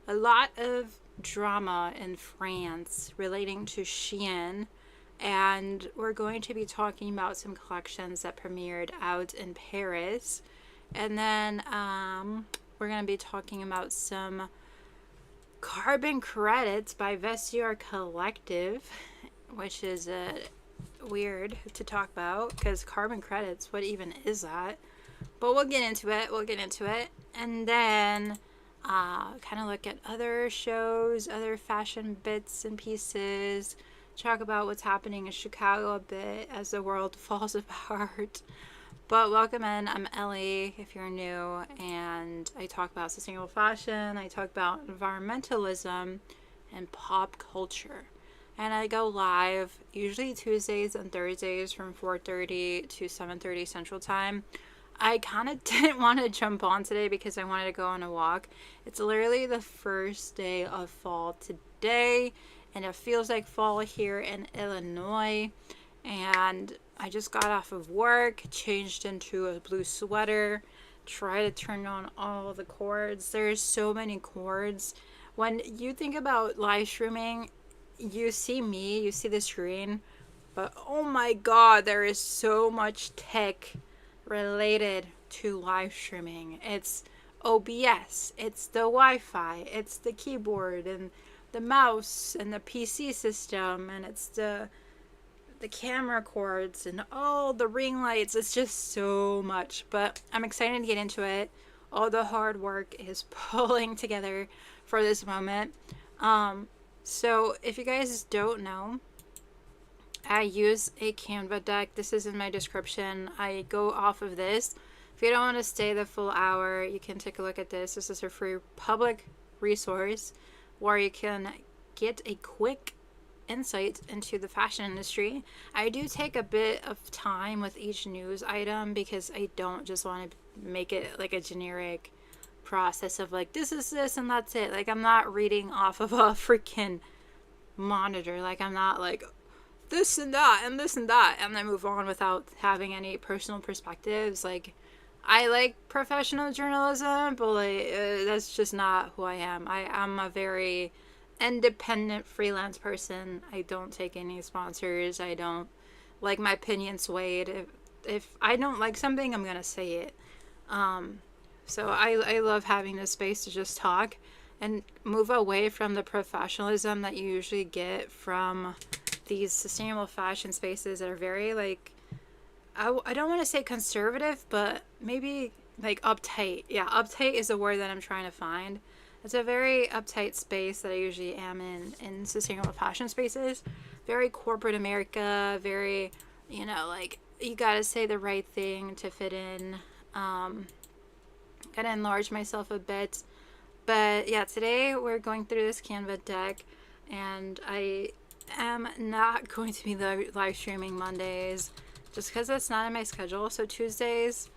a lot of drama in France relating to Shein, and we're going to be talking about some collections that premiered out in Paris. And then we're going to be talking about some carbon credits by Vestiaire Collective, which is weird to talk about because carbon credits, what even is that? But we'll get into it. And then kind of look at other shows, other fashion bits and pieces, talk about what's happening in Chicago a bit as the world falls apart. But welcome in, I'm Ellie if you're new, and I talk about sustainable fashion, I talk about environmentalism and pop culture. And I go live usually Tuesdays and Thursdays from 4:30 to 7:30 Central Time. I kind of didn't want to jump on today because I wanted to go on a walk. It's literally the first day of fall today, and it feels like fall here in Illinois. And I just got off of work, changed into a blue sweater, try to turn on all the cords. There's so many cords. When you think about live streaming, you see me, you see the screen, but oh my god, there is so much tech related to live streaming. It's OBS, it's the Wi-Fi, it's the keyboard and the mouse and the PC system, and it's the camera cords and all the ring lights. It's just so much, but I'm excited to get into it. All the hard work is pulling together for this moment. So if you guys don't know, I use a Canva deck. This is in my description. I go off of this. If you don't want to stay the full hour, you can take a look at this. This is a free public resource where you can get a quick insight into the fashion industry. I do take a bit of time with each news item because I don't just want to make it like a generic process of like this is this and that's it. Like I'm not reading off of a freaking monitor. Like I'm not like this and that and this and that and then move on without having any personal perspectives. Like I like professional journalism, but like that's just not who I am. I'm a very independent freelance person. I don't take any sponsors. I don't like my opinion swayed. If I don't like something, I'm gonna say it. So I love having this space to just talk and move away from the professionalism that you usually get from these sustainable fashion spaces that are very like I don't want to say conservative, but maybe like uptight. Yeah, uptight is the word that I'm trying to find. It's a very uptight space that I usually am in sustainable fashion spaces. Very corporate America, very, you know, like you gotta say the right thing to fit in. Gotta enlarge myself a bit. But yeah, today we're going through this Canva deck, and I am not going to be live streaming Mondays just because it's not in my schedule. So Tuesdays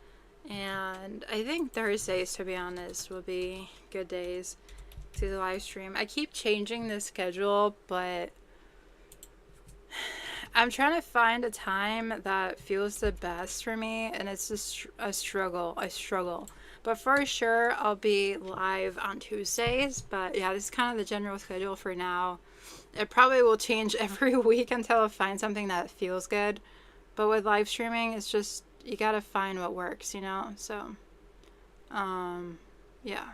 and I think Thursdays, to be honest, will be good days to the live stream. I keep changing the schedule, but I'm trying to find a time that feels the best for me, and it's just a struggle. But for sure, I'll be live on Tuesdays. But yeah, this is kind of the general schedule for now. It probably will change every week until I find something that feels good. But with live streaming, it's just you gotta find what works, you know? So, yeah.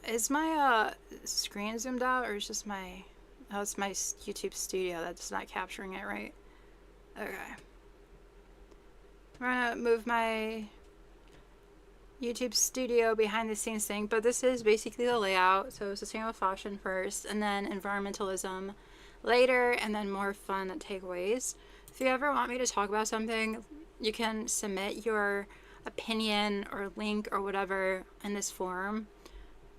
Is my screen zoomed out, or is just my... Oh, it's my YouTube studio that's not capturing it right. Okay. I'm gonna move my YouTube studio behind the scenes thing, but this is basically the layout. So sustainable fashion first, and then environmentalism later, and then more fun takeaways. If you ever want me to talk about something, you can submit your opinion or link or whatever in this forum.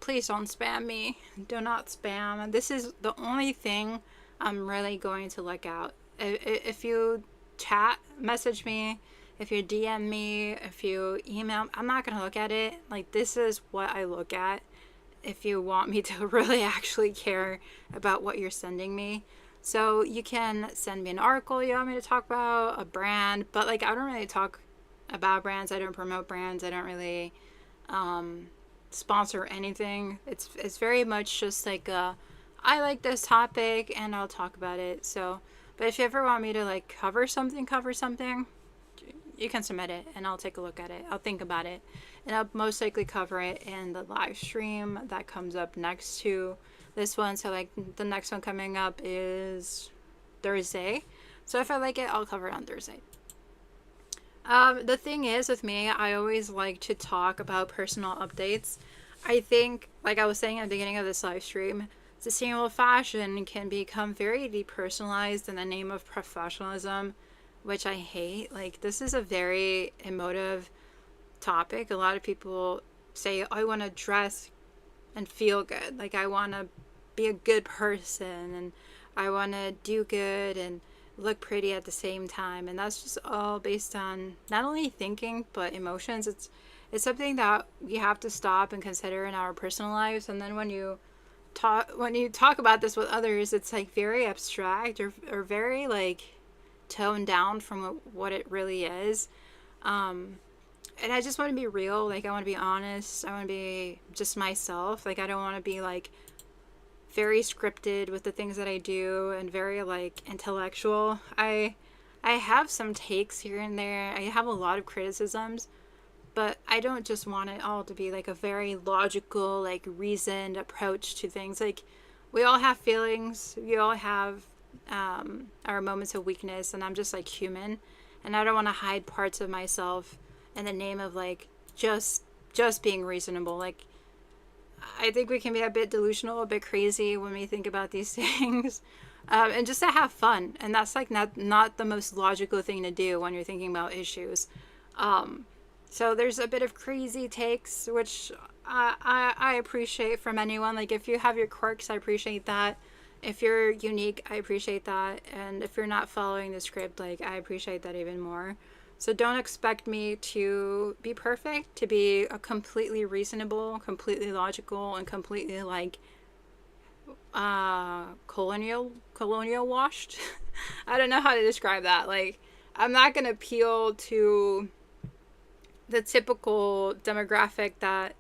Please don't spam me. Do not spam. This is the only thing I'm really going to look out. If you chat, message me, if you DM me, if you email, I'm not going to look at it. Like, this is what I look at if you want me to really actually care about what you're sending me. So you can send me an article you want me to talk about, a brand, but like I don't really talk about brands. I don't promote brands. I don't really sponsor anything. It's very much just like I like this topic and I'll talk about it. So, but if you ever want me to like cover something, you can submit it and I'll take a look at it. I'll think about it, and I'll most likely cover it in the live stream that comes up next to this one. So like the next one coming up is Thursday. So if I like it, I'll cover it on Thursday. The thing is with me, I always like to talk about personal updates. I think, like I was saying at the beginning of this live stream, sustainable fashion can become very depersonalized in the name of professionalism, which I hate. Like, this is a very emotive topic. A lot of people say, I want to dress and feel good. Like, I want to be a good person and I want to do good and look pretty at the same time. And that's just all based on not only thinking, but emotions. It's something that we have to stop and consider in our personal lives. And then when you talk about this with others, it's like very abstract or very like toned down from what it really is. And I just want to be real. Like, I want to be honest. I want to be just myself. Like, I don't want to be like very scripted with the things that I do and very like intellectual. I have some takes here and there. I have a lot of criticisms, but I don't just want it all to be like a very logical, like reasoned approach to things. Like, we all have feelings. We all have our moments of weakness, and I'm just like human, and I don't want to hide parts of myself in the name of like just being reasonable. Like, I think we can be a bit delusional, a bit crazy when we think about these things, and just to have fun. And that's like not the most logical thing to do when you're thinking about issues. So there's a bit of crazy takes, which I appreciate from anyone. Like, if you have your quirks, I appreciate that. If you're unique, I appreciate that. And if you're not following the script, like, I appreciate that even more. So don't expect me to be perfect, to be a completely reasonable, completely logical, and completely like colonial washed. I don't know how to describe that. Like, I'm not gonna appeal to the typical demographic that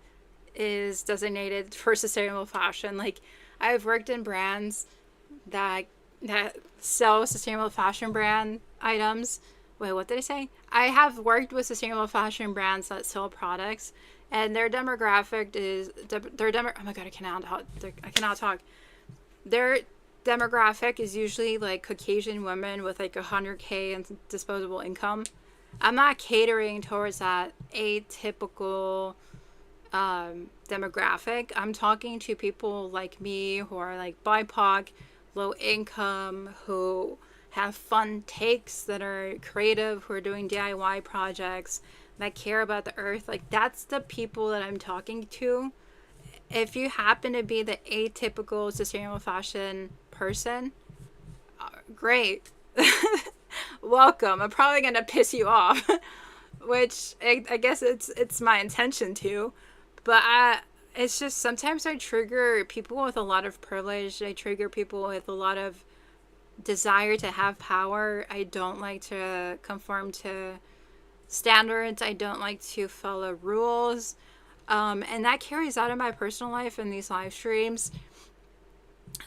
is designated for sustainable fashion. Like, I've worked in brands that sell sustainable fashion brand items. Wait, what did I say? I have worked with sustainable fashion brands that sell products, and their demographic is oh my god, I cannot talk. Their demographic is usually like Caucasian women with like 100K in disposable income. I'm not catering towards that atypical demographic. I'm talking to people like me who are like BIPOC, low income, who have fun takes, that are creative, who are doing DIY projects, that care about the earth. Like, that's the people that I'm talking to. If you happen to be the atypical sustainable fashion person, great. Welcome. I'm probably gonna piss you off, which I guess it's my intention to, but it's just sometimes I trigger people with a lot of privilege. I trigger people with a lot of desire to have power. I don't like to conform to standards. I don't like to follow rules, and that carries out in my personal life in these live streams.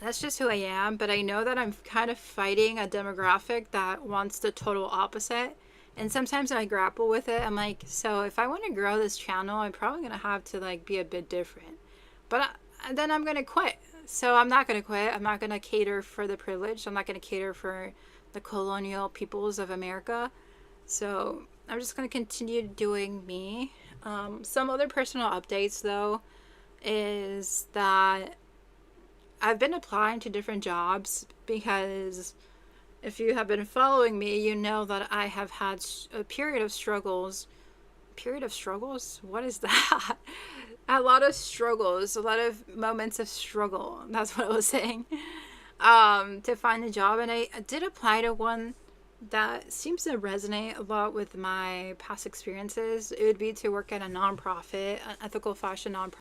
That's just who I am, but I know that I'm kind of fighting a demographic that wants the total opposite. And sometimes I grapple with it. I'm like, so if I want to grow this channel, I'm probably going to have to like be a bit different. But then I'm going to quit. So I'm not going to quit. I'm not going to cater for the privilege. I'm not going to cater for the colonial peoples of America. So I'm just going to continue doing me. Some other personal updates though is that I've been applying to different jobs, because if you have been following me, you know that I have had a period of struggles. Period of struggles? What is that? A lot of struggles, a lot of moments of struggle. That's what I was saying. To find a job. And I did apply to one that seems to resonate a lot with my past experiences. It would be to work at a nonprofit, an ethical fashion nonprofit.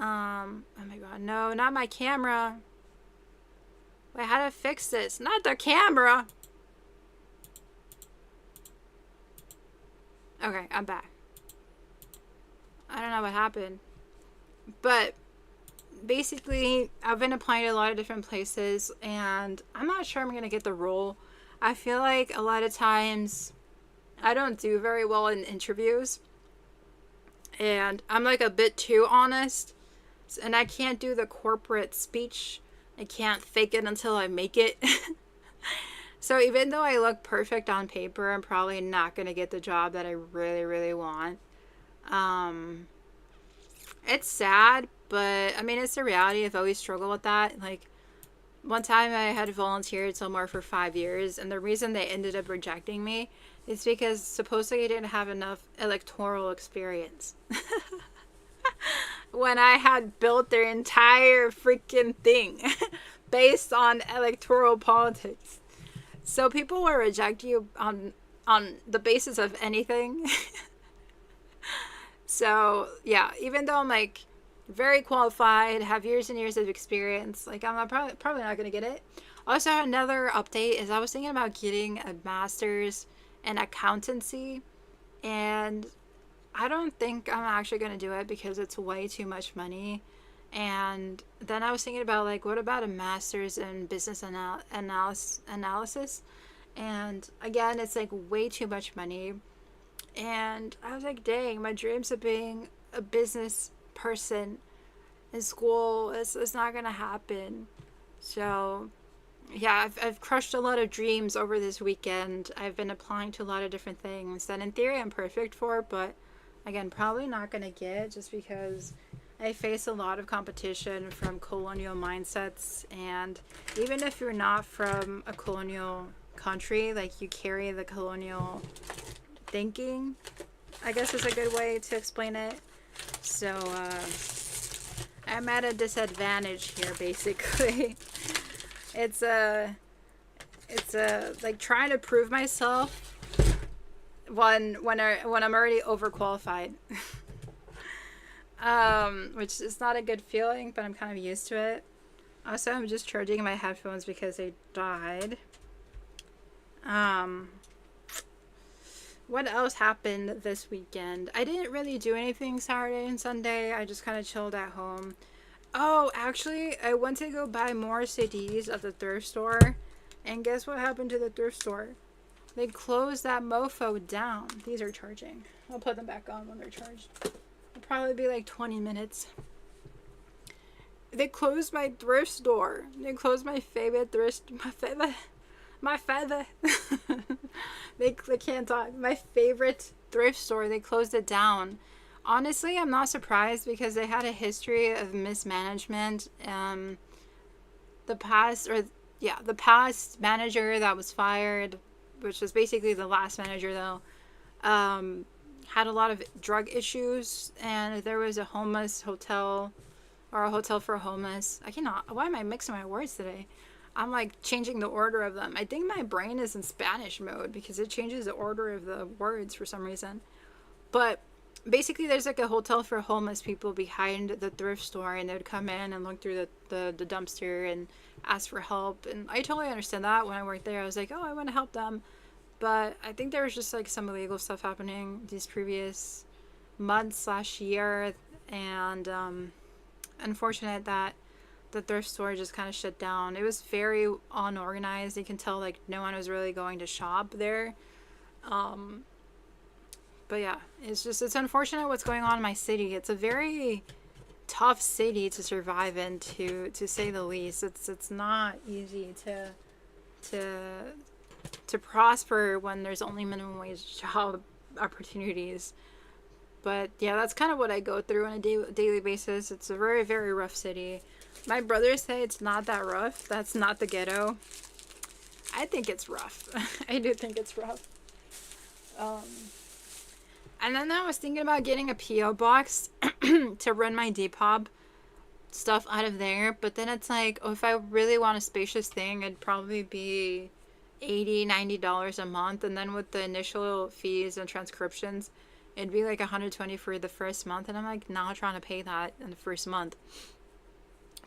Oh my god, no, not my camera. Wait, how to fix this? Not the camera. Okay, I'm back. I don't know what happened. But basically, I've been applying to a lot of different places, and I'm not sure I'm going to get the role. I feel like a lot of times I don't do very well in interviews, and I'm like a bit too honest, and I can't do the corporate speech. I can't fake it until I make it. So even though I look perfect on paper, I'm probably not going to get the job that I really, really want. Um, it's sad, but I mean, it's the reality. I've always struggled with that. Like, one time I had volunteered somewhere for 5 years, and the reason they ended up rejecting me is because supposedly I didn't have enough electoral experience. When I had built their entire freaking thing based on electoral politics. So people will reject you on the basis of anything. So yeah, even though I'm like very qualified, have years and years of experience, like I'm probably not gonna get it. Also, another update is I was thinking about getting a master's in accountancy, and I don't think I'm actually gonna do it because it's way too much money. And then I was thinking about, like, what about a master's in business analysis? And again, it's like way too much money. And I was like, dang, my dreams of being a business person in school is not gonna happen. So yeah, I've crushed a lot of dreams over this weekend. I've been applying to a lot of different things that in theory I'm perfect for, but again, probably not gonna get, just because I face a lot of competition from colonial mindsets. And even if you're not from a colonial country, like, you carry the colonial thinking, I guess is a good way to explain it. So I'm at a disadvantage here, basically. it's a like trying to prove myself when I'm already overqualified. Which is not a good feeling, but I'm kind of used to it. Also, I'm just charging my headphones because they died. What else happened this weekend? I didn't really do anything Saturday and Sunday. I just kind of chilled at home. Oh, actually, I went to go buy more CDs at the thrift store. And guess what happened to the thrift store? They closed that mofo down. These are charging. I'll put them back on when they're charged. It'll probably be like 20 minutes. They closed my thrift store. They closed my favorite thrift. My favorite. They can't talk. My favorite thrift store. They closed it down. Honestly, I'm not surprised because they had a history of mismanagement. The past manager that was fired, which was basically the last manager though, had a lot of drug issues, and there was a homeless hotel, or a hotel for homeless. Why am I mixing my words today? I'm like changing the order of them. I think my brain is in Spanish mode because it changes the order of the words for some reason. But basically, there's like a hotel for homeless people behind the thrift store, and they would come in and look through the dumpster and ask for help. And I totally understand that. When I worked there, I was like, oh, I want to help them. But I think there was just like some illegal stuff happening these previous months/year, and unfortunate that the thrift store just kind of shut down. It was very unorganized. You can tell like no one was really going to shop there. But yeah, it's unfortunate what's going on in my city. It's a very tough city to survive in, to say the least. It's not easy to prosper when there's only minimum wage job opportunities. But yeah, that's kind of what I go through on a daily basis. It's a very, very rough city. My brothers say it's not that rough. That's not the ghetto. I think it's rough. I do think it's rough. And then I was thinking about getting a P.O. box to run my Depop stuff out of there. But then it's like, oh, if I really want a spacious thing, it'd probably be $80-$90 a month. And then with the initial fees and transcriptions, it'd be like $120 for the first month. And I'm like not trying to pay that in the first month.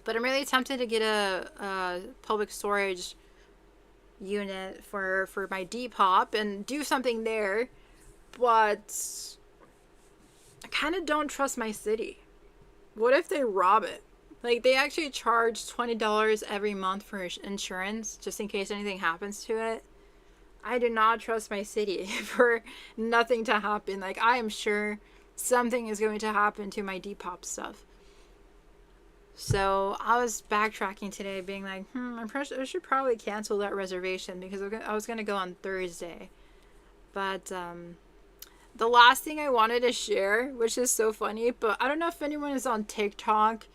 But I'm really tempted to get a public storage unit for my Depop and do something there. But I kind of don't trust my city. What if they rob it? Like, they actually charge $20 every month for insurance just in case anything happens to it. I do not trust my city for nothing to happen. Like, I am sure something is going to happen to my Depop stuff. So I was backtracking today, being like, I should probably cancel that reservation because I was going to go on Thursday. But the last thing I wanted to share, which is so funny, but I don't know if anyone is on TikTok.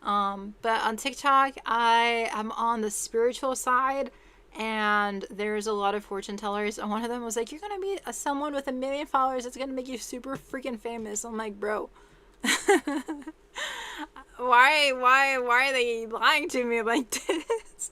But on TikTok, I am on the spiritual side, and there's a lot of fortune tellers. And one of them was like, "You're gonna meet someone with 1 million followers that's gonna make you super freaking famous." I'm like, bro. Why are they lying to me like this?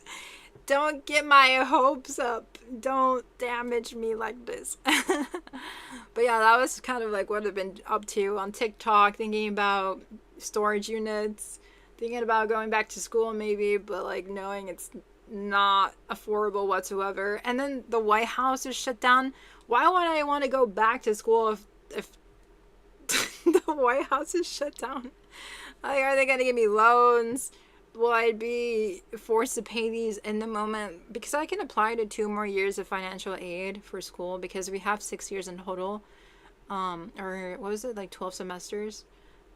Don't get my hopes up. Don't damage me like this. But yeah, that was kind of like what I've been up to on TikTok, thinking about storage units, thinking about going back to school maybe, but like knowing it's not affordable whatsoever. And then the White House is shut down. Why would I want to go back to school if the White House is shut down? Like, are they going to give me loans? Will I be forced to pay these in the moment? Because I can apply to 2 more years of financial aid for school because we have 6 years in total. Or what was it, like 12 semesters?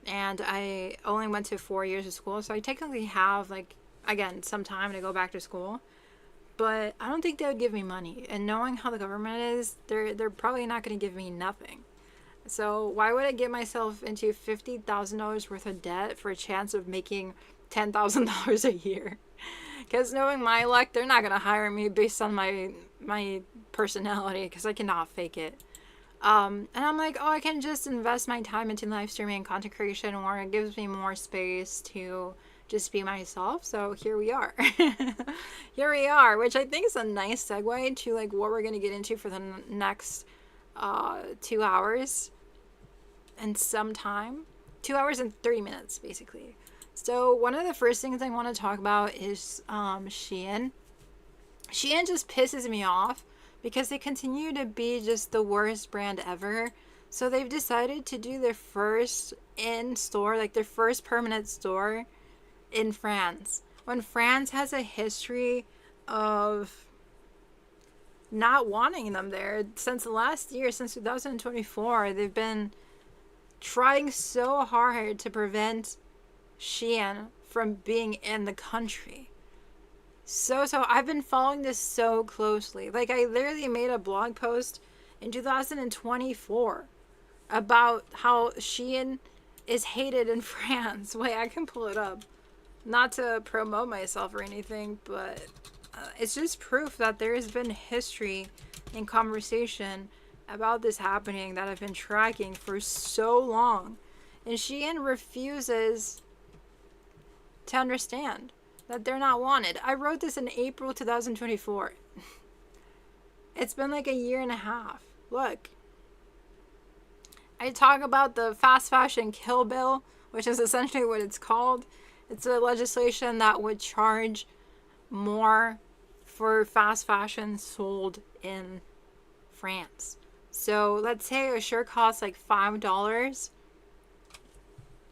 And I only went to 4 years of school. So I technically have, like, again, some time to go back to school. But I don't think they would give me money. And knowing how the government is, they're probably not going to give me nothing. So why would I get myself into $50,000 worth of debt for a chance of making $10,000 a year? Because knowing my luck, they're not going to hire me based on my personality, because I cannot fake it. And I'm like, oh, I can just invest my time into live streaming and content creation, or it gives me more space to just be myself. So here we are. Here we are, which I think is a nice segue to like what we're going to get into for the next 2 hours and some time. 2 hours and 30 minutes, basically. So one of the first things I want to talk about is Shein. Shein just pisses me off because they continue to be just the worst brand ever. So they've decided to do their first in-store, like their first permanent store in France. When France has a history of not wanting them there. Since last year, since 2024, they've been trying so hard to prevent Shein from being in the country. So I've been following this so closely. Like, I literally made a blog post in 2024 about how Shein is hated in France. Wait, I can pull it up. Not to promote myself or anything, but it's just proof that there has been history and conversation about this happening that I've been tracking for so long. And Shein refuses to understand that they're not wanted. I wrote this in April 2024. It's been like a year and a half. Look. I talk about the fast fashion kill bill, which is essentially what it's called. It's a legislation that would charge more for fast fashion sold in France. So let's say a shirt costs like $5.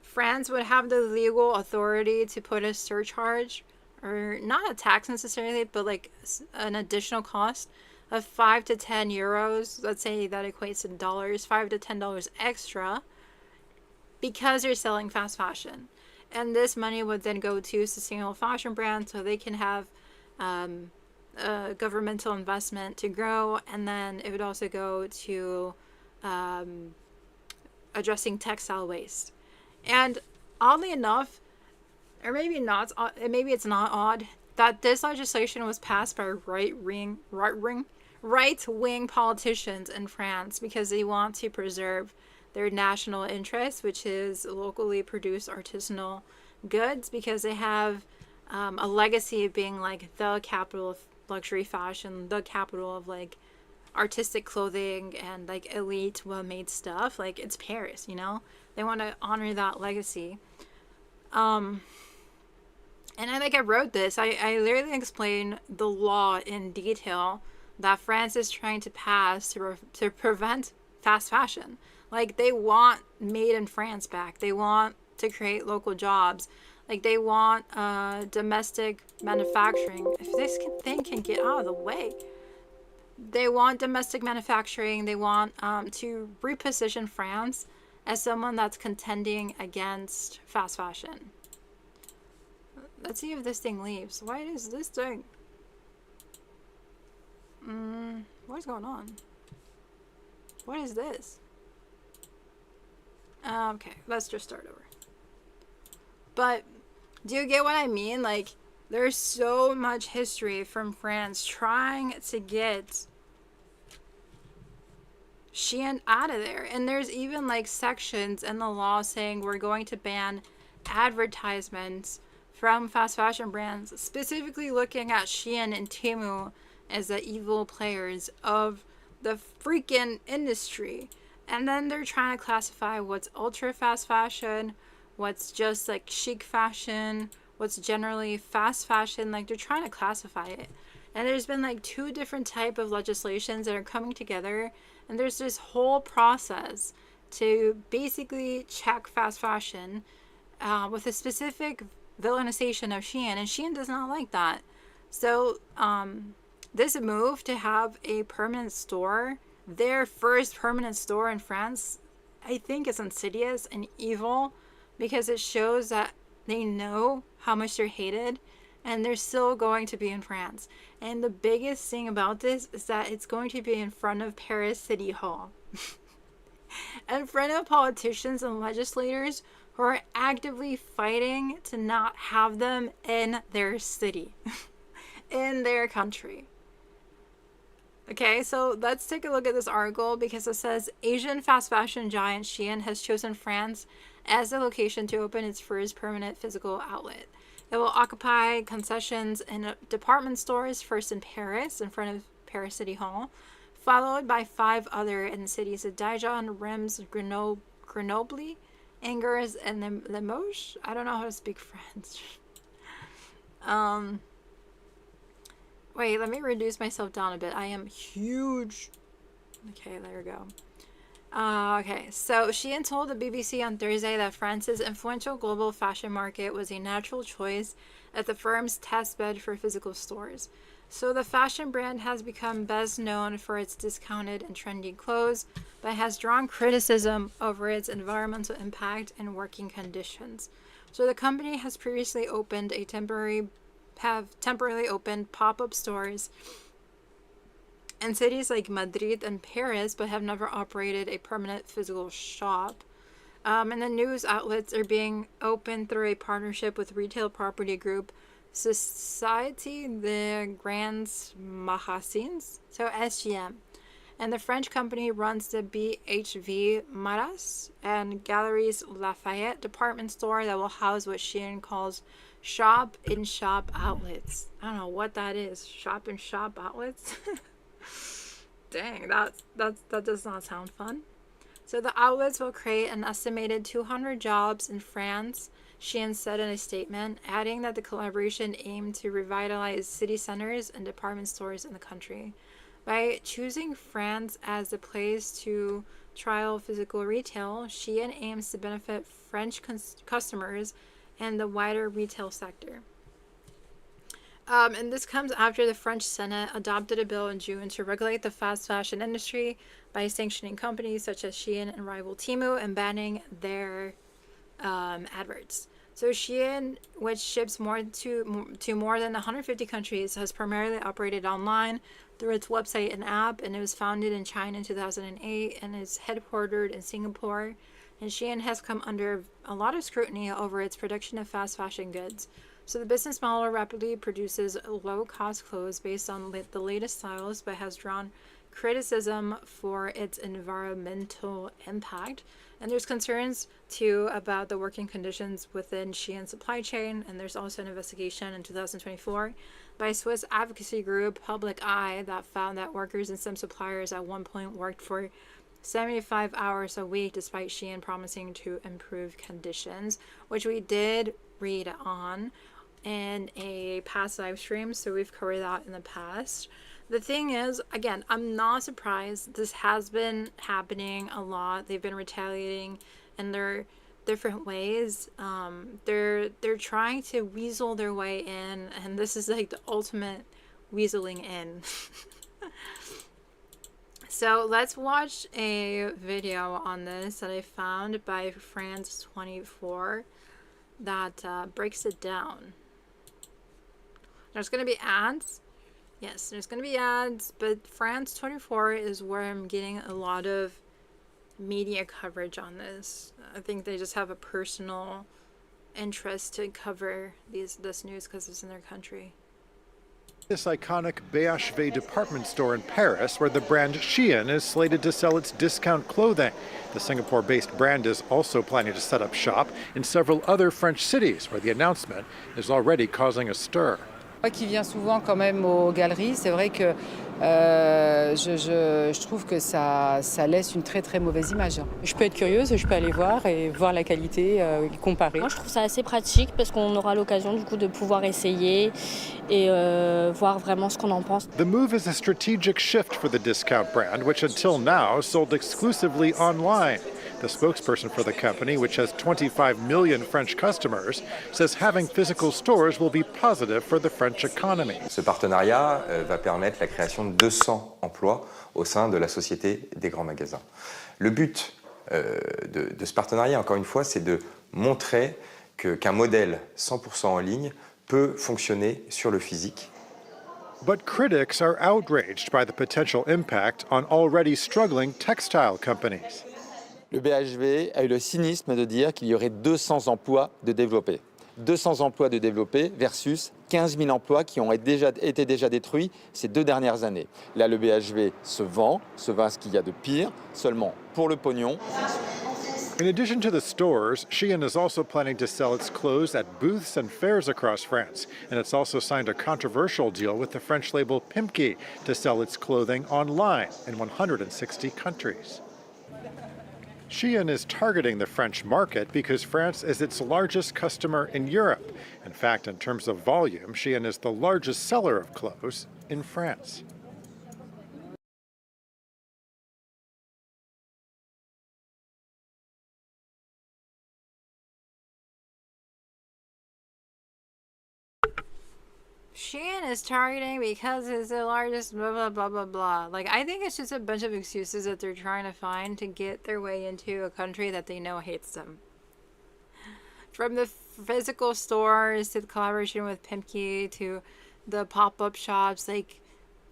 France would have the legal authority to put a surcharge, or not a tax necessarily, but like an additional cost of 5 to 10 euros. Let's say that equates to dollars, $5 to $10 extra, because you're selling fast fashion. And this money would then go to sustainable fashion brands so they can have governmental investment to grow, and then it would also go to addressing textile waste. And oddly enough, or maybe not, maybe it's not odd, that this legislation was passed by right-wing politicians in France because they want to preserve their national interest, which is locally produced artisanal goods, because they have a legacy of being like the capital of luxury fashion, the capital of like artistic clothing and like elite well-made stuff. Like, it's Paris, you know? They want to honor that legacy. And I wrote this. I literally explain the law in detail that France is trying to pass to prevent fast fashion. Like, they want made in France back. They want to create local jobs. Like, they want domestic manufacturing. If this thing can get out of the way. They want domestic manufacturing. They want to reposition France as someone that's contending against fast fashion. Let's see if this thing leaves. Why is this thing? What is going on? What is this? Okay, let's just start over. But do you get what I mean? Like, there's so much history from France trying to get Shein out of there. And there's even like sections in the law saying we're going to ban advertisements from fast fashion brands, specifically looking at Shein and Temu as the evil players of the freaking industry. And then they're trying to classify what's ultra fast fashion, what's just like chic fashion, what's generally fast fashion. Like, they're trying to classify it. And there's been like 2 different type of legislations that are coming together, and there's this whole process to basically check fast fashion with a specific villainization of Shein, and Shein does not like that. So this move to have a permanent store, their first permanent store in France, I think is insidious and evil, because it shows that they know how much they're hated, and they're still going to be in France. And the biggest thing about this is that it's going to be in front of Paris City Hall. In front of politicians and legislators who are actively fighting to not have them in their city, in their country. Okay, so let's take a look at this article, because it says Asian fast fashion giant Shein has chosen France as the location to open its first permanent physical outlet. It will occupy concessions in department stores, first in Paris, in front of Paris City Hall, followed by 5 other in the cities of Dijon, Reims, Grenoble, Angers, and Limoges. I don't know how to speak French. Wait, let me reduce myself down a bit. I am huge. Okay, there we go. Okay, so Shein told the BBC on Thursday that France's influential global fashion market was a natural choice at the firm's test bed for physical stores. So the fashion brand has become best known for its discounted and trendy clothes, but has drawn criticism over its environmental impact and working conditions. So the company has previously opened temporarily opened pop-up stores in cities like Madrid and Paris, but have never operated a permanent physical shop. And the news outlets are being opened through a partnership with retail property group Société des Grands Magasins, so SGM. And the French company runs the BHV Maras and Galeries Lafayette department store that will house what Shein calls shop-in-shop outlets. I don't know what that is. Shop-in-shop outlets? Dang, that does not sound fun. So the outlets will create an estimated 200 jobs in France, Shein said in a statement, adding that the collaboration aimed to revitalize city centers and department stores in the country. By choosing France as the place to trial physical retail, Shein aims to benefit French customers and the wider retail sector. And this comes after the French Senate adopted a bill in June to regulate the fast fashion industry by sanctioning companies such as Shein and rival Temu and banning their adverts. So Shein, which ships to more than 150 countries, has primarily operated online through its website and app, and it was founded in China in 2008 and is headquartered in Singapore. And Shein has come under a lot of scrutiny over its production of fast fashion goods. So the business model rapidly produces low-cost clothes based on the latest styles, but has drawn criticism for its environmental impact. And there's concerns, too, about the working conditions within Shein's supply chain. And there's also an investigation in 2024 by Swiss advocacy group Public Eye that found that workers in some suppliers at one point worked for 75 hours a week, despite Shein promising to improve conditions, which we did read on in a past live stream, so we've covered that in the past. The thing is, again, I'm not surprised. This has been happening a lot. They've been retaliating in their different ways. They're trying to weasel their way in, and this is like the ultimate weaseling in. So let's watch a video on this that I found by France 24 that breaks it down. There's going to be ads. Yes, there's going to be ads, but France 24 is where I'm getting a lot of media coverage on this. I think they just have a personal interest to cover this news because it's in their country. This iconic BHV department store in Paris, where the brand Shein is slated to sell its discount clothing. The Singapore-based brand is also planning to set up shop in several other French cities, where the announcement is already causing a stir. Moi qui viens souvent quand même aux galeries, c'est vrai que je trouve que ça laisse une très très mauvaise image. Je peux être curieuse, je peux aller voir et voir la qualité, comparer. Moi je trouve ça assez pratique parce qu'on aura l'occasion du coup de pouvoir essayer et voir vraiment ce qu'on en pense. The move is a strategic shift for the discount brand, which until now sold exclusively online. The spokesperson for the company, which has 25 million French customers, says having physical stores will be positive for the French economy. Ce partenariat va permettre la création de 200 emplois au sein de la Société des grands magasins. Le but de ce partenariat, encore une fois, c'est de montrer qu'un modèle 100% en ligne peut fonctionner sur le physique. But critics are outraged by the potential impact on already struggling textile companies. Le BHV a eu le cynisme de dire qu'il y aurait 200 emplois de développés. 200 emplois de développés versus 15 000 emplois qui ont été déjà détruits ces 2 dernières années. Là, le BHV se vend ce qu'il y a de pire, seulement pour le pognon. In addition to the stores, Shein is also planning to sell its clothes at booths and fairs across France. And it's also signed a controversial deal with the French label Pimki to sell its clothing online in 160 countries. Shein is targeting the French market because France is its largest customer in Europe. In fact, in terms of volume, Shein is the largest seller of clothes in France. Shein is targeting because it's the largest blah blah blah blah blah. Like, I think it's just a bunch of excuses that they're trying to find to get their way into a country that they know hates them. From the physical stores to the collaboration with Pimki to the pop-up shops, like,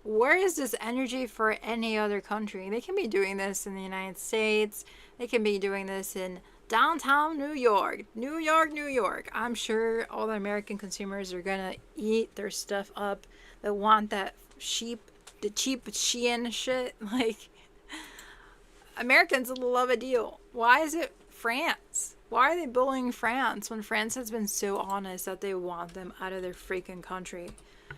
where is this energy for any other country? They can be doing this in the United States. They can be doing this in downtown New York. New York. I'm sure all the American consumers are gonna eat their stuff up. They want the cheap Shein shit. Like, Americans love a deal. Why is it France? Why are they bullying France when France has been so honest that they want them out of their freaking country?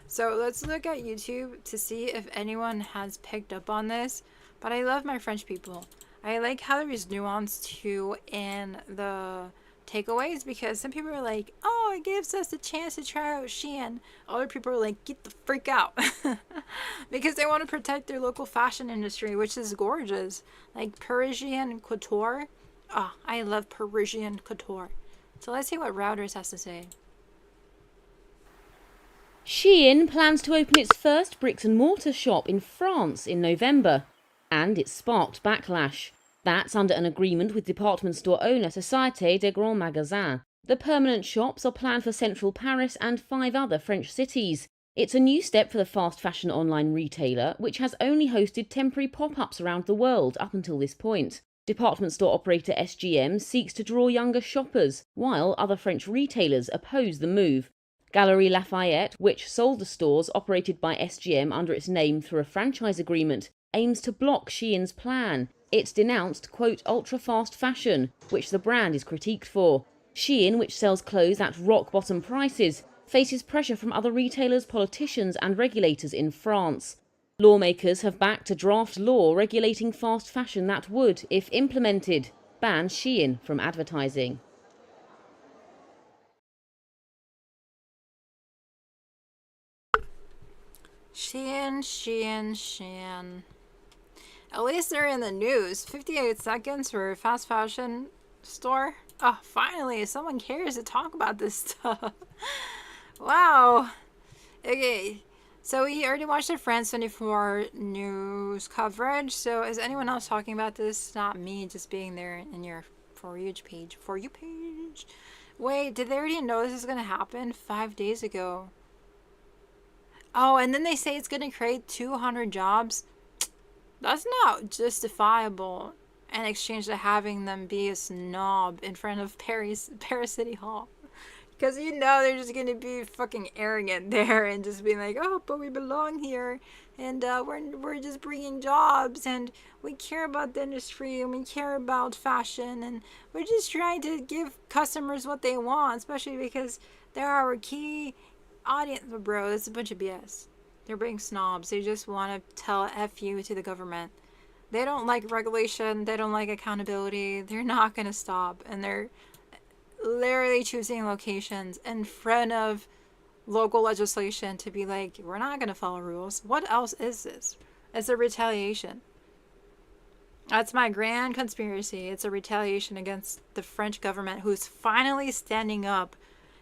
So let's look at YouTube to see if anyone has picked up on this. But I love my French people. I like how there's nuance too in the takeaways, because some people are like, oh, it gives us a chance to try out Shein. Other people are like, get the freak out. Because they want to protect their local fashion industry, which is gorgeous. Like Parisian couture. Oh, I love Parisian couture. So let's see what Routers has to say. Shein plans to open its first bricks and mortar shop in France in November. And it sparked backlash. That's under an agreement with department store owner Société des Grands Magasins. The permanent shops are planned for central Paris and 5 other French cities. It's a new step for the fast fashion online retailer, which has only hosted temporary pop-ups around the world up until this point. Department store operator SGM seeks to draw younger shoppers, while other French retailers oppose the move. Galeries Lafayette, which sold the stores operated by SGM under its name through a franchise agreement, aims to block Shein's plan. It's denounced, quote, ultra-fast fashion, which the brand is critiqued for. Shein, which sells clothes at rock-bottom prices, faces pressure from other retailers, politicians and regulators in France. Lawmakers have backed a draft law regulating fast fashion that would, if implemented, ban Shein from advertising. Shein. At least they're in the news. 58 seconds for a fast fashion store. Oh, finally, someone cares to talk about this stuff. Wow. Okay, so we already watched the France 24 news coverage. So is anyone else talking about this? Not me, just being there in your For You page. Wait, did they already know this is going to happen 5 days ago? Oh, and then they say it's going to create 200 jobs. That's not justifiable in exchange to having them be a snob in front of Paris City Hall. Because they're just going to be fucking arrogant there and just being like, oh, but we belong here. And we're just bringing jobs. And we care about the industry. And we care about fashion. And we're just trying to give customers what they want. Especially because they're our key audience. But bro, that's a bunch of BS. They're being snobs. They just want to tell F you to the government. They don't like regulation. They don't like accountability. They're not going to stop. And they're literally choosing locations in front of local legislation to be like, we're not going to follow rules. What else is this? It's a retaliation. That's my grand conspiracy. It's a retaliation against the French government, who's finally standing up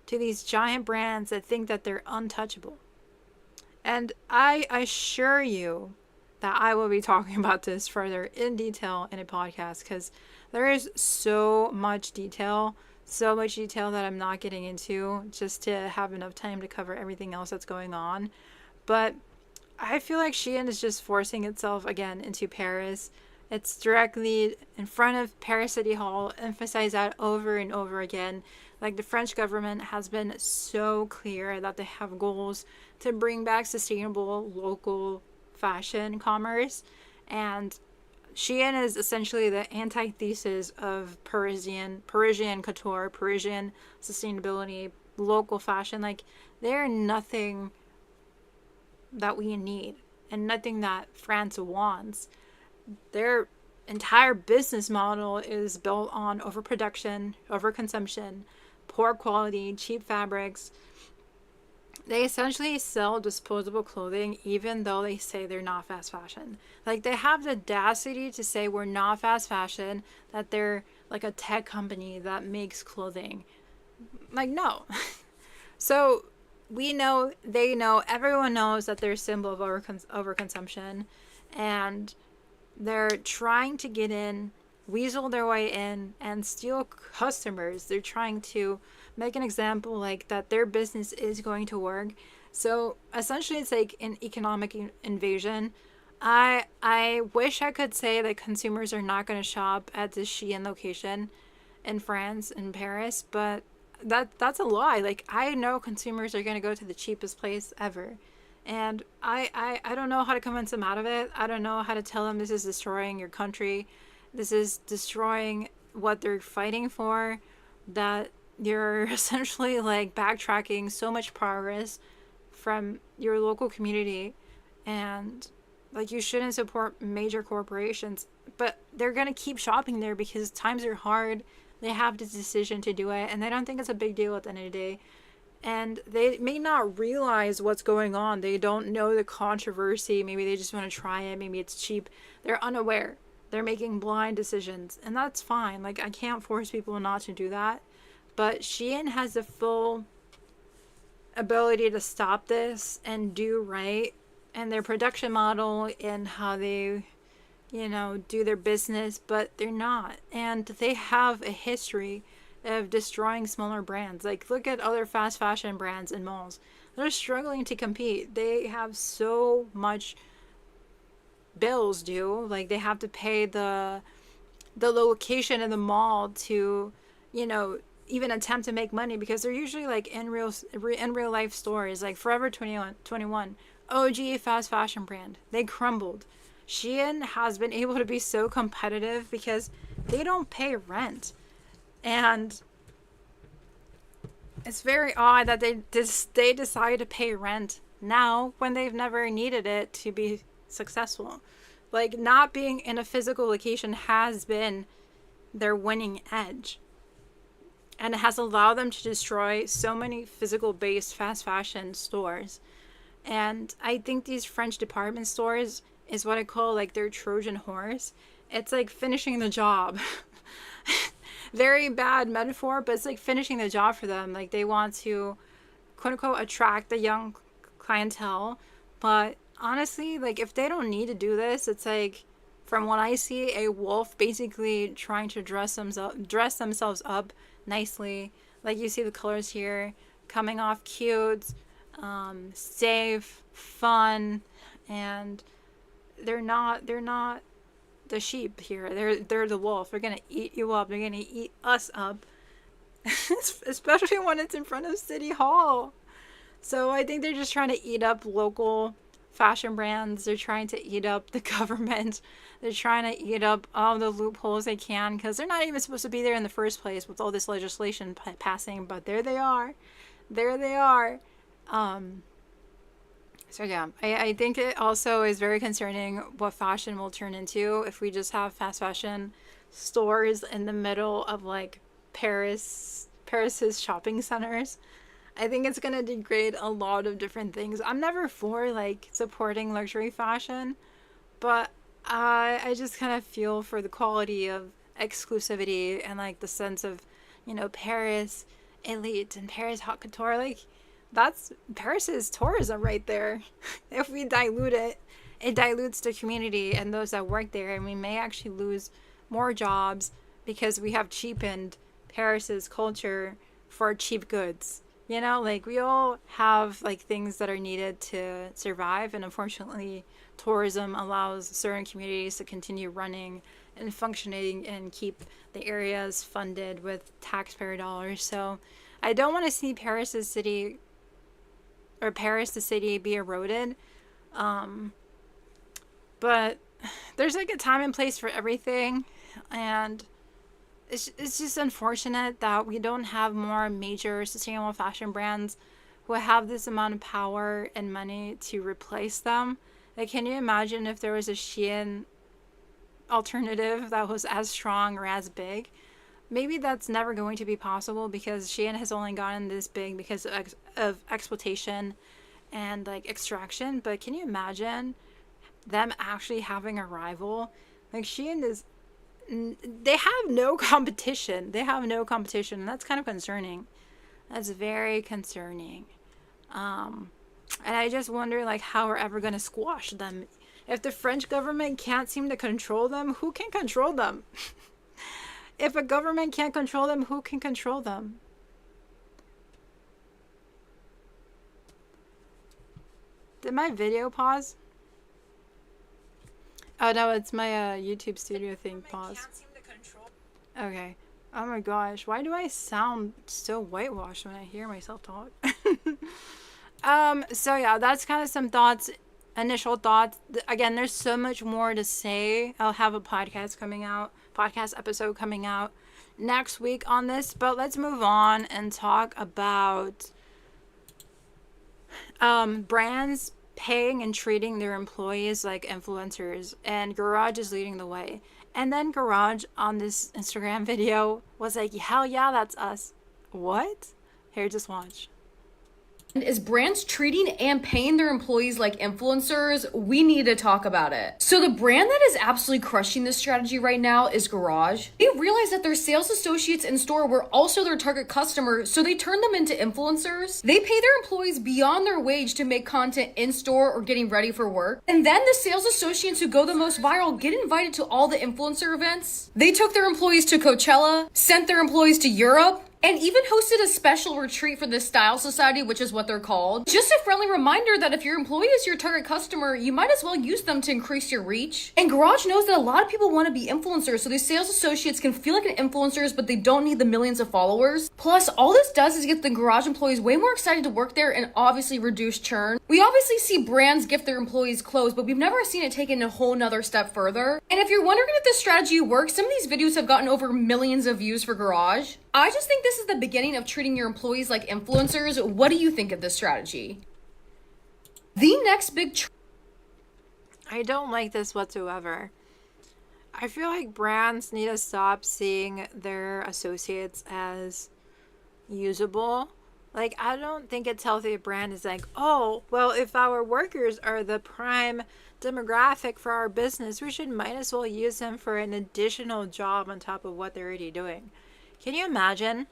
to these giant brands that think that they're untouchable. And I assure you that I will be talking about this further in detail in a podcast, because there is so much detail that I'm not getting into just to have enough time to cover everything else that's going on. But I feel like Shein is just forcing itself again into Paris. It's directly in front of Paris City Hall, emphasize that over and over again. Like, the French government has been so clear that they have goals to bring back sustainable local fashion commerce, and Shein is essentially the antithesis of Parisian couture, Parisian sustainability, local fashion. Like, they're nothing that we need and nothing that France wants. Their entire business model is built on overproduction, overconsumption, poor quality, cheap fabrics. They essentially sell disposable clothing even though they say they're not fast fashion. Like, they have the audacity to say we're not fast fashion, that they're like a tech company that makes clothing. Like, no. So we know, they know, everyone knows that they're a symbol of overconsumption, and they're trying to get in, weasel their way in, and steal customers. They're trying to make an example like that their business is going to work. So essentially it's like an economic invasion. I wish I could say that consumers are not going to shop at the Shein location in France, in Paris, but that's a lie. Like, I know consumers are going to go to the cheapest place ever. And I don't know how to convince them out of it. I don't know how to tell them this is destroying your country. This is destroying what they're fighting for. That you're essentially like backtracking so much progress from your local community, and like, you shouldn't support major corporations, but they're gonna keep shopping there because times are hard. They have this decision to do it, and they don't think it's a big deal at the end of the day. And they may not realize what's going on. They don't know the controversy. Maybe they just want to try it. Maybe it's cheap. They're unaware. They're making blind decisions, and that's fine. Like, I can't force people not to do that. But Shein has the full ability to stop this and do right. And their production model and how they, do their business, but they're not. And they have a history of destroying smaller brands. Like, look at other fast fashion brands in malls. They're struggling to compete. They have so much bills due. Like, they have to pay the location in the mall to, even attempt to make money, because they're usually like in real life stores. Like Forever 21, OG fast fashion brand, they crumbled. Shein has been able to be so competitive because they don't pay rent, and it's very odd that they decide to pay rent now when they've never needed it to be successful. Like, not being in a physical location has been their winning edge. And it has allowed them to destroy so many physical based fast fashion stores. And I think these French department stores is what I call like their Trojan horse. It's like finishing the job. Very bad metaphor, but it's like finishing the job for them. Like they want to, quote unquote, attract the young clientele. But honestly, like if they don't need to do this, it's like, from what I see, a wolf basically trying to dress themselves up nicely. Like you see the colors here, coming off cute, safe, fun, and they're not the sheep here. They're the wolf. They're gonna eat you up. They're gonna eat us up. Especially when it's in front of City Hall. So I think they're just trying to eat up local fashion brands. They're trying to eat up the government. They're trying to eat up all the loopholes they can, because they're not even supposed to be there in the first place with all this legislation passing. But there they are. There they are. So yeah, I think it also is very concerning what fashion will turn into if we just have fast fashion stores in the middle of like Paris's shopping centers. I think it's gonna degrade a lot of different things. I'm never for like supporting luxury fashion, but I just kind of feel for the quality of exclusivity and like the sense of, you know, Paris elite and Paris haute couture. Like that's Paris's tourism right there. If we dilute it, it dilutes the community and those that work there, and we may actually lose more jobs because we have cheapened Paris's culture for cheap goods. You know, like we all have like things that are needed to survive, and unfortunately tourism allows certain communities to continue running and functioning and keep the areas funded with taxpayer dollars. So I don't want to see Paris the city be eroded, but there's like a time and place for everything, and it's just unfortunate that we don't have more major sustainable fashion brands who have this amount of power and money to replace them. Like, can you imagine if there was a Shein alternative that was as strong or as big? Maybe that's never going to be possible because Shein has only gotten this big because of exploitation and like extraction. But can you imagine them actually having a rival? Like Shein is, they have no competition. They have no competition. And that's kind of concerning. That's very concerning. And I just wonder like how we're ever going to squash them. If the French government can't seem to control them, who can control them? If a government can't control them, who can control them? Did my video pause? Oh no, it's my YouTube studio thing pause. Okay. Oh my gosh, why do I sound so whitewashed when I hear myself talk? So yeah, that's kind of some thoughts, initial thoughts. Again, there's so much more to say. I'll have a podcast episode coming out next week on this, but let's move on and talk about brands paying and treating their employees like influencers, and Garage is leading the way. And then Garage on this Instagram video was like, hell yeah, that's us. What? Here, just watch. Is brands treating and paying their employees like influencers? We need to talk about it. So the brand that is absolutely crushing this strategy right now is Garage. They realized that their sales associates in store were also their target customer, so they turned them into influencers. They pay their employees beyond their wage to make content in store or getting ready for work. And then the sales associates who go the most viral get invited to all the influencer events. They took their employees to Coachella, sent their employees to Europe, and even hosted a special retreat for the Style Society, which is what they're called. Just a friendly reminder that if your employee is your target customer, you might as well use them to increase your reach. And Garage knows that a lot of people want to be influencers, so these sales associates can feel like an influencers, but they don't need the millions of followers. Plus, all this does is get the Garage employees way more excited to work there and obviously reduce churn. We obviously see brands gift their employees clothes, but we've never seen it taken a whole nother step further. And if you're wondering if this strategy works, some of these videos have gotten over millions of views for Garage. I just think this is the beginning of treating your employees like influencers. What do you think of this strategy? The next big I don't like this whatsoever. I feel like brands need to stop seeing their associates as usable. Like, I don't think it's healthy. A brand is like, oh, well, if our workers are the prime demographic for our business, we should might as well use them for an additional job on top of what they're already doing. Can you imagine?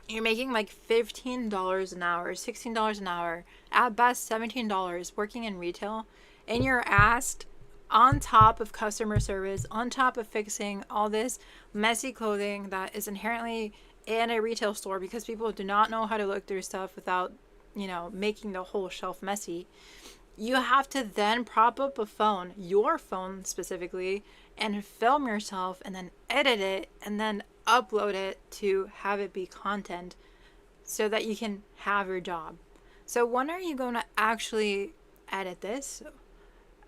You're making like $15 an hour, $16 an hour, at best $17 working in retail, and you're asked, on top of customer service, on top of fixing all this messy clothing that is inherently in a retail store because people do not know how to look through stuff without, making the whole shelf messy. You have to then prop up a phone, your phone specifically, and film yourself and then edit it and then upload it to have it be content so that you can have your job. So when are you going to actually edit this?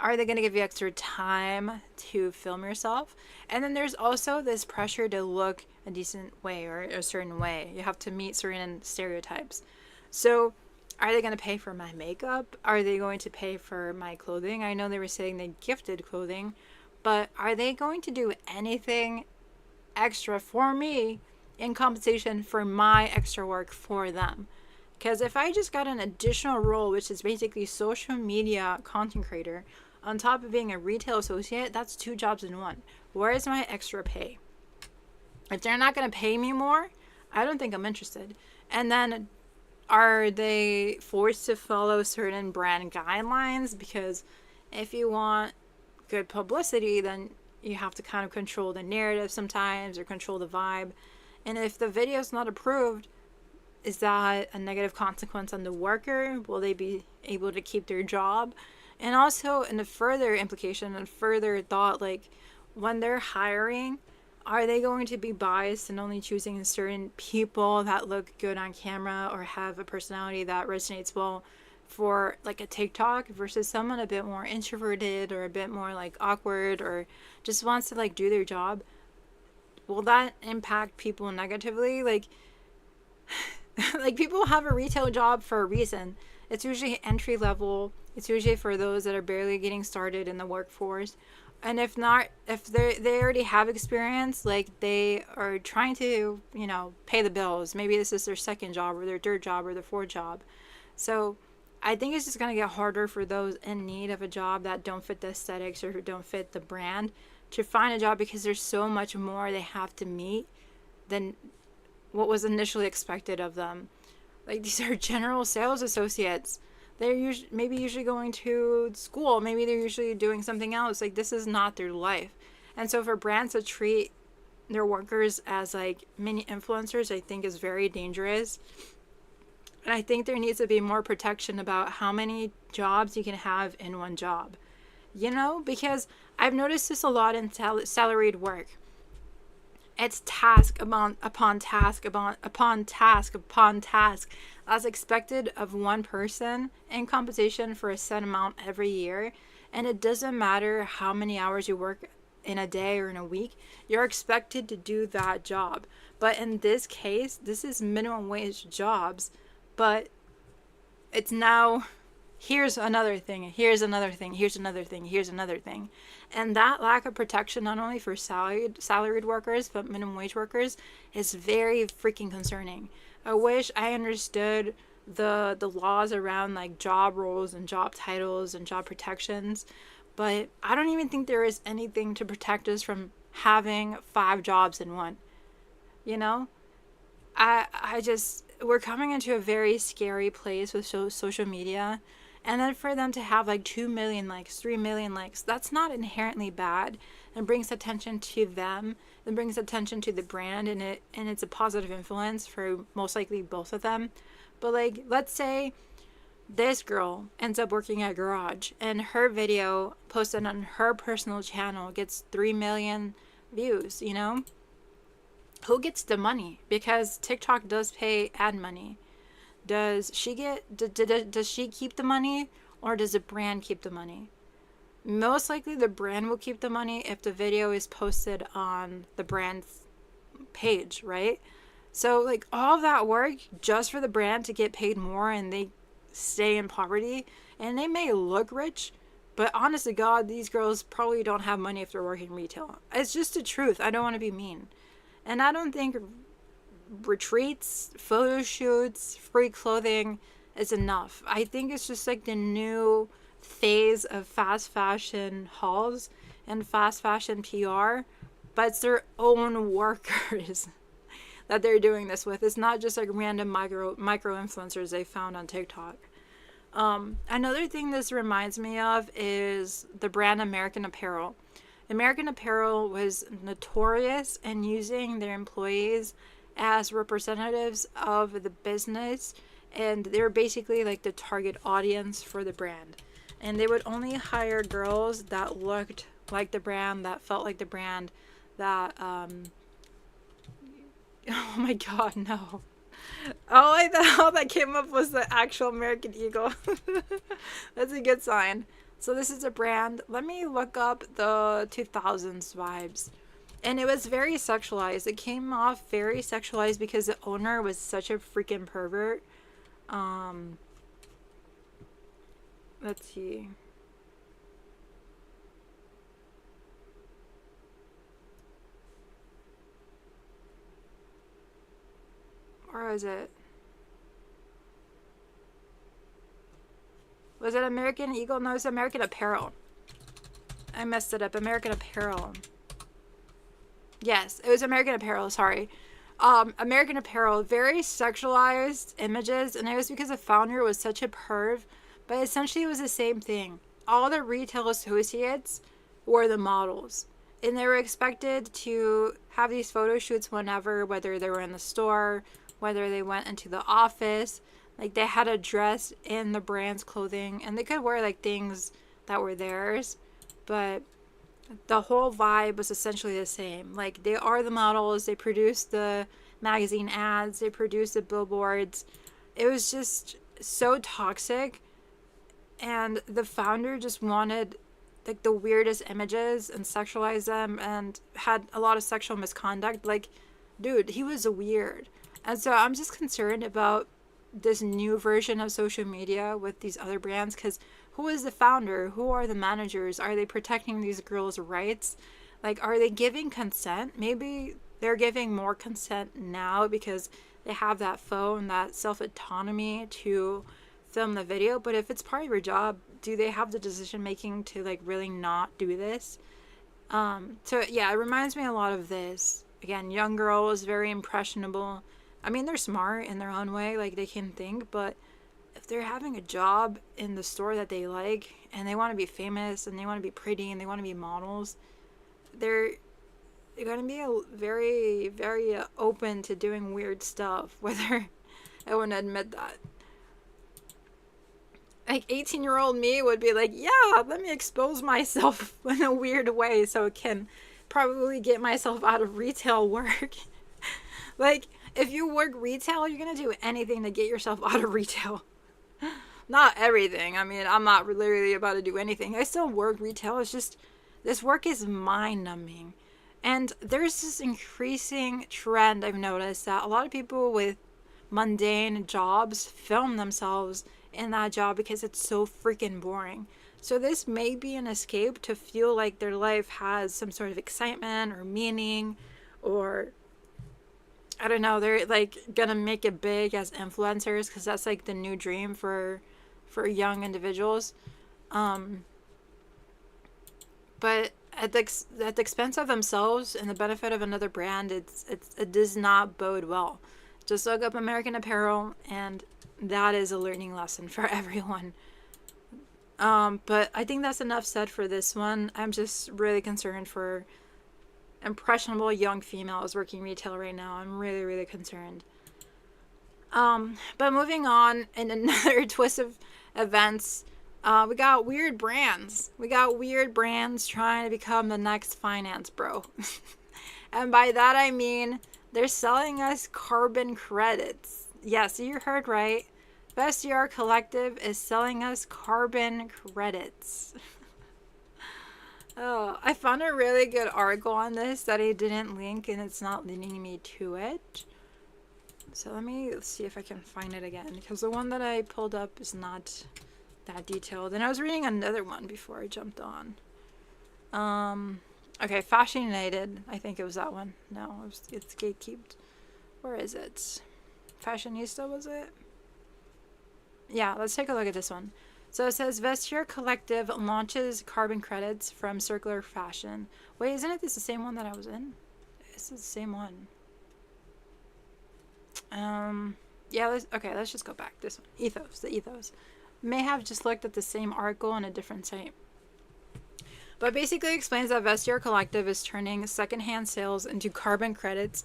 Are they going to give you extra time to film yourself? And then there's also this pressure to look a decent way or a certain way. You have to meet certain stereotypes. So are they going to pay for my makeup? Are they going to pay for my clothing? I know they were saying they gifted clothing, but are they going to do anything extra for me in compensation for my extra work for them? Because if I just got an additional role, which is basically social media content creator, on top of being a retail associate, that's 2 jobs in one. Where is my extra pay? If they're not going to pay me more, I don't think I'm interested. And then are they forced to follow certain brand guidelines? Because if you want good publicity, then you have to kind of control the narrative sometimes or control the vibe. And if the video is not approved, is that a negative consequence on the worker? Will they be able to keep their job? And also, in a further implication and further thought, like, when they're hiring, are they going to be biased and only choosing certain people that look good on camera or have a personality that resonates well for, like, a TikTok versus someone a bit more introverted or a bit more, like, awkward or just wants to, like, do their job? Will that impact people negatively? Like, people have a retail job for a reason. It's usually entry level. It's usually for those that are barely getting started in the workforce. And if not, if they already have experience, like they are trying to, pay the bills. Maybe this is their second job or their third job or their fourth job. So I think it's just going to get harder for those in need of a job that don't fit the aesthetics or who don't fit the brand to find a job because there's so much more they have to meet than what was initially expected of them. Like, these are general sales associates. They're usually going to school. Maybe they're usually doing something else. Like, this is not their life. And so for brands to treat their workers as like mini influencers, I think is very dangerous. And I think there needs to be more protection about how many jobs you can have in one job. Because I've noticed this a lot in salaried work. It's task upon task upon task as expected of one person in compensation for a set amount every year. And it doesn't matter how many hours you work in a day or in a week, you're expected to do that job. But in this case, this is minimum wage jobs, but it's now here's another thing, here's another thing, here's another thing, here's another thing. And that lack of protection, not only for salaried workers, but minimum wage workers, is very freaking concerning. I wish I understood the laws around like job roles and job titles and job protections, but I don't even think there is anything to protect us from having 5 jobs in one. We're coming into a very scary place with social media. And then for them to have like 2 million likes, 3 million likes, that's not inherently bad, and brings attention to them, and brings attention to the brand, and it's a positive influence for most likely both of them. But like, let's say this girl ends up working at Garage and her video posted on her personal channel gets 3 million views, who gets the money? Because TikTok does pay ad money. Does she keep the money, or does the brand keep the money? Most likely the brand will keep the money if the video is posted on the brand's page, right? So like all of that work just for the brand to get paid more, and they stay in poverty, and they may look rich, but honest to God, these girls probably don't have money if they're working retail. It's just the truth. I don't want to be mean. And I don't think retreats, photo shoots, free clothing is enough. I think it's just like the new phase of fast fashion hauls and fast fashion PR, but it's their own workers that they're doing this with. It's not just like random micro influencers they found on TikTok. Another thing this reminds me of is the brand American Apparel. American Apparel was notorious in using their employees as representatives of the business, and they were basically like the target audience for the brand. And they would only hire girls that looked like the brand, that felt like the brand, that oh my god, no. All that came up was the actual American Eagle. That's a good sign. So this is a brand. Let me look up the 2000s vibes. And it was very sexualized. It came off very sexualized because the owner was such a freaking pervert. Let's see. Or is it? Was it American Eagle? No, it's American Apparel. I messed it up. American Apparel. Yes, it was American Apparel, sorry. American Apparel, very sexualized images, and it was because the founder was such a perv, but essentially it was the same thing. All the retail associates were the models, and they were expected to have these photo shoots whenever, whether they were in the store, whether they went into the office. Like, they had to dress in the brand's clothing, and they could wear like things that were theirs, but the whole vibe was essentially the same. Like, they are the models, they produce the magazine ads, they produce the billboards. It was just so toxic, and the founder just wanted like the weirdest images and sexualized them and had a lot of sexual misconduct. Like, dude, he was weird. And so I'm just concerned about this new version of social media with these other brands, because who is the founder? Who are the managers? Are they protecting these girls' rights? Like, are they giving consent? Maybe they're giving more consent now because they have that phone, that self-autonomy to film the video. But if it's part of your job, do they have the decision making to like really not do this? So yeah, it reminds me a lot of this. Again, young girls, very impressionable. I mean, they're smart in their own way, like they can think, but if they're having a job in the store that they like and they want to be famous and they want to be pretty and they want to be models, they're going to be very, very open to doing weird stuff, whether I want to admit that. Like, 18-year-old me would be like, yeah, let me expose myself in a weird way so I can probably get myself out of retail work. Like, if you work retail, you're going to do anything to get yourself out of retail. Not everything. I mean, I'm not literally about to do anything. I still work retail. It's just, this work is mind-numbing. And there's this increasing trend I've noticed that a lot of people with mundane jobs film themselves in that job because it's so freaking boring. So this may be an escape to feel like their life has some sort of excitement or meaning, or I don't know, they're like gonna make it big as influencers because that's like the new dream for young individuals. But at the expense of themselves and the benefit of another brand, it does not bode well. Just look up American Apparel, and that is a learning lesson for everyone. But I think that's enough said for this one. I'm just really concerned for impressionable young females working retail right now. I'm really, really concerned. But moving on, in another twist of events, we got weird brands. We got weird brands trying to become the next finance bro. And by that I mean they're selling us carbon credits. Yes, you heard right. Vestiaire Collective is selling us carbon credits. Oh, I found a really good article on this that I didn't link, and it's not leading me to it. So let me see if I can find it again, because the one that I pulled up is not that detailed. And I was reading another one before I jumped on. Okay, Fashion United. I think it was that one. No, it's gatekept. Where is it? Fashionista, was it? Yeah, let's take a look at this one. So it says Vestiaire Collective launches carbon credits from circular fashion. Wait, isn't it this the same one that I was in? This is the same one. Yeah, let's just go back. This one. The ethos. May have just looked at the same article on a different site. But basically explains that Vestiaire Collective is turning secondhand sales into carbon credits.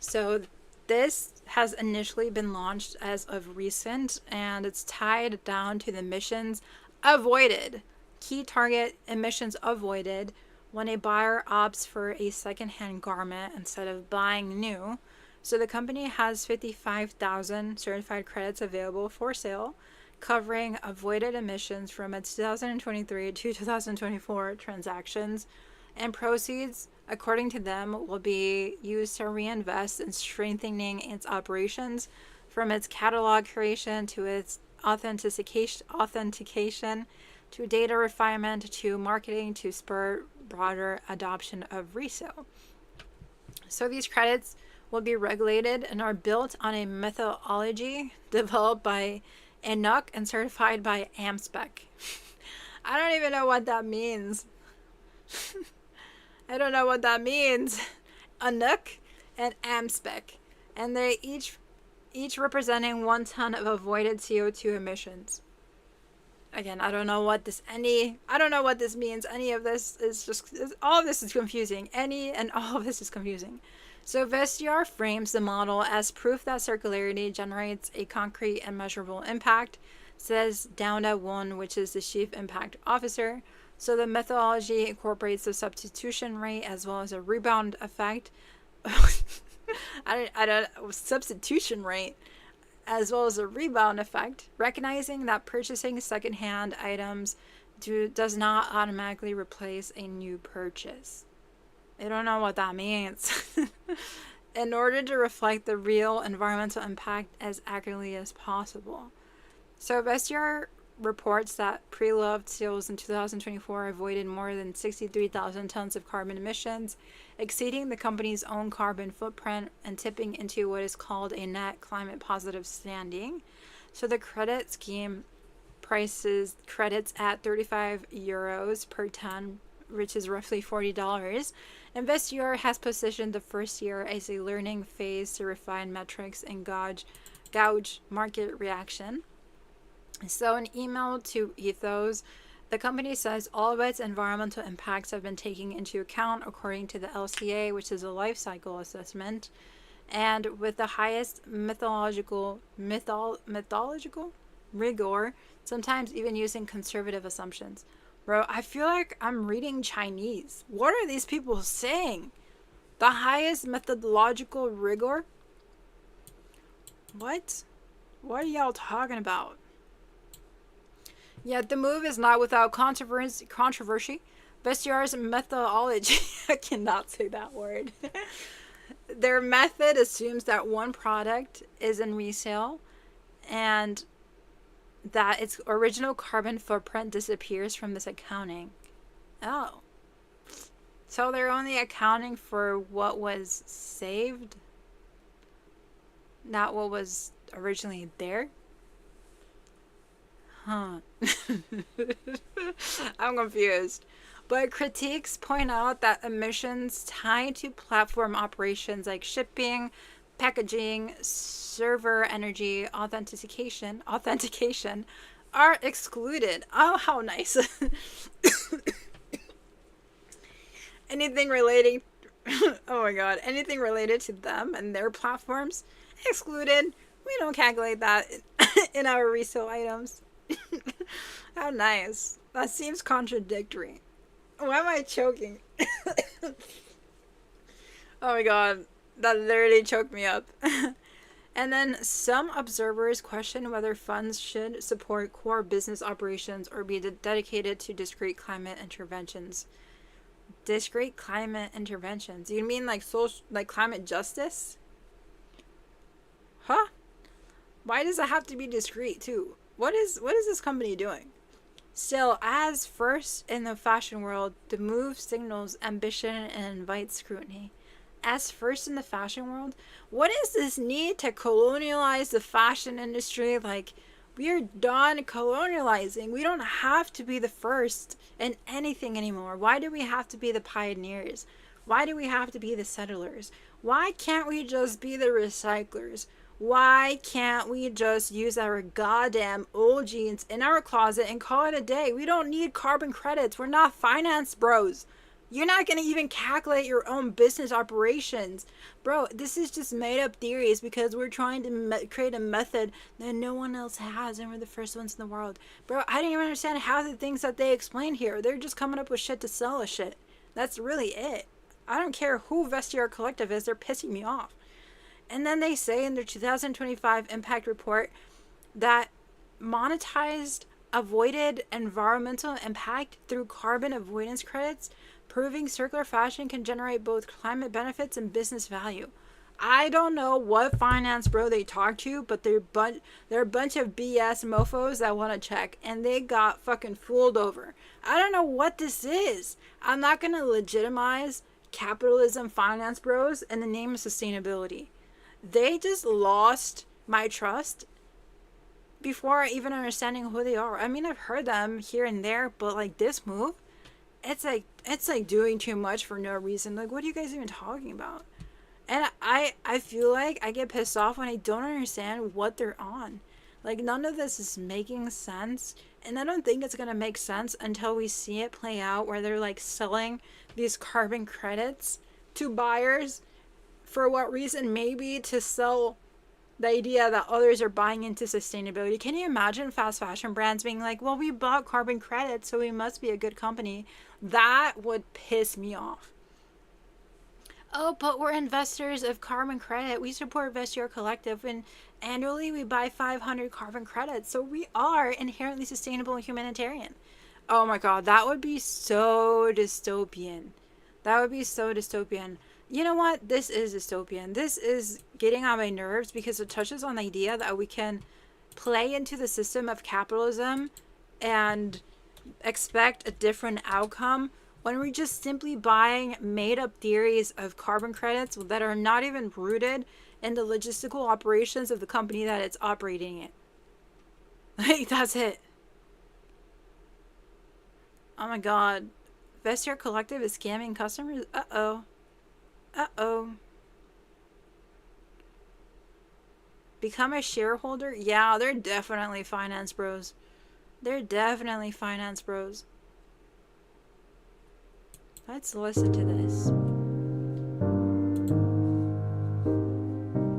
So this has initially been launched as of recent, and it's tied down to the emissions avoided. Key target emissions avoided when a buyer opts for a secondhand garment instead of buying new. So the company has 55,000 certified credits available for sale, covering avoided emissions from its 2023 to 2024 transactions, and proceeds, according to them, will be used to reinvest in strengthening its operations, from its catalog creation to its authentication to data refinement to marketing to spur broader adoption of resale. So these credits will be regulated and are built on a methodology developed by ENOC and certified by AMSPEC. I don't even know what that means. I don't know what that means. ENOC and AMSPEC. And they each representing 1 ton of avoided CO2 emissions. Again, I don't know what this means. Any of this is just, all of this is confusing. All of this is confusing. So Vestiaire frames the model as proof that circularity generates a concrete and measurable impact, says Dounda Won, which is the chief impact officer. So the methodology incorporates the substitution rate as well as a rebound effect. Substitution rate as well as a rebound effect, recognizing that purchasing secondhand items does not automatically replace a new purchase. I don't know what that means. In order to reflect the real environmental impact as accurately as possible. So Vestiaire reports that pre-loved sales in 2024 avoided more than 63,000 tons of carbon emissions, exceeding the company's own carbon footprint and tipping into what is called a net climate positive standing. So the credit scheme prices credits at 35 euros per ton, which is roughly $40. And Vestiaire has positioned the first year as a learning phase to refine metrics and gauge market reaction. So in email to Ethos, the company says all of its environmental impacts have been taken into account according to the LCA, which is a life cycle assessment, and with the highest methodological rigor, sometimes even using conservative assumptions. Bro, I feel like I'm reading Chinese. What are these people saying? The highest methodological rigor? What? What are y'all talking about? Yet the move is not without controversy. Vestiaire's methodology, I cannot say that word. Their method assumes that one product is in resale and that its original carbon footprint disappears from this accounting. Oh. So they're only accounting for what was saved, not what was originally there? Huh. I'm confused. But critiques point out that emissions tied to platform operations like shipping, packaging, server energy, authentication are excluded. Oh, how nice. Anything relating oh my god, anything related to them and their platforms excluded. We don't calculate that in our resale items. How nice. That seems contradictory. Why am I choking? Oh my god, that literally choked me up. And then some observers question whether funds should support core business operations or be dedicated to discrete climate interventions. Discrete climate interventions? You mean like climate justice? Huh? Why does it have to be discrete too? What is this company doing? Still, as first in the fashion world, the move signals ambition and invites scrutiny. as first in the fashion world? What is this need to colonialize the fashion industry? Like, we're done colonializing. We don't have to be the first in anything anymore. Why do we have to be the pioneers? Why do we have to be the settlers? Why can't we just be the recyclers? Why can't we just use our goddamn old jeans in our closet and call it a day? We don't need carbon credits. We're not finance bros. You're not going to even calculate your own business operations. Bro, this is just made up theories because we're trying to create a method that no one else has and we're the first ones in the world. Bro, I don't even understand how the things that they explain here. They're just coming up with shit to sell us shit. That's really it. I don't care who Vestiaire Collective is. They're pissing me off. And then they say in their 2025 impact report that monetized avoided environmental impact through carbon avoidance credits, proving circular fashion can generate both climate benefits and business value. I don't know what finance bro they talk to, but they're a bunch of BS mofos that want to check, and they got fucking fooled over. I don't know what this is. I'm not going to legitimize capitalism finance bros in the name of sustainability. They just lost my trust before even understanding who they are. I mean, I've heard them here and there, but like this move, it's like doing too much for no reason. Like, what are you guys even talking about? And I feel like I get pissed off when I don't understand what they're on. Like, none of this is making sense, and I don't think it's gonna make sense until we see it play out, where they're like selling these carbon credits to buyers. For what reason? Maybe to sell the idea that others are buying into sustainability. Can you imagine fast fashion brands being like, well, we bought carbon credits, so we must be a good company? That would piss me off. Oh, but we're investors of carbon credit. We support Vestiaire Collective, and annually we buy 500 carbon credits. So we are inherently sustainable and humanitarian. Oh my god, that would be so dystopian. That would be so dystopian. You know what? This is dystopian. This is getting on my nerves because it touches on the idea that we can play into the system of capitalism and expect a different outcome when we're just simply buying made-up theories of carbon credits that are not even rooted in the logistical operations of the company that it's operating in. Like, that's it. Oh my god. Vestiaire Collective is scamming customers? Uh-oh. Uh-oh. Become a shareholder? Yeah, they're definitely finance bros. They're definitely finance bros. Let's listen to this.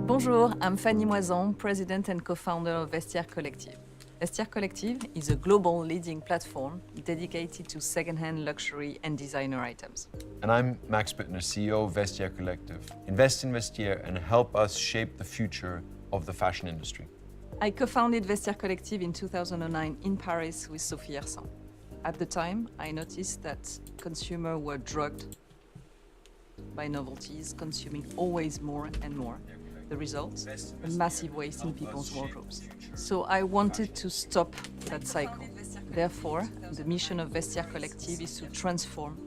Bonjour, I'm Fanny Moison, president and co-founder of Vestiaire Collective. Vestiaire Collective is a global leading platform dedicated to second-hand luxury and designer items. And I'm Max Bittner, CEO of Vestiaire Collective. Invest in Vestiaire and help us shape the future of the fashion industry. I co-founded Vestiaire Collective in 2009 in Paris with Sophie Hersan. At the time, I noticed that consumers were drugged by novelties, consuming always more and more. The result? A massive waste in people's wardrobes. So I wanted to stop that cycle. Therefore, the mission of Vestiaire Collective is to transform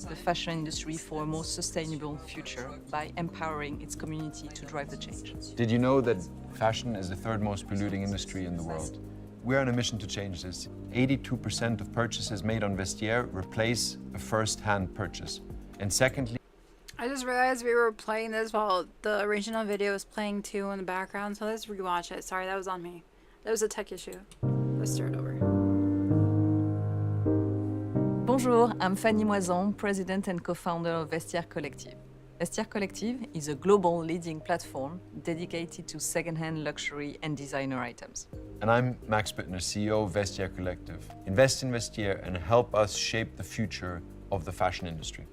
the fashion industry for a more sustainable future by empowering its community to drive the change. Did you know that fashion is the third most polluting industry in the world? We're on a mission to change this. 82% of purchases made on Vestiaire replace a first-hand purchase. And secondly, I just realized we were playing this while the original video was playing too in the background, so let's rewatch it. Sorry, that was on me. That was a tech issue. Let's start over. Bonjour, I'm Fanny Moison, president and co-founder of Vestiaire Collective. Vestiaire Collective is a global leading platform dedicated to second-hand luxury and designer items. And I'm Max Bittner, CEO of Vestiaire Collective. Invest in Vestiaire and help us shape the future of the fashion industry.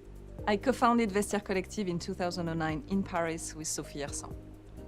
I co-founded Vestiaire Collective in 2009 in Paris with Sophie Hersan.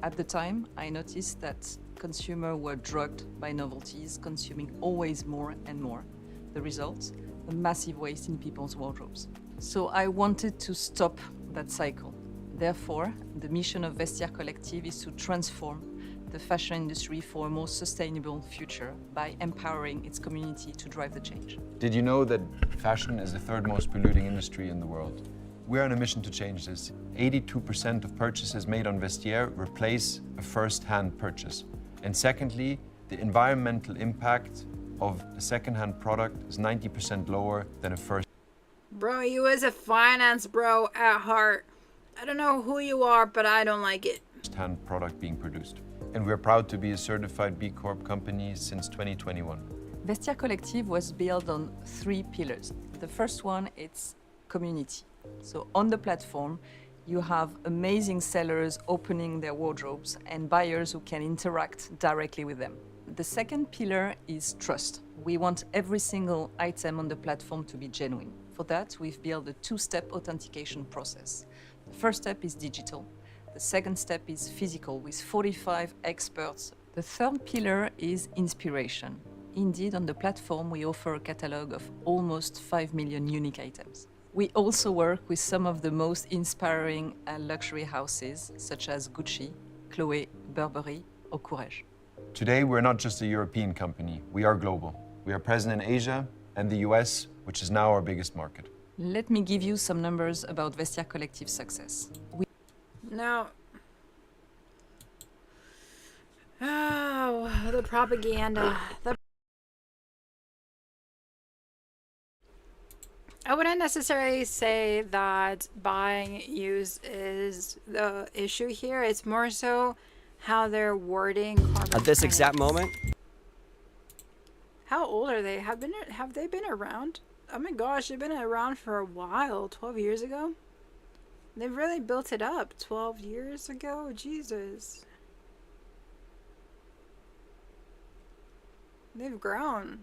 At the time, I noticed that consumers were drugged by novelties, consuming always more and more. The result? A massive waste in people's wardrobes. So I wanted to stop that cycle. Therefore, the mission of Vestiaire Collective is to transform the fashion industry for a more sustainable future by empowering its community to drive the change. Did you know that fashion is the third most polluting industry in the world? We're on a mission to change this. 82% of purchases made on Vestiaire replace a first-hand purchase. And secondly, the environmental impact of a second-hand product is 90% lower than a first. Bro, you is a finance bro at heart. I don't know who you are, but I don't like it. First-hand product being produced. And we're proud to be a certified B Corp company since 2021. Vestiaire Collective was built on 3 pillars. The first one, it's community. So on the platform, you have amazing sellers opening their wardrobes and buyers who can interact directly with them. The second pillar is trust. We want every single item on the platform to be genuine. For that, we've built a 2-step authentication process. The first step is digital. The second step is physical with 45 experts. The third pillar is inspiration. Indeed, on the platform, we offer a catalog of almost 5 million unique items. We also work with some of the most inspiring luxury houses, such as Gucci, Chloé, Burberry, or Courrèges. Today, we're not just a European company, we are global. We are present in Asia and the US, which is now our biggest market. Let me give you some numbers about Vestiaire Collective's success. Now, the propaganda. I wouldn't necessarily say that buying used is the issue here. It's more so how they're wording carbon At this credits. exact moment, How old are they? Have they been around? Oh my gosh, they've been around for a while. 12 years ago? They've really built it up 12 years ago? Jesus. They've grown.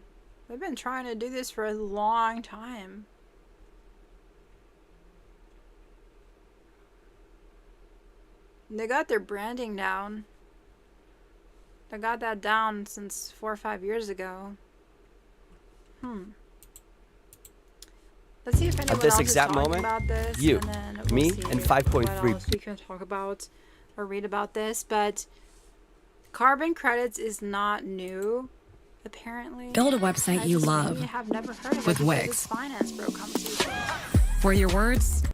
They've been trying to do this for a long time. They got their branding down. They got that down since 4 or 5 years ago. Let's see if anyone at this else exact is talking moment, about this, you, and then we'll me, see and what 5.3. else we can talk about or read about this. But carbon credits is not new, apparently. Build a website you love maybe have never heard of with it because Wix. it's finance bro conversation. For your words,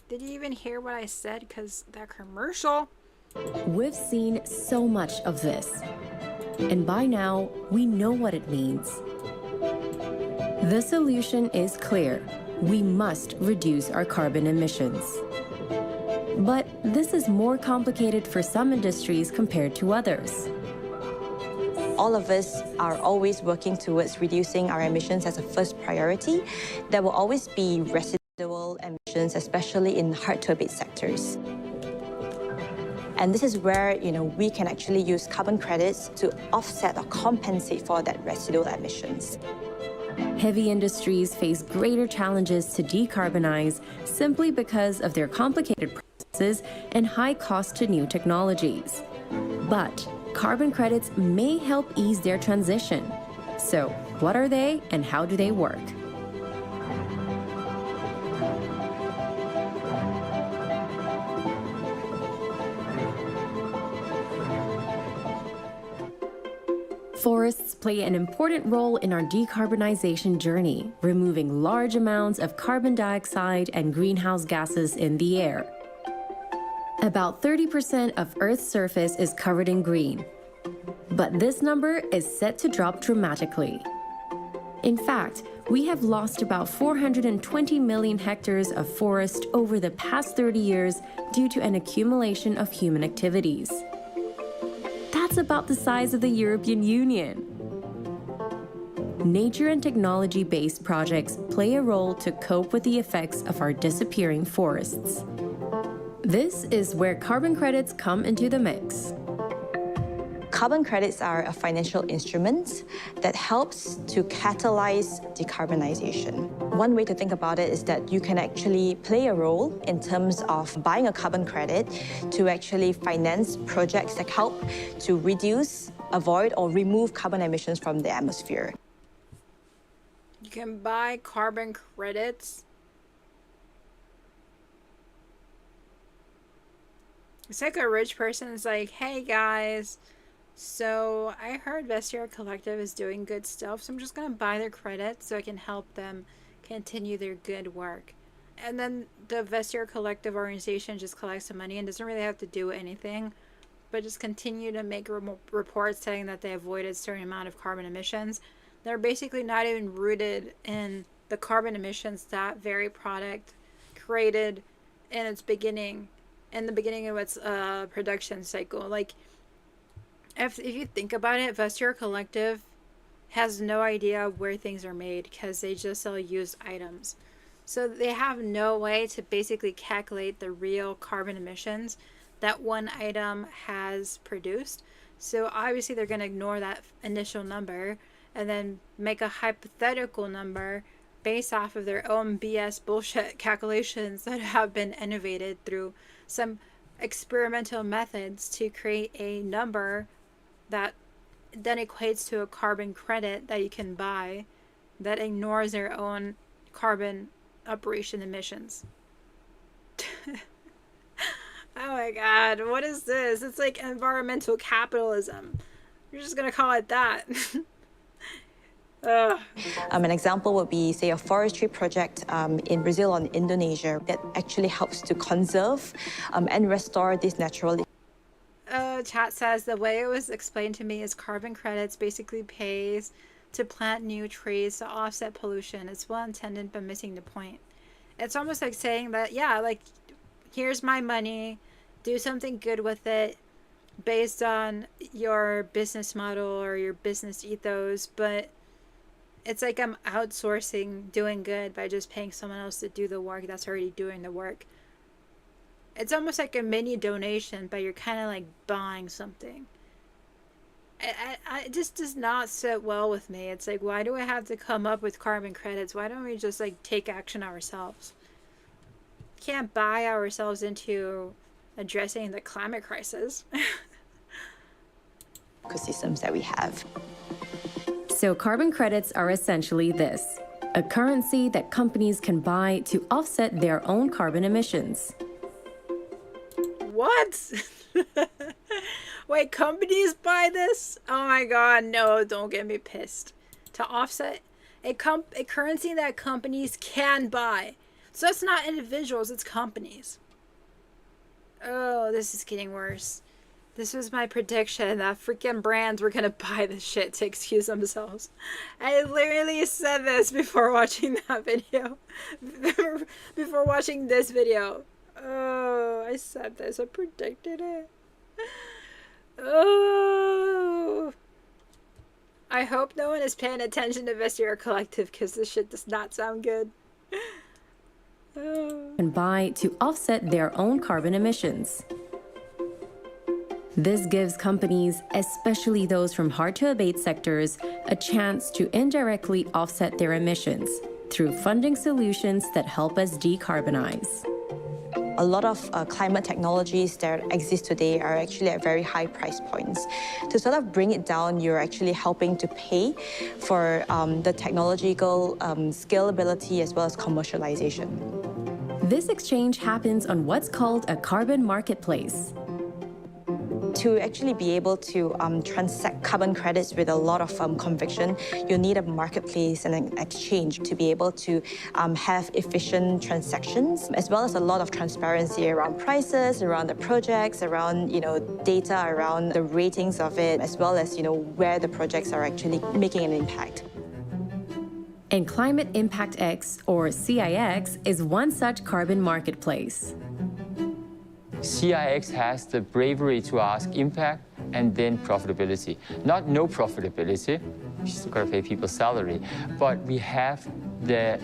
Did you even hear what I said? Because that commercial. We've seen so much of this, and by now, we know what it means. The solution is clear. We must reduce our carbon emissions. But this is more complicated for some industries compared to others. All of us are always working towards reducing our emissions as a first priority. There will always be residual emissions, especially in hard-to-abate sectors. And this is where, we can actually use carbon credits to offset or compensate for that residual emissions. Heavy industries face greater challenges to decarbonize simply because of their complicated processes and high cost to new technologies. But carbon credits may help ease their transition. So, what are they and how do they work? Forests play an important role in our decarbonization journey, removing large amounts of carbon dioxide and greenhouse gases in the air. About 30% of Earth's surface is covered in green, but this number is set to drop dramatically. In fact, we have lost about 420 million hectares of forest over the past 30 years due to an accumulation of human activities. That's about the size of the European Union. Nature and technology-based projects play a role to cope with the effects of our disappearing forests. This is where carbon credits come into the mix. Carbon credits are a financial instrument that helps to catalyze decarbonization. One way to think about it is that you can actually play a role in terms of buying a carbon credit to actually finance projects that help to reduce, avoid, or remove carbon emissions from the atmosphere. You can buy carbon credits. It's like a rich person is like, hey guys, so I heard Vestiaire Collective is doing good stuff, so I'm just going to buy their credits so I can help them continue their good work. And then the Vestiaire Collective organization just collects the money and doesn't really have to do anything, but just continue to make reports saying that they avoided a certain amount of carbon emissions. They're basically not even rooted in the carbon emissions that very product created in its beginning, in the beginning of its production cycle. Like, if you think about it, Vestiaire Collective has no idea where things are made because they just sell used items. So they have no way to basically calculate the real carbon emissions that one item has produced. So obviously they're going to ignore that initial number and then make a hypothetical number based off of their own BS bullshit calculations that have been innovated through some experimental methods to create a number that then equates to a carbon credit that you can buy that ignores their own carbon operation emissions. Oh my god, what is this? It's like environmental capitalism. You're just gonna call it that. An example would be, say, a forestry project in Brazil or Indonesia that actually helps to conserve and restore these natural. Chat says the way it was explained to me is carbon credits basically pays to plant new trees to offset pollution. It's well intended but missing the point. It's almost like saying that, yeah, like, here's my money, do something good with it based on your business model or your business ethos, but it's like I'm outsourcing doing good by just paying someone else to do the work that's already doing the work. It's almost like a mini donation, but you're kind of like buying something. It just does not sit well with me. It's like, why do I have to come up with carbon credits? Why don't we just like take action ourselves? Can't buy ourselves into addressing the climate crisis. Ecosystems that we have. So carbon credits are essentially this: a currency that companies can buy to offset their own carbon emissions. What? Wait, companies buy this? Oh my god, no, don't get me pissed. To offset a currency that companies can buy. So it's not individuals, it's companies. Oh, this is getting worse. This was my prediction that freaking brands were gonna buy this shit to excuse themselves. I literally said this before watching that video. Before watching this video. Oh, I said this. I predicted it. Oh. I hope no one is paying attention to Vestiaire Collective because this shit does not sound good. Oh. And buy to offset their own carbon emissions. This gives companies, especially those from hard-to-abate sectors, a chance to indirectly offset their emissions through funding solutions that help us decarbonize. A lot of climate technologies that exist today are actually at very high price points. To sort of bring it down, you're actually helping to pay for the technological scalability as well as commercialization. This exchange happens on what's called a carbon marketplace. To actually be able to transact carbon credits with a lot of conviction, you need a marketplace and an exchange to be able to have efficient transactions, as well as a lot of transparency around prices, around the projects, around data, around the ratings of it, as well as where the projects are actually making an impact. And Climate Impact X, or CIX, is one such carbon marketplace. CIX has the bravery to ask impact and then profitability. Not no profitability, you still gotta pay people's salary, but we have the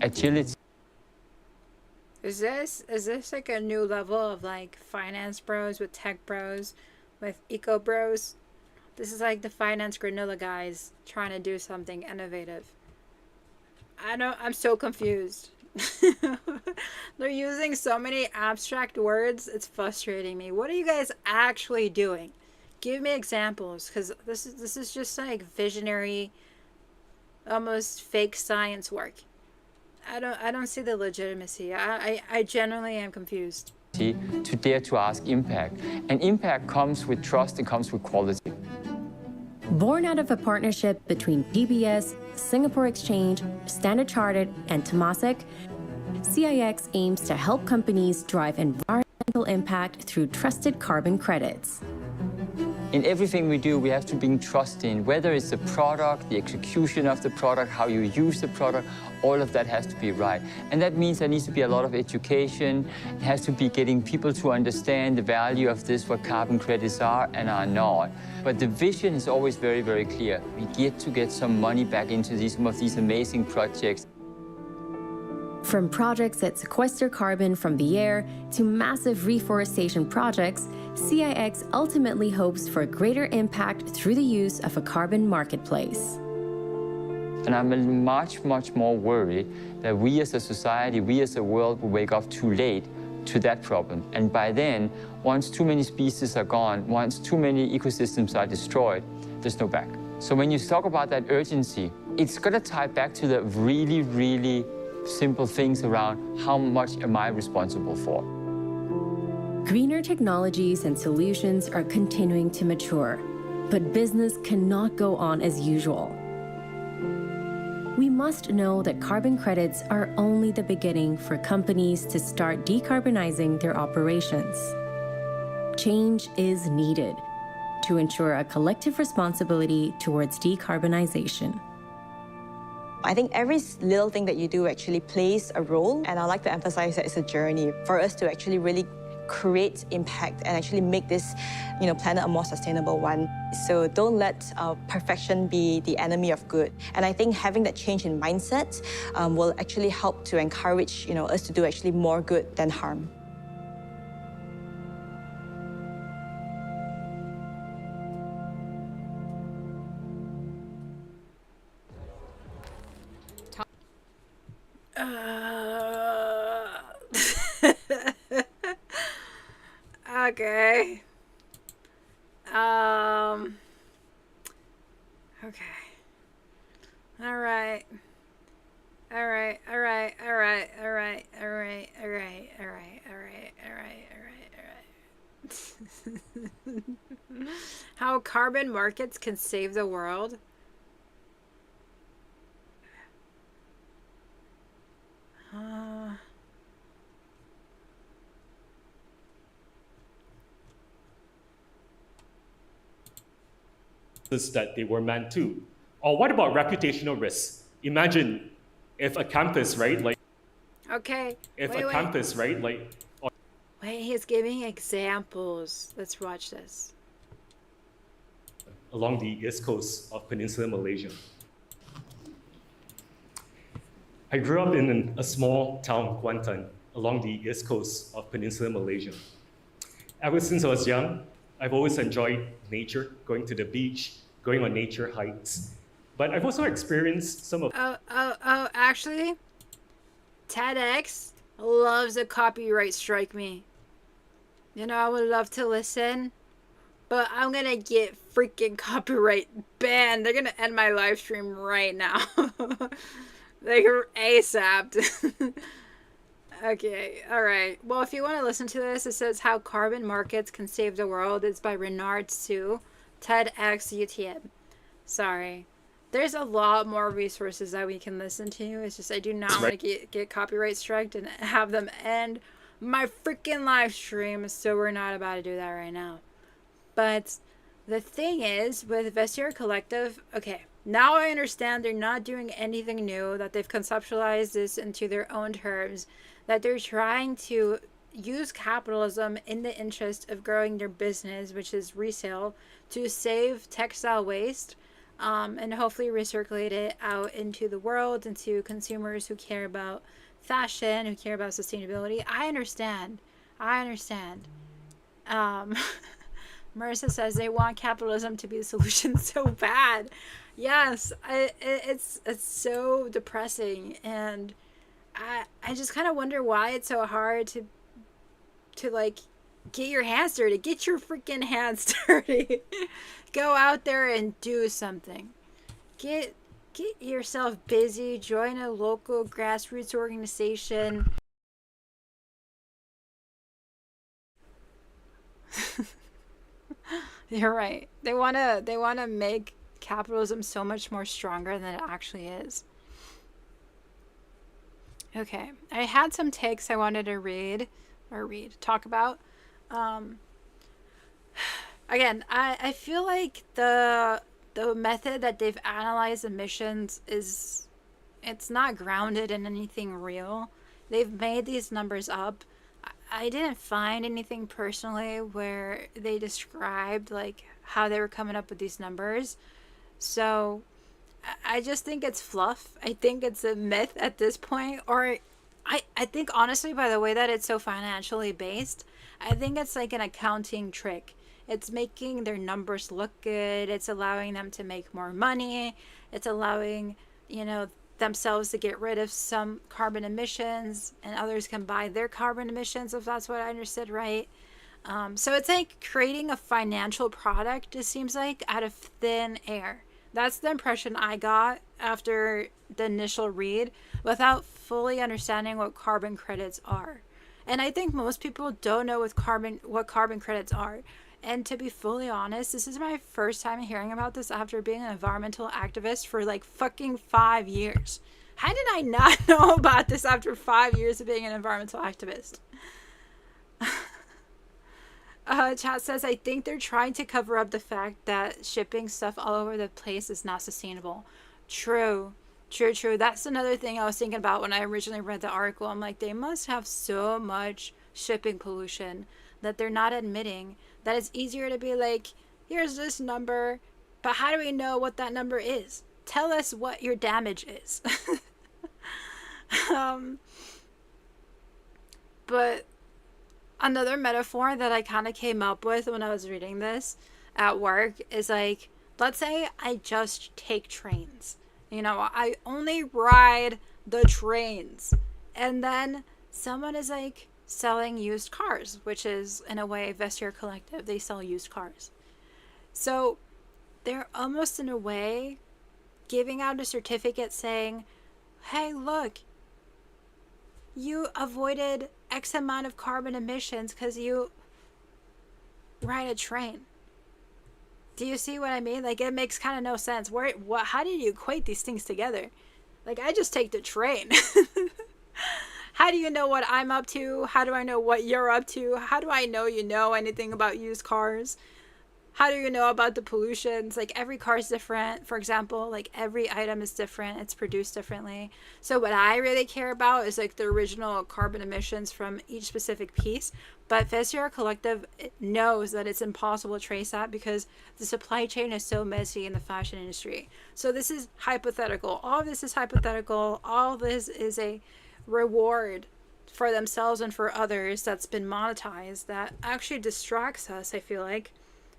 agility. Is this like a new level of like finance bros with tech bros with eco bros? This is like the finance granola guys trying to do something innovative. I'm so confused. They're using so many abstract words, it's frustrating me. What are you guys actually doing? Give me examples, because this is just like visionary, almost fake science work. I don't see the legitimacy. I genuinely am confused. To dare to ask impact. And impact comes with trust, it comes with quality. Born out of a partnership between PBS, Singapore Exchange, Standard Chartered, and Temasek, CIX aims to help companies drive environmental impact through trusted carbon credits. In everything we do, we have to bring trust in, whether it's the product, the execution of the product, how you use the product, all of that has to be right. And that means there needs to be a lot of education. It has to be getting people to understand the value of this, what carbon credits are and are not. But the vision is always very, very clear. We get to get some money back into some of these amazing projects. From projects that sequester carbon from the air to massive reforestation projects, CIX ultimately hopes for greater impact through the use of a carbon marketplace. And I'm much, much more worried that we as a society, we as a world will wake up too late to that problem. And by then, once too many species are gone, once too many ecosystems are destroyed, there's no back. So when you talk about that urgency, it's going to tie back to the really, really simple things around how much am I responsible for. Greener technologies and solutions are continuing to mature, but business cannot go on as usual. We must know that carbon credits are only the beginning for companies to start decarbonizing their operations. Change is needed to ensure a collective responsibility towards decarbonization. I think every little thing that you do actually plays a role, and I like to emphasize that it's a journey for us to actually really create impact and actually make this, planet a more sustainable one. So don't let perfection be the enemy of good. And I think having that change in mindset will actually help to encourage, us to do actually more good than harm. Okay. Okay. All right. All right. All right. All right. All right. All right. All right. All right. All right. All right. All right. All right. How carbon markets can save the world. That they were meant to. Or what about reputational risks? Imagine if a campus, right, like... Okay. If wait, a campus, right, like... Wait, he's giving examples. Let's watch this. Along the east coast of Peninsular Malaysia. I grew up in a small town, Kuantan, along the east coast of Peninsular Malaysia. Ever since I was young, I've always enjoyed nature, going to the beach, going on nature hikes. But I've also experienced some of... Actually, TEDx loves to copyright strike me. I would love to listen, but I'm gonna get freaking copyright banned. They're gonna end my live stream right now. They're ASAP'd. Okay, alright. Well, if you want to listen to this, it says How Carbon Markets Can Save the World. It's by Renard Su, TEDx UTM. Sorry. There's a lot more resources that we can listen to. It's just I do not want to get copyright striked and have them end my freaking live stream, so we're not about to do that right now. But the thing is, with Vestiaire Collective, okay, now I understand they're not doing anything new, that they've conceptualized this into their own terms, that they're trying to use capitalism in the interest of growing their business, which is resale, to save textile waste, and hopefully recirculate it out into the world, into consumers who care about fashion, who care about sustainability. I understand. Marissa says they want capitalism to be the solution so bad. Yes, it's so depressing, and I just kind of wonder why it's so hard to like get your hands dirty. Get your freaking hands dirty. Go out there and do something. Get yourself busy. Join a local grassroots organization. You're right. They wanna make capitalism so much more stronger than it actually is. Okay, I had some takes I wanted to talk about. Again, I feel like the method that they've analyzed emissions it's not grounded in anything real. They've made these numbers up. I didn't find anything personally where they described like how they were coming up with these numbers. So I just think it's fluff. I think it's a myth at this point. Or I think honestly, by the way that it's so financially based, I think it's like an accounting trick. It's making their numbers look good. It's allowing them to make more money. It's allowing, themselves to get rid of some carbon emissions, and others can buy their carbon emissions, if that's what I understood right. So it's like creating a financial product, it seems like, out of thin air. That's the impression I got after the initial read, without fully understanding what carbon credits are. And I think most people don't know what carbon credits are. And to be fully honest, this is my first time hearing about this after being an environmental activist for like fucking 5 years. How did I not know about this after 5 years of being an environmental activist? Chat says, I think they're trying to cover up the fact that shipping stuff all over the place is not sustainable. True. That's another thing I was thinking about when I originally read the article. I'm like, they must have so much shipping pollution that they're not admitting that it's easier to be like, here's this number, but how do we know what that number is? Tell us what your damage is. But another metaphor that I kind of came up with when I was reading this at work is like, let's say I just take trains. I only ride the trains. And then someone is like selling used cars, which is in a way Vestiaire Collective. They sell used cars. So they're almost in a way giving out a certificate saying, hey, look, you avoided X amount of carbon emissions because you ride a train. Do you see what I mean? Like, it makes kind of no sense. How did you equate these things together? Like, I just take the train. How do you know what I'm up to? How do I know what you're up to? How do I know you know anything about used cars? How do you know about the pollutions? Like, every car is different. For example, like, every item is different. It's produced differently. So what I really care about is like the original carbon emissions from each specific piece. But Vestiaire Collective knows that it's impossible to trace that because the supply chain is so messy in the fashion industry. So this is hypothetical. All of this is hypothetical. All of this is a reward for themselves and for others that's been monetized that actually distracts us, I feel like,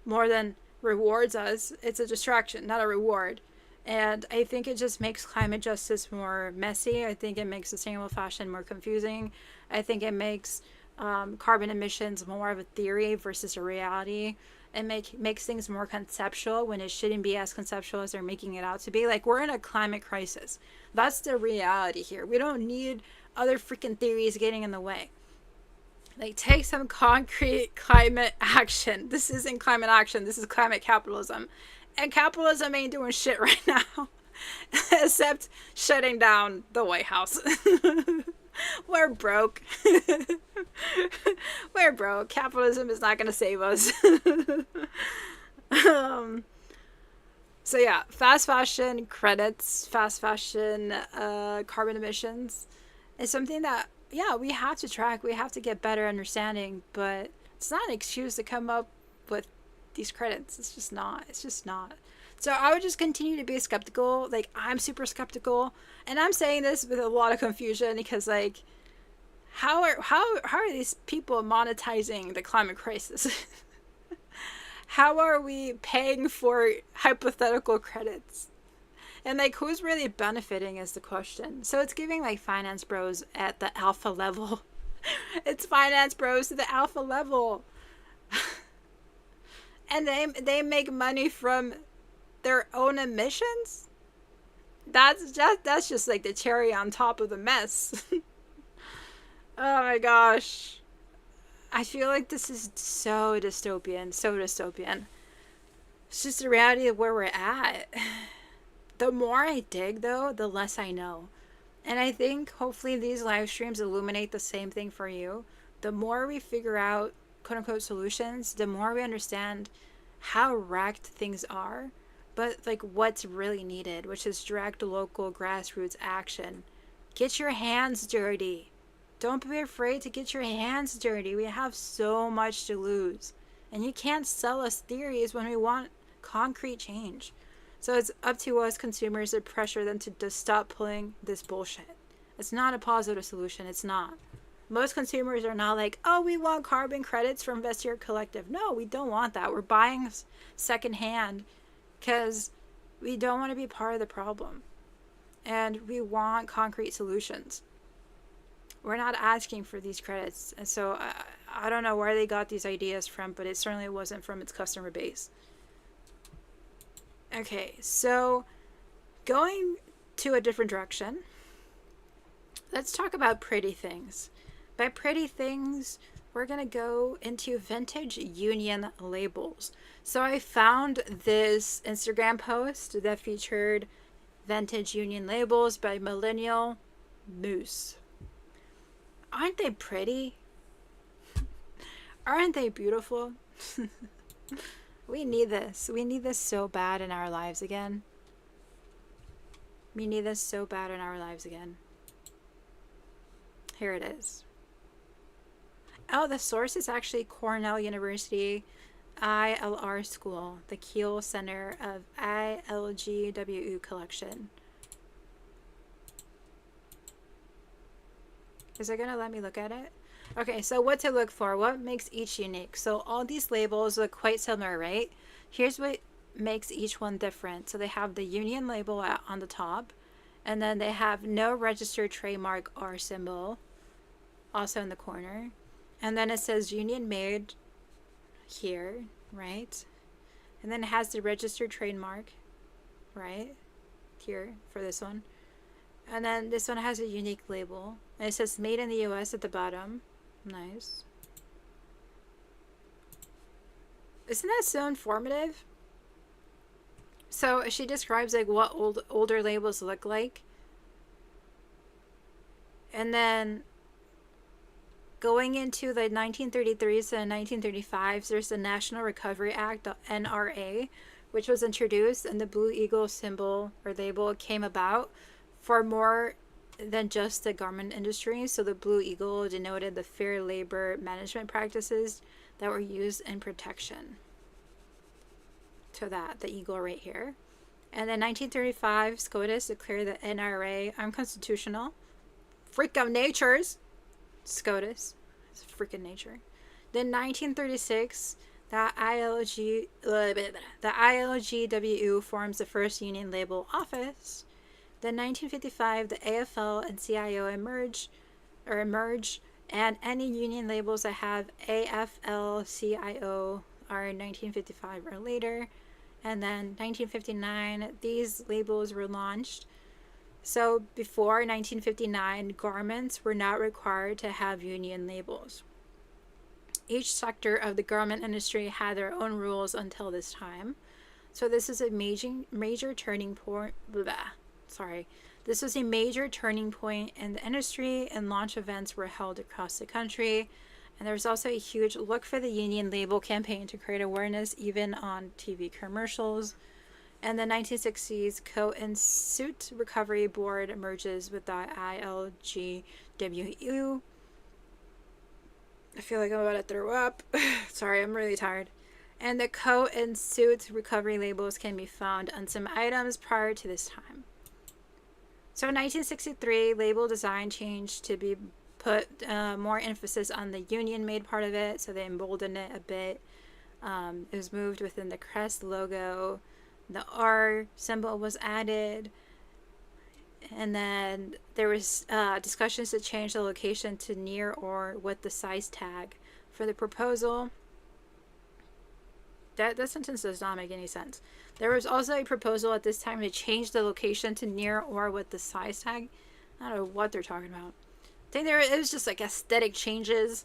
more than rewards us. It's a distraction, not a reward. And I think it just makes climate justice more messy. I think it makes sustainable fashion more confusing. I think it makes carbon emissions more of a theory versus a reality. And makes things more conceptual when it shouldn't be as conceptual as they're making it out to be. Like, we're in a climate crisis. That's the reality here. We don't need other freaking theories getting in the way. Like, take some concrete climate action. This isn't climate action. This is climate capitalism. And capitalism ain't doing shit right now. Except shutting down the White House. We're broke. We're broke. Capitalism is not going to save us. So yeah, fast fashion credits, fast fashion carbon emissions is something that, yeah, we have to track. We have to get better understanding, but it's not an excuse to come up with these credits. It's just not. So I would just continue to be skeptical. Like, I'm super skeptical, and I'm saying this with a lot of confusion because, like, how are these people monetizing the climate crisis? How are we paying for hypothetical credits? And, like, who's really benefiting is the question. So it's giving, like, finance bros at the alpha level. It's finance bros to the alpha level. And they make money from their own emissions? That's just like the cherry on top of the mess. Oh my gosh. I feel like this is so dystopian. It's just the reality of where we're at. The more I dig, though, the less I know. And I think hopefully these live streams illuminate the same thing for you. The more we figure out quote unquote solutions, the more we understand how wrecked things are, but like what's really needed, which is direct local grassroots action. Get your hands dirty. Don't be afraid to get your hands dirty. We have so much to lose. And you can't sell us theories when we want concrete change. So it's up to us consumers to pressure them to just stop pulling this bullshit. It's not a positive solution. It's not. Most consumers are not like, oh, we want carbon credits from Vestiaire Collective. No, we don't want that. We're buying secondhand because we don't want to be part of the problem. And we want concrete solutions. We're not asking for these credits. And so I don't know where they got these ideas from, but it certainly wasn't from its customer base. Okay, so going to a different direction, let's talk about pretty things. By pretty things, we're going to go into vintage union labels. So I found this Instagram post that featured vintage union labels by Millennial Moose. Aren't they pretty? Aren't they beautiful? We need this. We need this so bad in our lives again. We need this so bad in our lives again. Here it is. Oh, the source is actually Cornell University ILR School, the Kiel Center of ILGWU collection. Is it gonna let me look at it? Okay, so what to look for, what makes each unique? So all these labels look quite similar, right? Here's what makes each one different. So they have the union label on the top, and then they have no registered trademark or symbol, also in the corner. And then it says union made here, right? And then it has the registered trademark, right? Here for this one. And then this one has a unique label. And it says made in the US at the bottom. Nice. Isn't that so informative? So she describes like what older labels look like. And then going into the 1933s and 1935s, there's the National Recovery Act, the NRA, which was introduced, and the Blue Eagle symbol or label came about for more than just the garment industry. So the Blue Eagle denoted the fair labor management practices that were used in protection. So that, the eagle right here. And then 1935, SCOTUS declared the NRA unconstitutional. Freak of natures. SCOTUS. It's freaking nature. Then 1936, the ILGWU forms the first union label office. Then 1955, the AFL and CIO emerge, and any union labels that have AFL, CIO are 1955 or later. And then 1959, these labels were launched. So before 1959, garments were not required to have union labels. Each sector of the garment industry had their own rules until this time. So this is a major turning point. This was a major turning point in the industry, and launch events were held across the country. And there was also a huge look for the union label campaign to create awareness even on TV commercials. And the 1960s, Coat and Suit Recovery Board emerges with the ILGWU. I feel like I'm about to throw up. Sorry, I'm really tired. And the coat and suit recovery labels can be found on some items prior to this time. So in 1963, label design changed to be put more emphasis on the union-made part of it, so they emboldened it a bit. It was moved within the crest logo. The R symbol was added. And then there was discussions to change the location to near or with the size tag for the proposal. That sentence does not make any sense. There was also a proposal at this time to change the location to near or with the size tag. I don't know what they're talking about. I think it was just like aesthetic changes.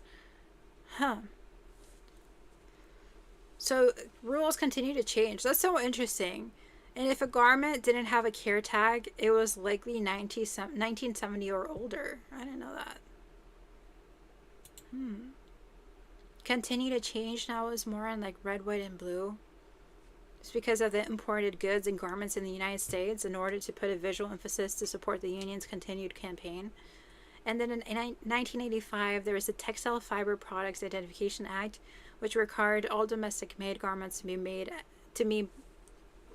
So rules continue to change. That's so interesting. And if a garment didn't have a care tag, it was likely 1970 or older. I didn't know that. Continue to change now is more on like red, white, and blue. It's because of the imported goods and garments in the United States in order to put a visual emphasis to support the union's continued campaign. And then in 1985, there was the Textile Fiber Products Identification Act, which required all domestic-made garments to be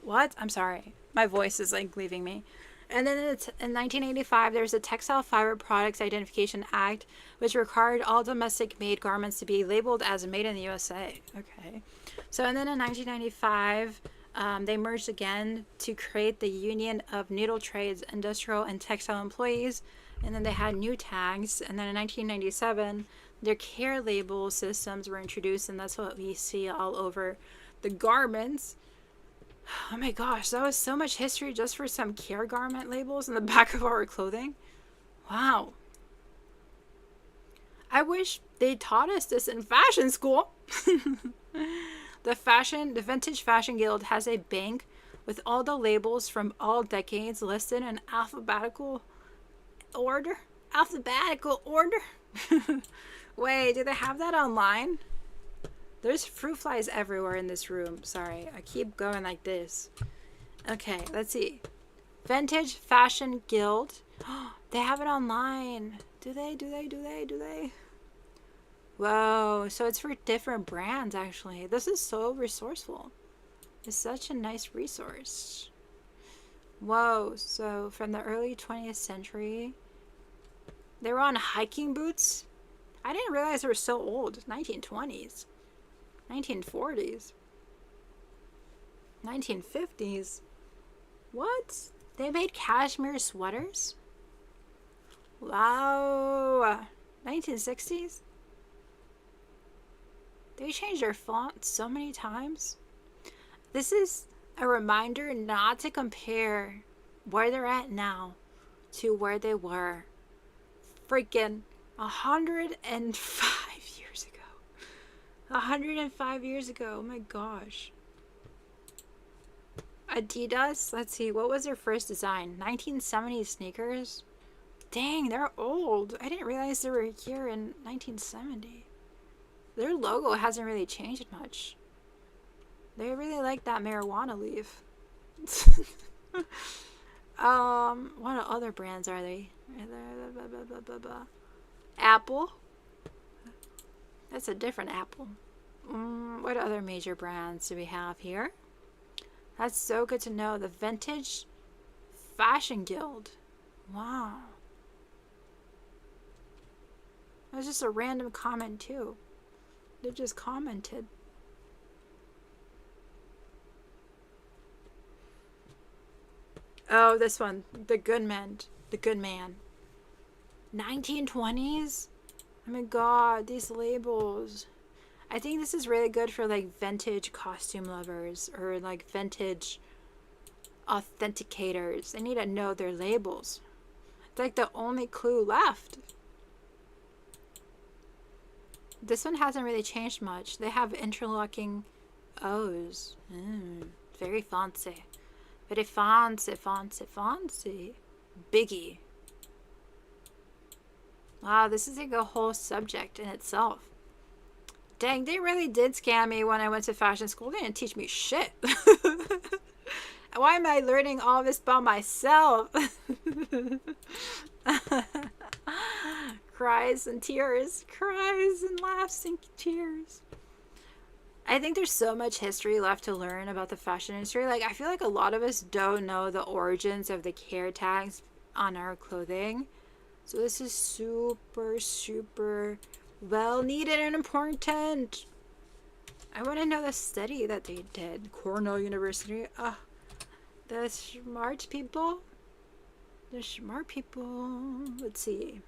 what? I'm sorry. My voice is like leaving me. And then in 1985, there was the Textile Fiber Products Identification Act, which required all domestic-made garments to be labeled as made in the USA. Okay. So, and then in 1995, they merged again to create the Union of Needle Trades, Industrial, and Textile Employees. And then they had new tags. And then in 1997, their care label systems were introduced, and that's what we see all over the garments. Oh my gosh, that was so much history just for some care garment labels in the back of our clothing. Wow. I wish they taught us this in fashion school. The Vintage Fashion Guild has a bank with all the labels from all decades listed in alphabetical order. Wait, do they have that online? There's fruit flies everywhere in this room. Sorry, I keep going like this. Okay, let's see. Vintage Fashion Guild. They have it online. Do they? Whoa, so it's for different brands actually. This is so resourceful. It's such a nice resource. Whoa, so from the early 20th century, they were on hiking boots. I didn't realize they were so old. 1920s. 1940s. 1950s. What? They made cashmere sweaters? Wow. 1960s? They changed their font so many times. This is a reminder not to compare where they're at now to where they were freaking 105 years ago. 105 years ago. Oh my gosh. Adidas, let's see, what was their first design? 1970s sneakers? Dang, they're old. I didn't realize they were here in 1970. Their logo hasn't really changed much. They really like that marijuana leaf. What other brands are they? Apple. That's a different Apple. What other major brands do we have here? That's so good to know. The Vintage Fashion Guild. Wow. That was just a random comment too. They just commented. Oh, this one. The Good Man. The Good Man. 1920s? Oh my god, these labels. I think this is really good for like vintage costume lovers or like vintage authenticators. They need to know their labels. It's like the only clue left. This one hasn't really changed much. They have interlocking O's. Very fancy. Very fancy. Biggie. Wow, this is like a whole subject in itself. Dang, they really did scam me when I went to fashion school. They didn't teach me shit. Why am I learning all this by myself? Cries and tears. Cries and laughs and tears. I think there's so much history left to learn about the fashion industry. Like, I feel like a lot of us don't know the origins of the care tags on our clothing. So this is super, super well needed and important. I want to know the study that they did. Cornell University. The smart people. The smart people. Let's see.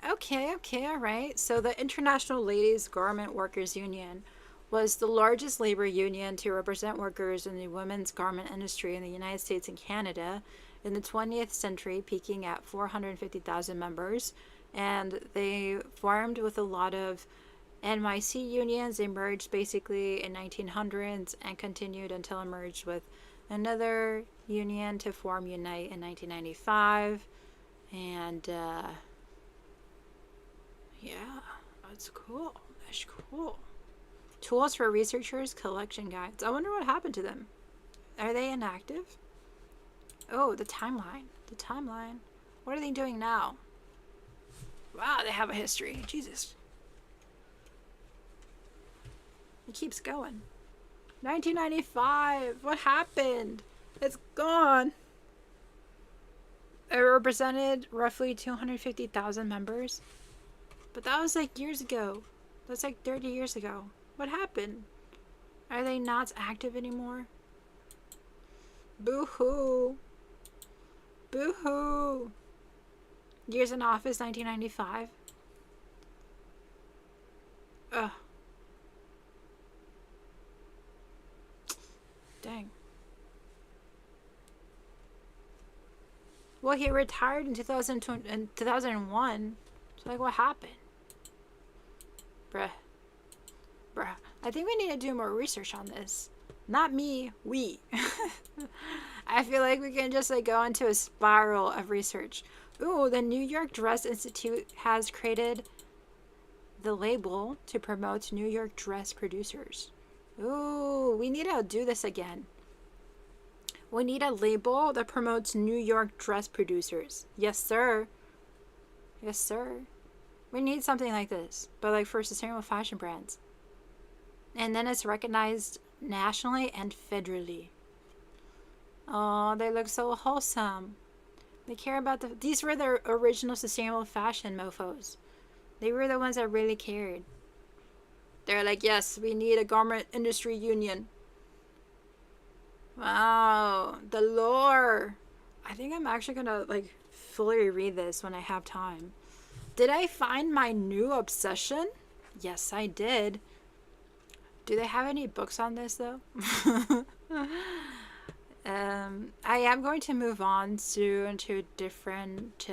Okay, alright. So the International Ladies Garment Workers Union was the largest labor union to represent workers in the women's garment industry in the United States and Canada in the 20th century, peaking at 450,000 members. And they formed with a lot of NYC unions. They merged basically in 1900s and continued until it merged with Another union to form Unite in 1995. And, yeah, that's cool. That's cool. Tools for researchers, collection guides. I wonder what happened to them. Are they inactive? Oh, the timeline. The timeline. What are they doing now? Wow, they have a history. Jesus. It keeps going. 1995. What happened? It's gone. It represented roughly 250,000 members. But that was like years ago. That's like 30 years ago. What happened? Are they not active anymore? Boo-hoo. Boo-hoo. Years in office, 1995. Ugh. Dang. Well, he retired in 2001. So, like, what happened? Bruh. I think we need to do more research on this. Not me, we. I feel like we can just, like, go into a spiral of research. Ooh, the New York Dress Institute has created the label to promote New York dress producers. Ooh, we need to do this again. We need a label that promotes New York dress producers. Yes, sir. Yes, sir. We need something like this, but like for sustainable fashion brands. And then it's recognized nationally and federally. Oh, they look so wholesome. They care about these were the original sustainable fashion mofos. They were the ones that really cared. They're like, yes, we need a garment industry union. Wow, the lore. I think I'm actually gonna like fully read this when I have time. Did I find my new obsession? Yes, I did. Do they have any books on this though? I am going to move on soon to different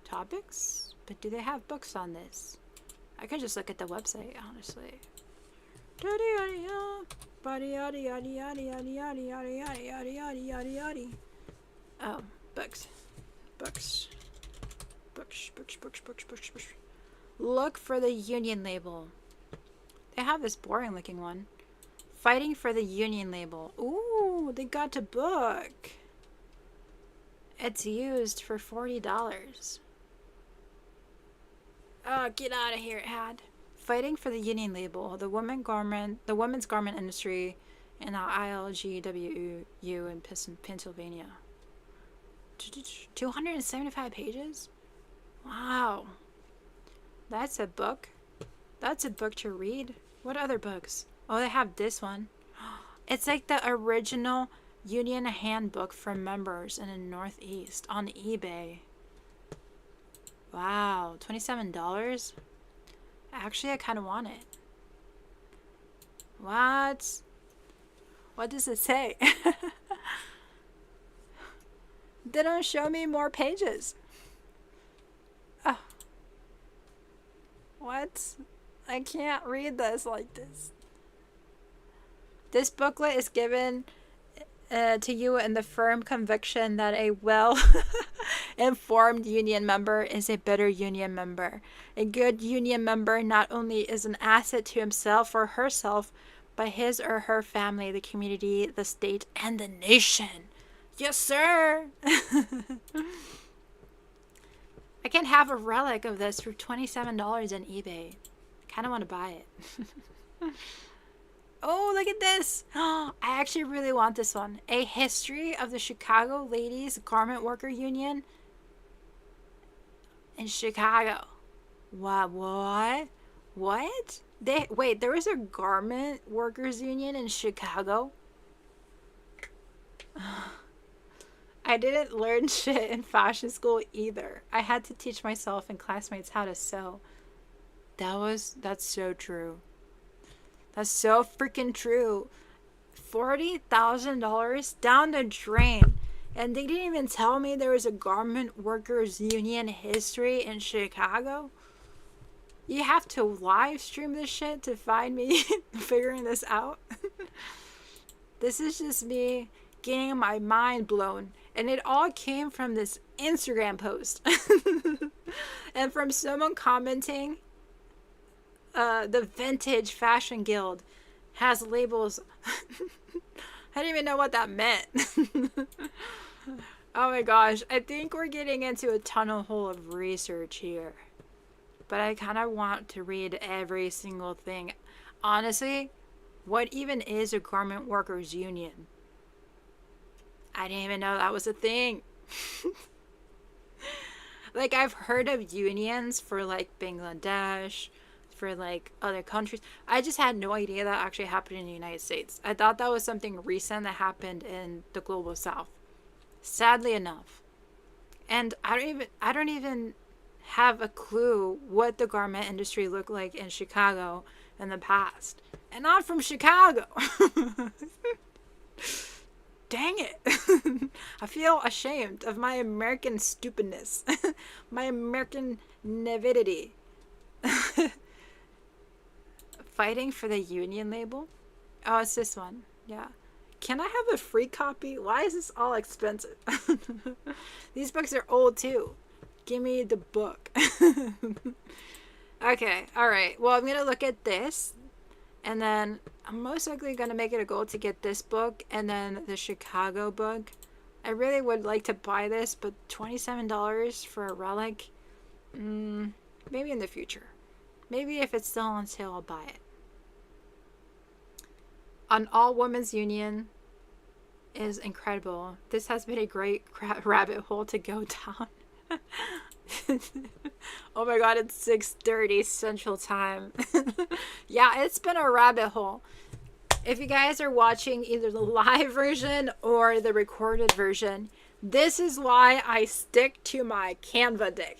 topics, but do they have books on this? I could just look at the website, honestly. Oh, books. Books. Look for the union label. They have this boring looking one. Fighting for the union label. Ooh, they got a book. It's used for $40. Oh, get out of here, ad. Fighting for the union label. The women's garment industry in the ILGWU in Pennsylvania. 275 pages? Wow. That's a book. That's a book to read. What other books? Oh, they have this one. It's like the original union handbook for members in the Northeast on eBay. Wow, $27? Actually, I kind of want it. What? What does it say? They don't show me more pages. Oh. What? I can't read this like this. This booklet is given to you in the firm conviction that a well-informed union member is a better union member. A good union member not only is an asset to himself or herself, but his or her family, the community, the state, and the nation. Yes, sir! I can have a relic of this for $27 on eBay. I kind of want to buy it. Oh, look at this. I actually really want this one. A history of the Chicago Ladies Garment Worker Union in Chicago. What? What? Wait, there was a garment workers union in Chicago? I didn't learn shit in fashion school either. I had to teach myself and classmates how to sew. That's so true. That's so freaking true. $40,000 down the drain. And they didn't even tell me there was a garment workers union history in Chicago. You have to live stream this shit to find me figuring this out. This is just me getting my mind blown. And it all came from this Instagram post. And from someone commenting, the Vintage Fashion Guild has labels. I didn't even know what that meant. Oh my gosh. I think we're getting into a tunnel hole of research here. But I kind of want to read every single thing. Honestly, what even is a garment workers union? I didn't even know that was a thing. Like, I've heard of unions for like Bangladesh, for like other countries. I just had no idea that actually happened in the United States. I thought that was something recent that happened in the global south. Sadly enough. And I don't even have a clue what the garment industry looked like in Chicago in the past. And I'm from Chicago. Dang it. I feel ashamed of my American stupidness. My American naivety. Fighting for the union label? Oh, it's this one. Yeah. Can I have a free copy? Why is this all expensive? These books are old too. Give me the book. Okay, alright. Well, I'm going to look at this. And then I'm most likely going to make it a goal to get this book and then the Chicago book. I really would like to buy this, but $27 for a relic? Maybe in the future. Maybe if it's still on sale, I'll buy it. An all-women's union is incredible. This has been a great rabbit hole to go down. Oh my god, it's 6:30 Central Time. Yeah, it's been a rabbit hole. If you guys are watching either the live version or the recorded version, this is why I stick to my Canva deck.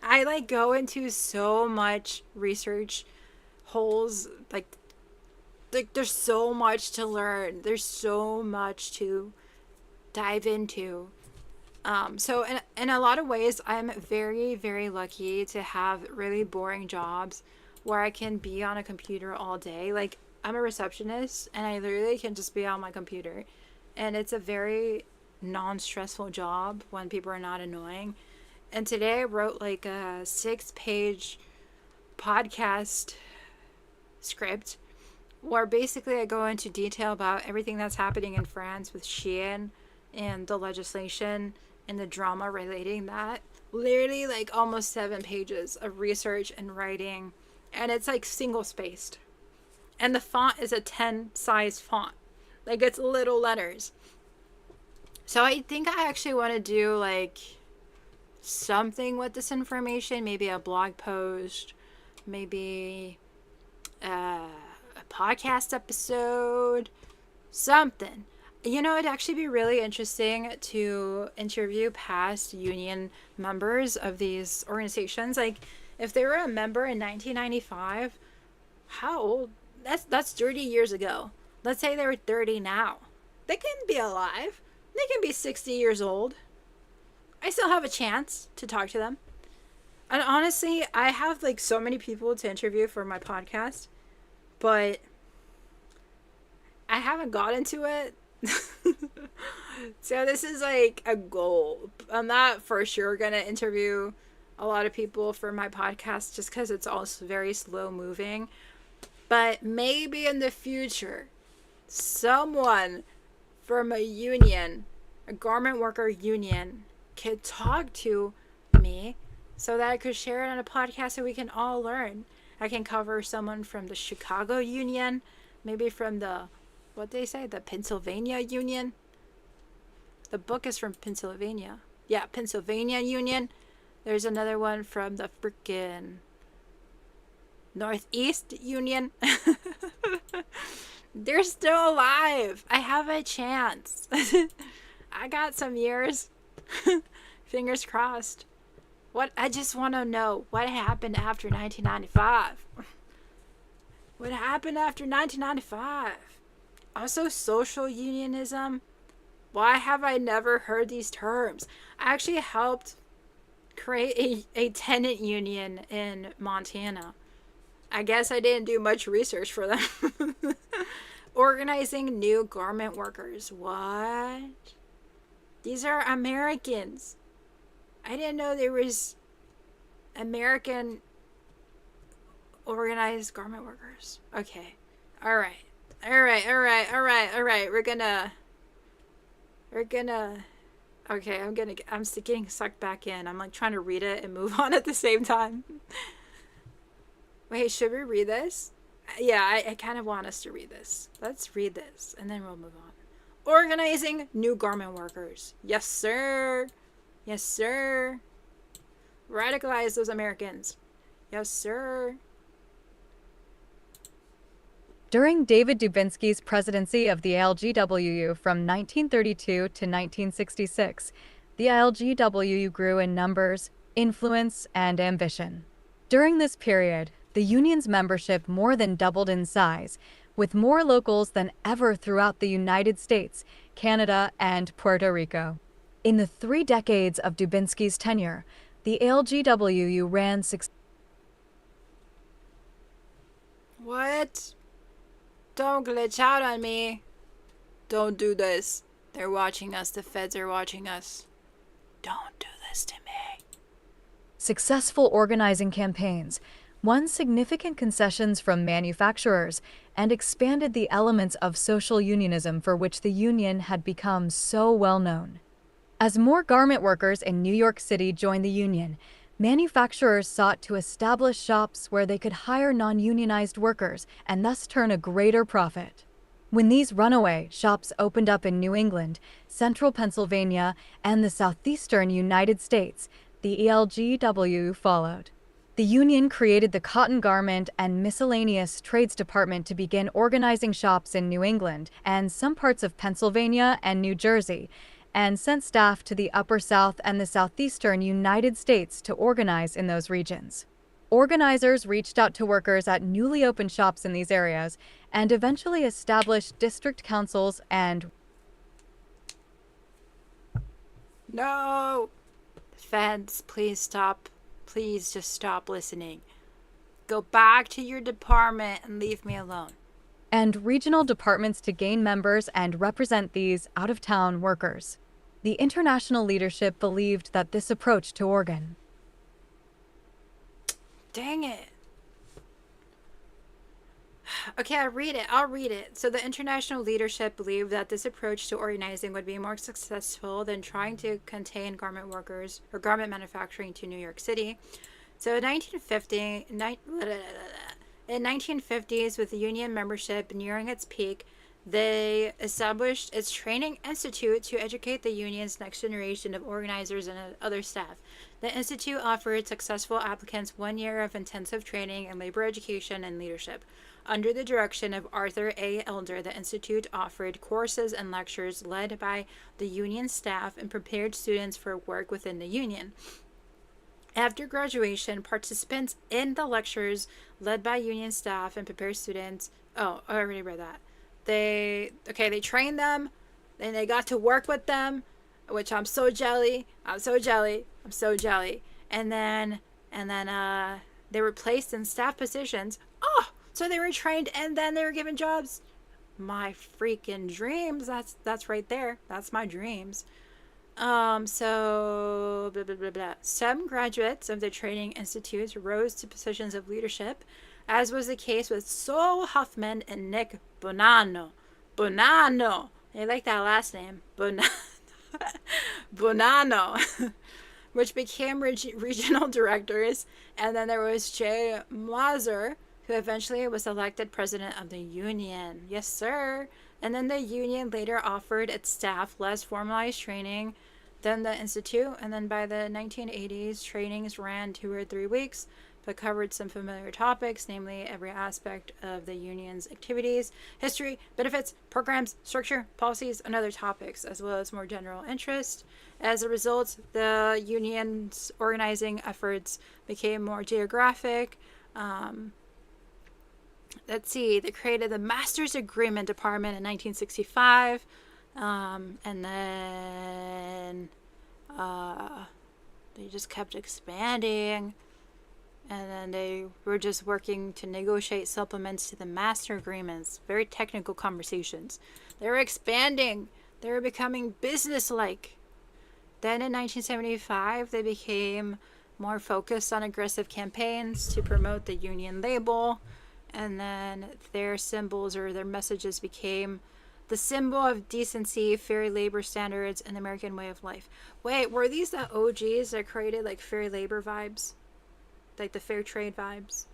I like go into so much research holes, like there's so much to learn. There's so much to dive into. So in a lot of ways, I'm very, very lucky to have really boring jobs where I can be on a computer all day. Like, I'm a receptionist and I literally can just be on my computer. And it's a very non-stressful job when people are not annoying. And today I wrote like a 6-page podcast script where basically I go into detail about everything that's happening in France with Shein and the legislation and the drama relating that. Literally like almost 7 pages of research and writing, and it's like single spaced, and the font is a 10 size font, like it's little letters. So I think I actually want to do like something with this information, maybe a blog post, maybe a podcast episode, something. You know, it'd actually be really interesting to interview past union members of these organizations. Like, if they were a member in 1995, how old? That's 30 years ago. Let's say they were 30 now. They can be alive. They can be 60 years old. I still have a chance to talk to them. And honestly, I have like so many people to interview for my podcast, but I haven't got into it. So this is like a goal. I'm not for sure gonna interview a lot of people for my podcast just because it's also very slow moving. But maybe in the future, someone from a union, a garment worker union, could talk to me so that I could share it on a podcast so we can all learn. I can cover someone from the Chicago union, maybe from the, what they say, the Pennsylvania union. The book is from Pennsylvania. Yeah, Pennsylvania union. There's another one from the freaking Northeast union. They're still alive. I have a chance. I got some years. Fingers crossed. I just want to know what happened after 1995. What happened after 1995? Also, social unionism. Why have I never heard these terms? I actually helped create a tenant union in Montana. I guess I didn't do much research for them. Organizing new garment workers. What? These are Americans. I didn't know there was American organized garment workers. Okay. All right. We're gonna okay, I'm getting sucked back in. I'm like trying to read it and move on at the same time. Wait, should we read this? Yeah, I kind of want us to read this. Let's read this and then we'll move on. Organizing new garment workers. Yes, sir. Yes, sir. Radicalize those Americans. Yes, sir. During David Dubinsky's presidency of the ILGWU from 1932 to 1966, the ILGWU grew in numbers, influence, and ambition. During this period, the union's membership more than doubled in size, with more locals than ever throughout the United States, Canada, and Puerto Rico. In the 3 decades of Dubinsky's tenure, the ILGWU ran What? Don't glitch out on me. Don't do this. They're watching us. The feds are watching us. Don't do this to me. successful organizing campaigns, won significant concessions from manufacturers, and expanded the elements of social unionism for which the union had become so well known. As more garment workers in New York City joined the union, manufacturers sought to establish shops where they could hire non-unionized workers and thus turn a greater profit. When these runaway shops opened up in New England, central Pennsylvania, and the southeastern United States, the ILGWU followed. The union created the Cotton Garment and Miscellaneous Trades Department to begin organizing shops in New England and some parts of Pennsylvania and New Jersey, and sent staff to the Upper South and the southeastern United States to organize in those regions. Organizers reached out to workers at newly opened shops in these areas and eventually established district councils and... No! Feds, please stop. Please just stop listening. Go back to your department and leave me alone. And regional departments to gain members and represent these out-of-town workers. The international leadership believed that this approach to organ... Dang it. Okay, I'll read it. So the international leadership believed that this approach to organizing would be more successful than trying to contain garment workers or garment manufacturing to New York City. So in 1950s, with the union membership nearing its peak, they established its training institute to educate the union's next generation of organizers and other staff. The institute offered successful applicants 1 year of intensive training in labor education and leadership. Under the direction of Arthur A. Elder, the institute offered courses and lectures led by the union staff and prepared students for work within the union. After graduation, participants in the lectures led by union staff and prepared students... Oh, I already read that. They trained them, and they got to work with them, which I'm so jelly. And then they were placed in staff positions. Oh, so they were trained and then they were given jobs. My freaking dreams. That's right there. That's my dreams. So blah, blah, blah, blah. Some graduates of the training institutes rose to positions of leadership, as was the case with Sol Huffman and Nick Bonanno. I like that last name. Bonanno. Which became regional directors. And then there was Jay Mazur, who eventually was elected president of the union. Yes, sir. And then the union later offered its staff less formalized training than the institute. And then by the 1980s, trainings ran 2 or 3 weeks, but covered some familiar topics, namely every aspect of the union's activities, history, benefits, programs, structure, policies, and other topics, as well as more general interest. As a result, the union's organizing efforts became more geographic. Let's see, they created the Master's Agreement Department in 1965, and then they just kept expanding. And then they were just working to negotiate supplements to the master agreements. Very technical conversations. They were expanding. They were becoming business-like. Then in 1975, they became more focused on aggressive campaigns to promote the union label. And then their symbols or their messages became the symbol of decency, fair labor standards, and the American way of life. Wait, were these the OGs that created like fair labor vibes? Like the fair trade vibes?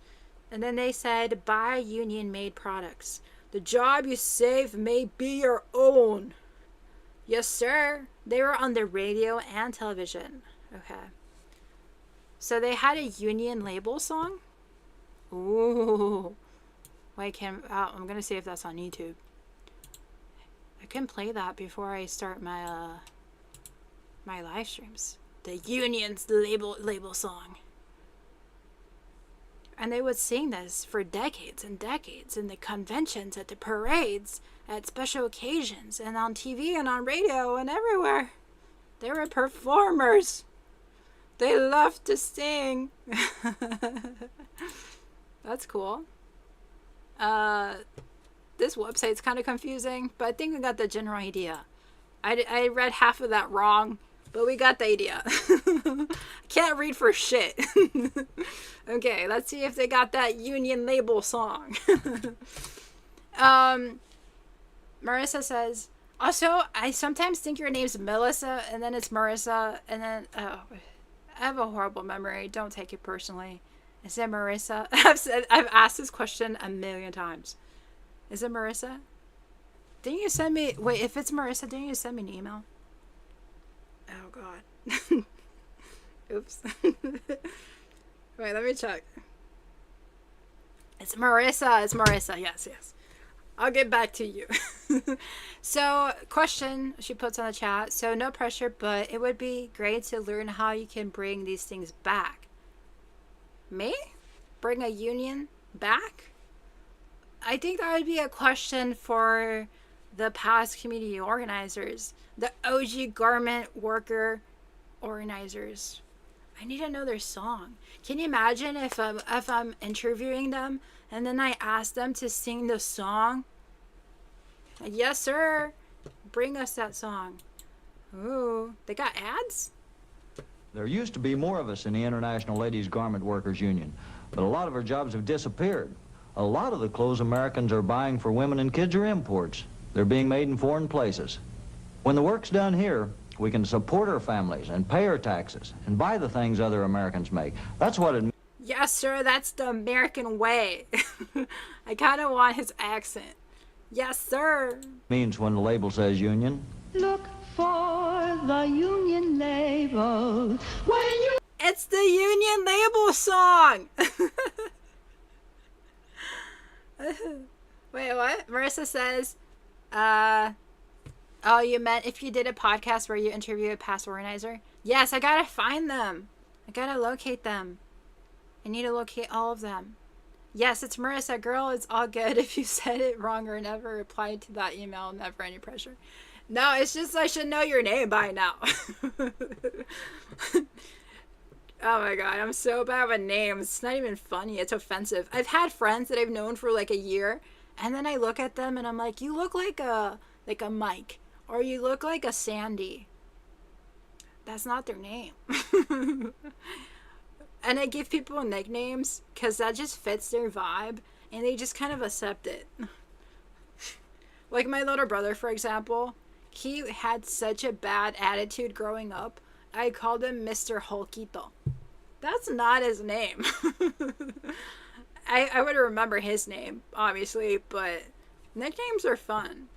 And then they said, buy union-made products. The job you save may be your own. Yes, sir. They were on the radio and television. Okay. So they had a union label song? Ooh. Wait, I'm going to see if that's on YouTube. I can play that before I start my my live streams. The union's label song. And they would sing this for decades and decades in the conventions, at the parades, at special occasions, and on TV and on radio and everywhere. They were performers. They loved to sing. That's cool. This website's kind of confusing, but I think we got the general idea. I read half of that wrong, but we got the idea. Can't read for shit. Okay, let's see if they got that union label song. Marissa says, also, I sometimes think your name's Melissa, and then it's Marissa, and then, oh, I have a horrible memory. Don't take it personally. Is it Marissa? I've asked this question a million times. Is it Marissa? Didn't you send me... Wait, if it's Marissa, didn't you send me an email? Oh, God. Oops. Wait, let me check. It's Marissa. It's Marissa. Yes, yes. I'll get back to you. So, question she puts on the chat. So, no pressure, but it would be great to learn how you can bring these things back. Me? Bring a union back? I think that would be a question for the past community organizers, the OG garment worker organizers. I need to know their song. Can you imagine if I'm interviewing them and then I ask them to sing the song? Yes, sir. Bring us that song. Ooh, they got ads? There used to be more of us in the International Ladies Garment Workers Union, but a lot of our jobs have disappeared. A lot of the clothes Americans are buying for women and kids are imports. They're being made in foreign places. When the work's done here, we can support our families and pay our taxes and buy the things other Americans make. That's what it means. Yes, sir, that's the American way. I kind of want his accent. Yes, sir. Means when the label says union. Look for the union label. It's the union label song. Wait, what? Marissa says, oh, you meant if you did a podcast where you interview a past organizer? Yes, I gotta find them. I gotta locate them. I need to locate all of them. Yes, it's Marissa. Girl, it's all good if you said it wrong or never replied to that email. Never any pressure. No, it's just I should know your name by now. Oh my god, I'm so bad with names. It's not even funny. It's offensive. I've had friends that I've known for like a year, and then I look at them and I'm like, you look like a Mike, or you look like a Sandy. That's not their name. And I give people nicknames because that just fits their vibe, and they just kind of accept it. Like my little brother, for example, he had such a bad attitude growing up. I called him Mr. Hulkito. That's not his name. I would remember his name, obviously, but nicknames are fun.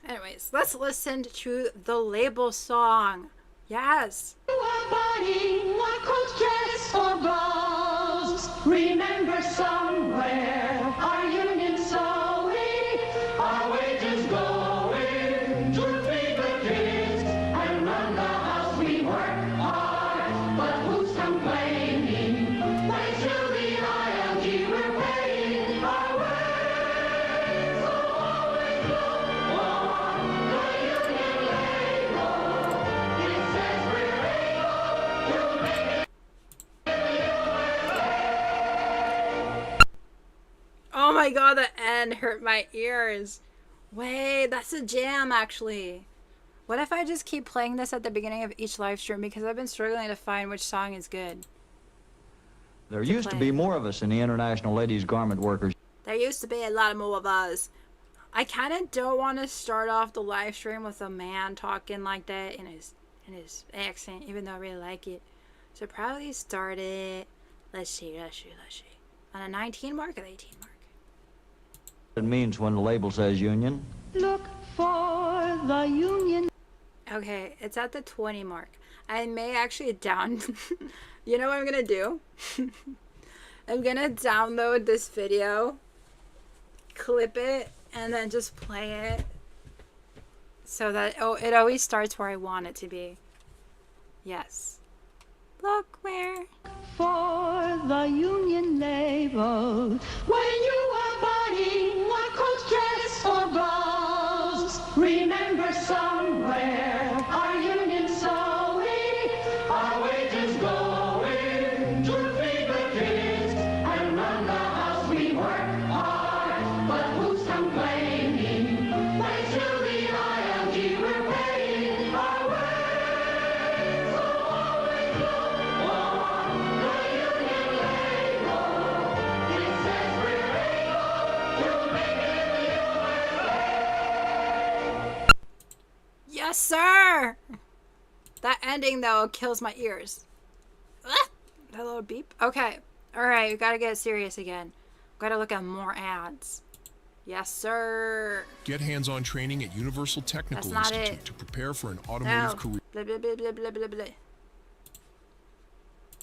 Anyways, let's listen to the label song. Yes. Remember somewhere our union sewing, our wages going to feed the kids and run the house. We work hard, but who's complaining? When through the ILG we're paying our way. So always look for the union label. It says we're able to make it. my god, the end hurt my ears. Wait, that's a jam actually. What if I just keep playing this at the beginning of each live stream, because I've been struggling to find which song is good. There used to be more of us in the International Ladies Garment Workers. There used to be a lot more of us. I kind of don't want to start off the live stream with a man talking like that in his accent, even though I really like it. So probably start it. Let's see. On a 19 mark or 18 mark? It means when the label says union. Look for the union. Okay, it's at the 20 mark. I may actually you know what I'm gonna do? I'm gonna download this video, clip it, and then just play it so that it always starts where I want it to be. Yes. Look where. For the union label. When you are buying a coat, dress, or blouse, remember somewhere our union sewing, our wages going to feed the kids and run the house. We work hard, but who's complaining? Thanks to the ILG, we're paying our way. So always look for the union label. It says we're able to make it in the USA. Yes, sir! That ending, though, kills my ears. Ah, that little beep. Okay. Alright, we gotta get serious again. Gotta look at more ads. Yes, sir. Get hands-on training at Universal Technical That's not Institute it. to prepare for an automotive No. career. Blah, blah, blah, blah, blah, blah, blah.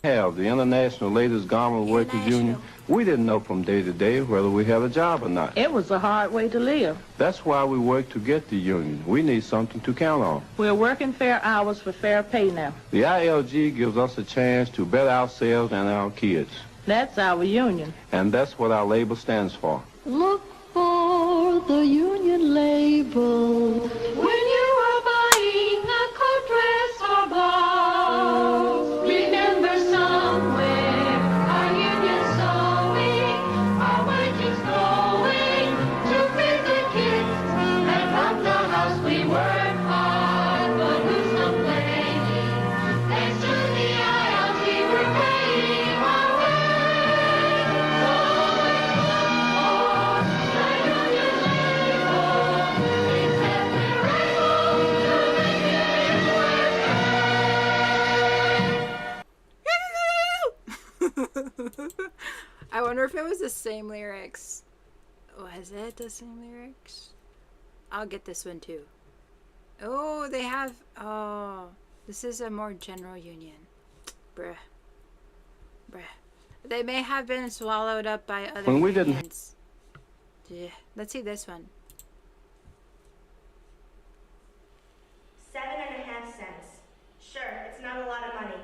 Have the International Ladies Garment Workers Union, we didn't know from day to day whether we had a job or not. It was a hard way to live. That's why we work to get the union. We need something to count on. We're working fair hours for fair pay now. The ILG gives us a chance to better ourselves and our kids. That's our union. And that's what our label stands for. Look for the union label. When you are buying a coat, dress, or blouse, remember somewhere our union sewing, our wages going to feed the kids and run the house. We work hard, but who's complaining? Thanks to the ILG, we're paying our way. So always look for the union label. It says we're able to make it in I wonder if it was the same lyrics. Was it the same lyrics? I'll get this one too. Oh, they have... Oh, this is a more general union. Bruh. They may have been swallowed up by other When we didn't- unions. Yeah. Let's see this one. 7.5 cents. Sure, it's not a lot of money,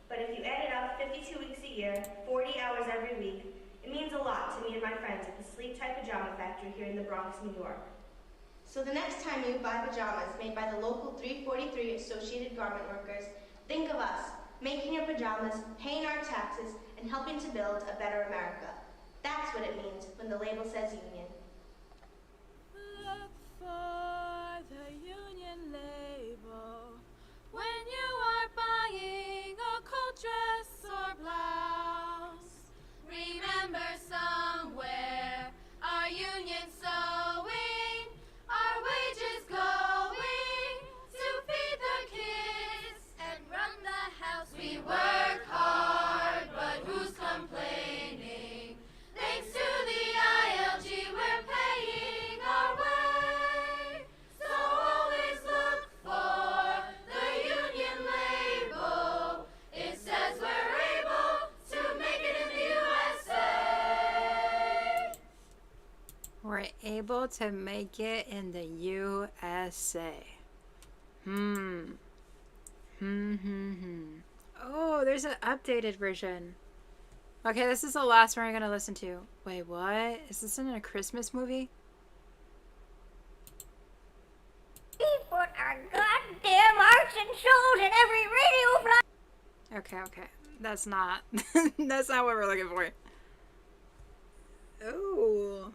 but if you add it up 52 weeks a year, 40 hours every week, it means a lot to me and my friends at the Sleep Tight Pajama Factory here in the Bronx, New York. So the next time you buy pajamas made by the local 343 Associated Garment Workers, think of us, making your pajamas, paying our taxes, and helping to build a better America. That's what it means when the label says union. Look for the union label when you are buying a coat, dress, or blouse. Remember somewhere our union sewing, our wages going to feed the kids and run the house. We work hard, but who's complaining? Thanks to the ILG, we're paying our way. So always look for the union label. It says we're able to make it in the USA. We're able to make it in the USA. Oh, there's an updated version. Okay, this is the last one we're gonna listen to. Wait, what? Is this in a Christmas movie? We put our goddamn hearts and souls in every radio fly. Okay. That's not that's not what we're looking for. Oh.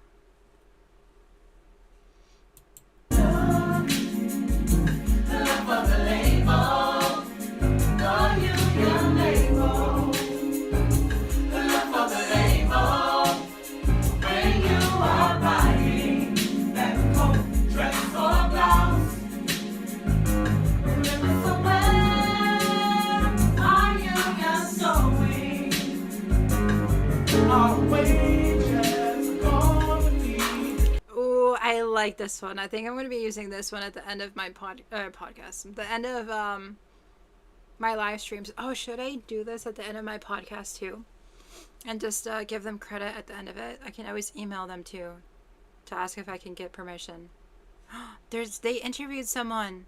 like this one. I think I'm going to be using this one at the end of my podcast. The end of my live streams. Oh, should I do this at the end of my podcast too? And just give them credit at the end of it? I can always email them too to ask if I can get permission. They interviewed someone.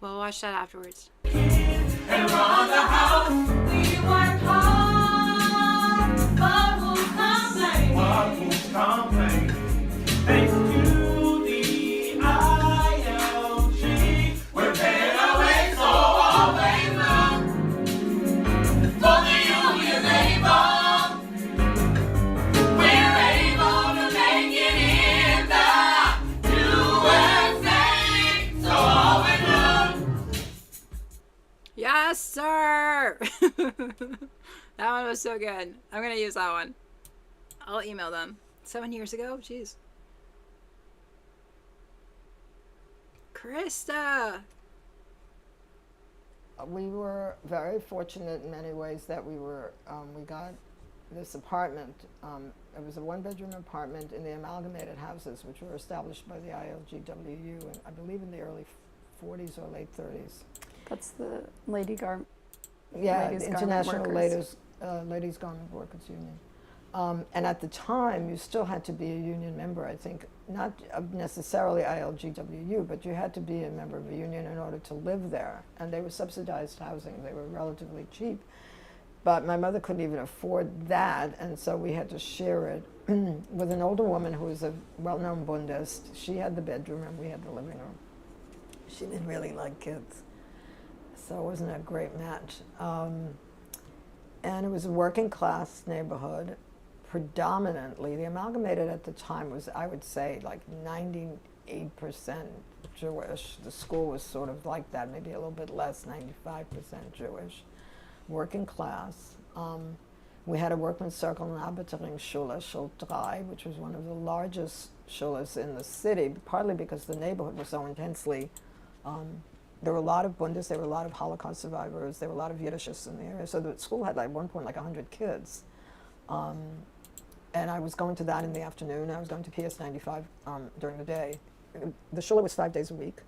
We'll watch that afterwards. Around the house, we work hard, but who's complain? But who's complain? Thanks to the ILG, we're paying our way, so always run for the union labor. We're able to make it in the USA, so always run. Yes, sir. That one was so good. I'm gonna use that one. I'll email them. 7 years ago? Jeez. Krista. We were very fortunate in many ways that we got this apartment. It was a one-bedroom apartment in the amalgamated houses, which were established by the ILGWU, and I believe in the early 40s or late 30s. That's the Lady Garment. Yeah, the International Ladies Garment Workers Union. And at the time, you still had to be a union member, I think, not necessarily ILGWU, but you had to be a member of a union in order to live there. And they were subsidized housing. They were relatively cheap. But my mother couldn't even afford that, and so we had to share it with an older woman who was a well-known Bundist. She had the bedroom and we had the living room. She didn't really like kids, so it wasn't a great match. And it was a working class neighborhood, predominantly. The amalgamated at the time was, I would say, like 98% Jewish. The school was sort of like that, maybe a little bit less, 95% Jewish. Working class. We had a workman's circle in Abertering Schule, Schule 3, which was one of the largest shulas in the city, partly because the neighborhood was so intensely. There were a lot of Bundes, there were a lot of Holocaust survivors, there were a lot of Yiddishists in the area. So the school had, like, at one point, like 100 kids. And I was going to that in the afternoon. I was going to PS 95 during the day. The shul was 5 days a week.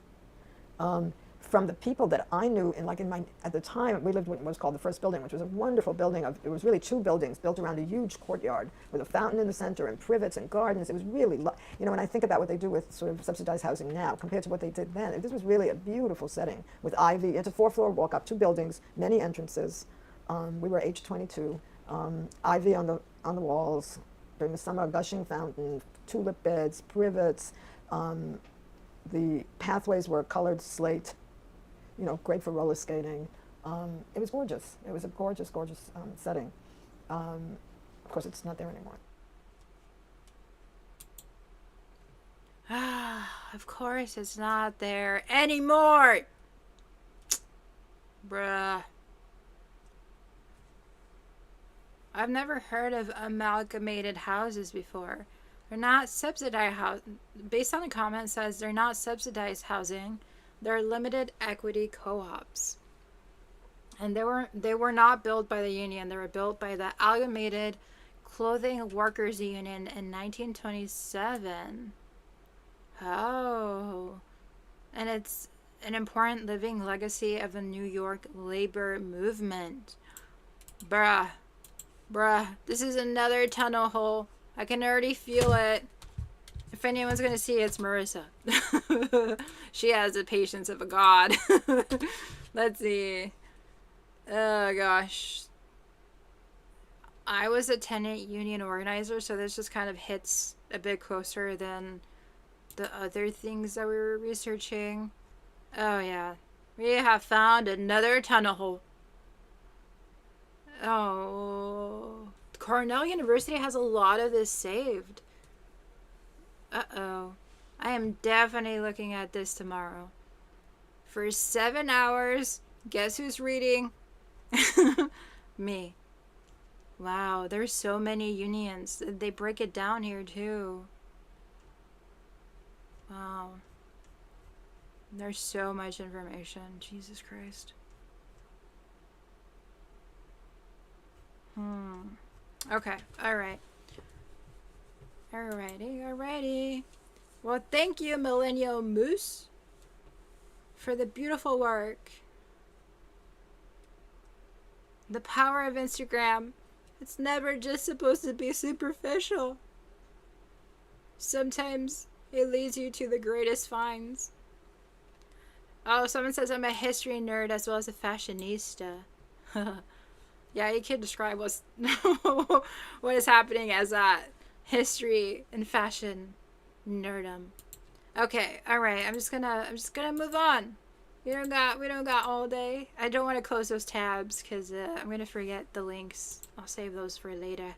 From the people that I knew, at the time, we lived in what was called the first building, which was a wonderful building. It was really 2 buildings built around a huge courtyard with a fountain in the center and privets and gardens. It was really, when I think about what they do with sort of subsidized housing now compared to what they did then, this was really a beautiful setting with ivy. It's a 4-floor walk up, 2 buildings, many entrances. We were age 22. Ivy on the walls. During the summer, a gushing fountain, tulip beds, privets. The pathways were colored slate. Great for roller skating. It was gorgeous. It was a gorgeous, gorgeous setting. Of course, it's not there anymore. Of course, it's not there anymore. Bruh. I've never heard of amalgamated houses before. They're not subsidized housing. Based on the comment, says they're not subsidized housing. They're limited equity co-ops. And they were not built by the union. They were built by the Amalgamated Clothing Workers Union in 1927. Oh. And it's an important living legacy of the New York labor movement. Bruh. This is another tunnel hole. I can already feel it. If anyone's gonna see it, it's Marissa. She has the patience of a god. Let's see. Oh gosh. I was a tenant union organizer, so this just kind of hits a bit closer than the other things that we were researching. Oh yeah. We have found another tunnel hole. Oh. Cornell University has a lot of this saved. Uh-oh. I am definitely looking at this tomorrow. For 7 hours, guess who's reading? Me. Wow, there's so many unions. They break it down here too. Wow. There's so much information. Jesus Christ. Okay, alright. Alrighty. Well, thank you, Millennial Moose, for the beautiful work. The power of Instagram. It's never just supposed to be superficial. Sometimes it leads you to the greatest finds. Oh, someone says I'm a history nerd as well as a fashionista. Yeah, you can describe what's what is happening as a history and fashion nerdum. Okay, all right. I'm just gonna move on. We don't got all day. I don't want to close those tabs because I'm gonna forget the links. I'll save those for later.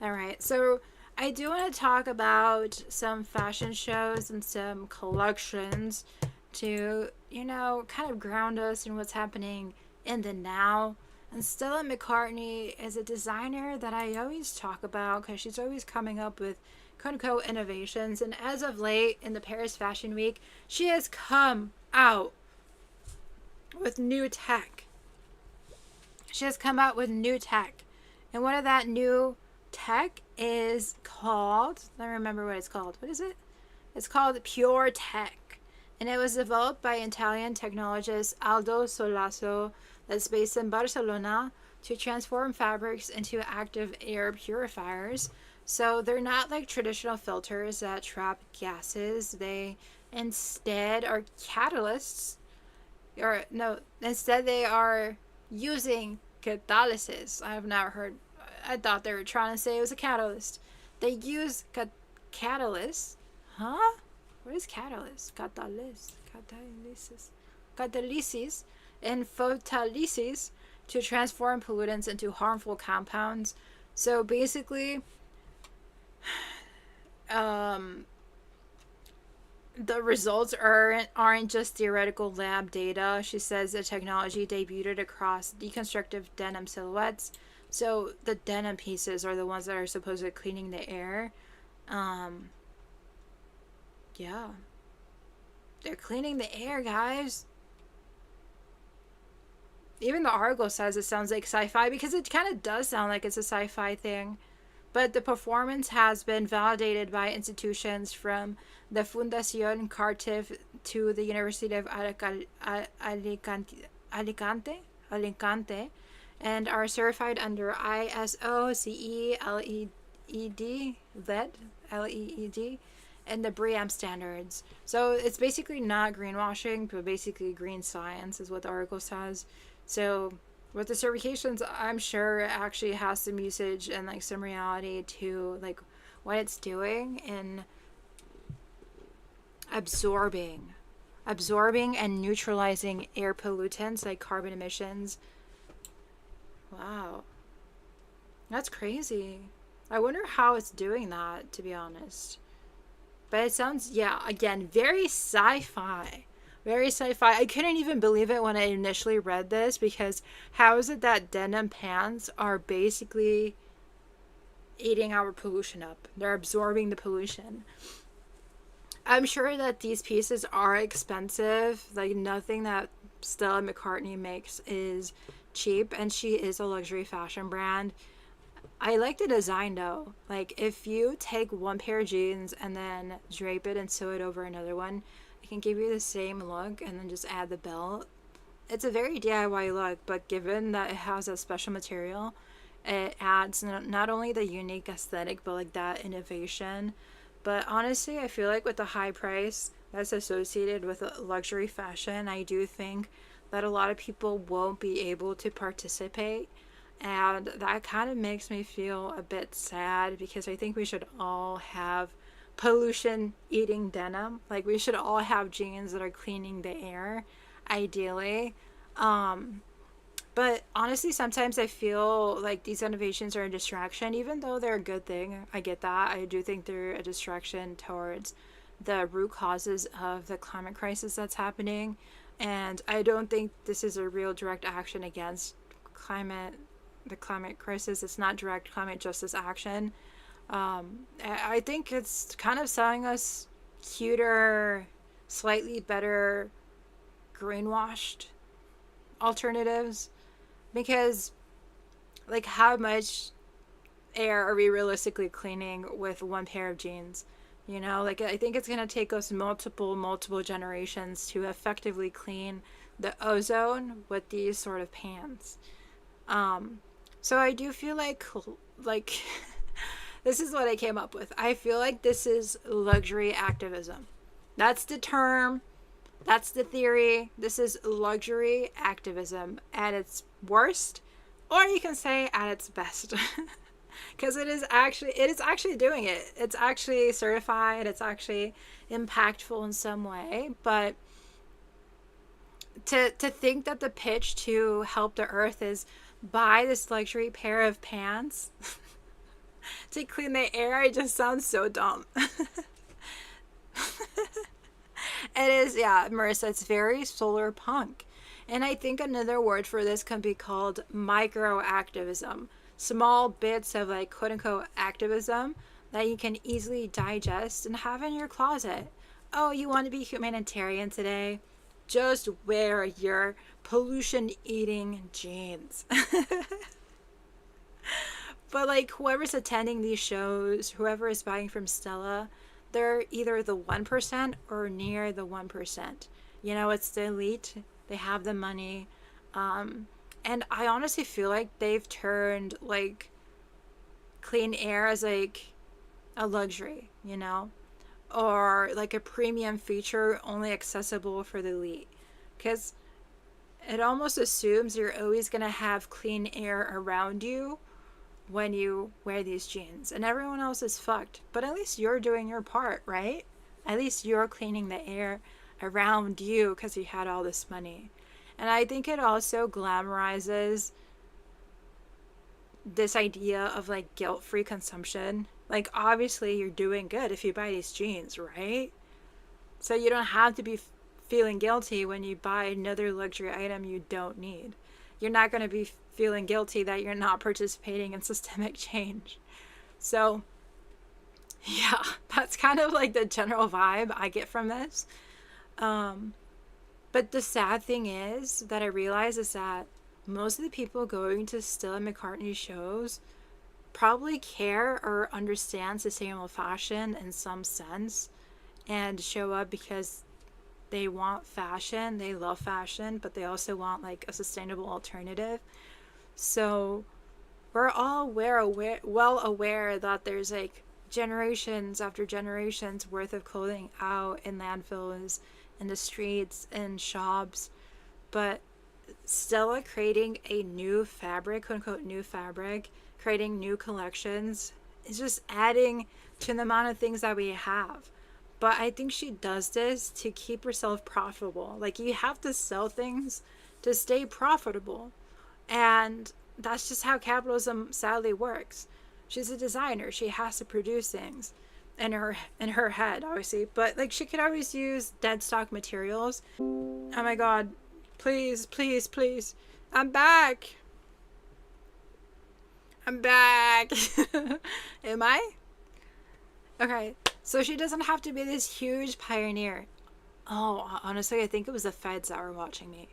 All right. So I do want to talk about some fashion shows and some collections to, you know, kind of ground us in what's happening in the now. And Stella McCartney is a designer that I always talk about because she's always coming up with quote-unquote innovations. And as of late, in the Paris Fashion Week, she has come out with new tech. She has come out with new tech. And one of that new tech is called, let me remember what it's called. What is it? It's called PURE.TECH. And it was developed by Italian technologist Aldo Solaso, that's based in Barcelona, to transform fabrics into active air purifiers. So they're not like traditional filters that trap gases. They instead are catalysts. Or no, instead they are using catalysis. I have not heard. I thought they were trying to say it was a catalyst. They use catalyst. Huh? What is catalyst? Catalysis and photolysis to transform pollutants into harmful compounds. So basically, the results aren't just theoretical lab data. She says the technology debuted across deconstructive denim silhouettes. So the denim pieces are the ones that are supposedly cleaning the air. Yeah. They're cleaning the air, guys. Even the article says it sounds like sci-fi because it kind of does sound like it's a sci-fi thing. But the performance has been validated by institutions from the Fundación Cartif to the University of Alicante, and are certified under ISO CE LED and the BREEAM standards. So it's basically not greenwashing, but basically green science is what the article says. So with the certifications, I'm sure it actually has some usage and like some reality to like what it's doing in absorbing and neutralizing air pollutants like carbon emissions. Wow. That's crazy. I wonder how it's doing that, to be honest. But it sounds, yeah, again, very sci-fi. Very sci-fi. I couldn't even believe it when I initially read this because how is it that denim pants are basically eating our pollution up? They're absorbing the pollution. I'm sure that these pieces are expensive. Like nothing that Stella McCartney makes is cheap, and she is a luxury fashion brand. I like the design though. Like if you take one pair of jeans and then drape it and sew it over another one, it can give you the same look and then just add the belt. It's a very DIY look, but given that it has a special material, it adds not only the unique aesthetic but like that innovation. But honestly, I feel like with the high price that's associated with luxury fashion, I do think that a lot of people won't be able to participate. And that kind of makes me feel a bit sad because I think we should all have pollution eating denim. Like we should all have jeans that are cleaning the air, ideally. But honestly, sometimes I feel like these innovations are a distraction, even though they're a good thing. I get that. I do think they're a distraction towards the root causes of the climate crisis that's happening. And I don't think this is a real direct action against the climate crisis. It's not direct climate justice action. I think it's kind of selling us cuter, slightly better greenwashed alternatives, because like how much air are we realistically cleaning with one pair of jeans? You know, like I think it's going to take us multiple generations to effectively clean the ozone with these sort of pants. So I do feel like this is what I came up with. I feel like this is luxury activism. That's the term. That's the theory. This is luxury activism at its worst, or you can say at its best. Because it is actually doing it. It's actually certified. It's actually impactful in some way. But to think that the pitch to help the earth is buy this luxury pair of pants to clean the air, it just sounds so dumb. It is, yeah, Marissa, it's very solar punk. And I think another word for this can be called micro activism. Small bits of like quote unquote activism that you can easily digest and have in your closet. Oh, you want to be humanitarian today? Just wear your pollution eating jeans. But like whoever's attending these shows, whoever is buying from Stella, they're either the 1% or near the 1%. You know, it's the elite. They have the money. And I honestly feel like they've turned like clean air as like a luxury, you know, or like a premium feature only accessible for the elite. Because it almost assumes you're always going to have clean air around you when you wear these jeans, and everyone else is fucked. But at least you're doing your part, right? At least you're cleaning the air around you because you had all this money. And I think it also glamorizes this idea of like guilt-free consumption. Like obviously you're doing good if you buy these jeans, right? So you don't have to be feeling guilty when you buy another luxury item you don't need. You're not going to be feeling guilty that you're not participating in systemic change. So yeah, that's kind of like the general vibe I get from this. But the sad thing is that I realize is that most of the people going to Stella McCartney shows probably care or understand sustainable fashion in some sense and show up because they want fashion, they love fashion, but they also want like a sustainable alternative. So we're all well aware that there's like generations after generations worth of clothing out in landfills, in the streets, in shops. But Stella creating a new fabric, quote unquote new fabric, creating new collections is just adding to the amount of things that we have. But I think she does this to keep herself profitable. Like you have to sell things to stay profitable. And that's just how capitalism sadly works. She's a designer. She has to produce things in her head, obviously. But like she could always use dead stock materials. Oh my god. Please, please, please. I'm back. I'm back. Am I? Okay. So she doesn't have to be this huge pioneer. Oh, honestly, I think it was the feds that were watching me.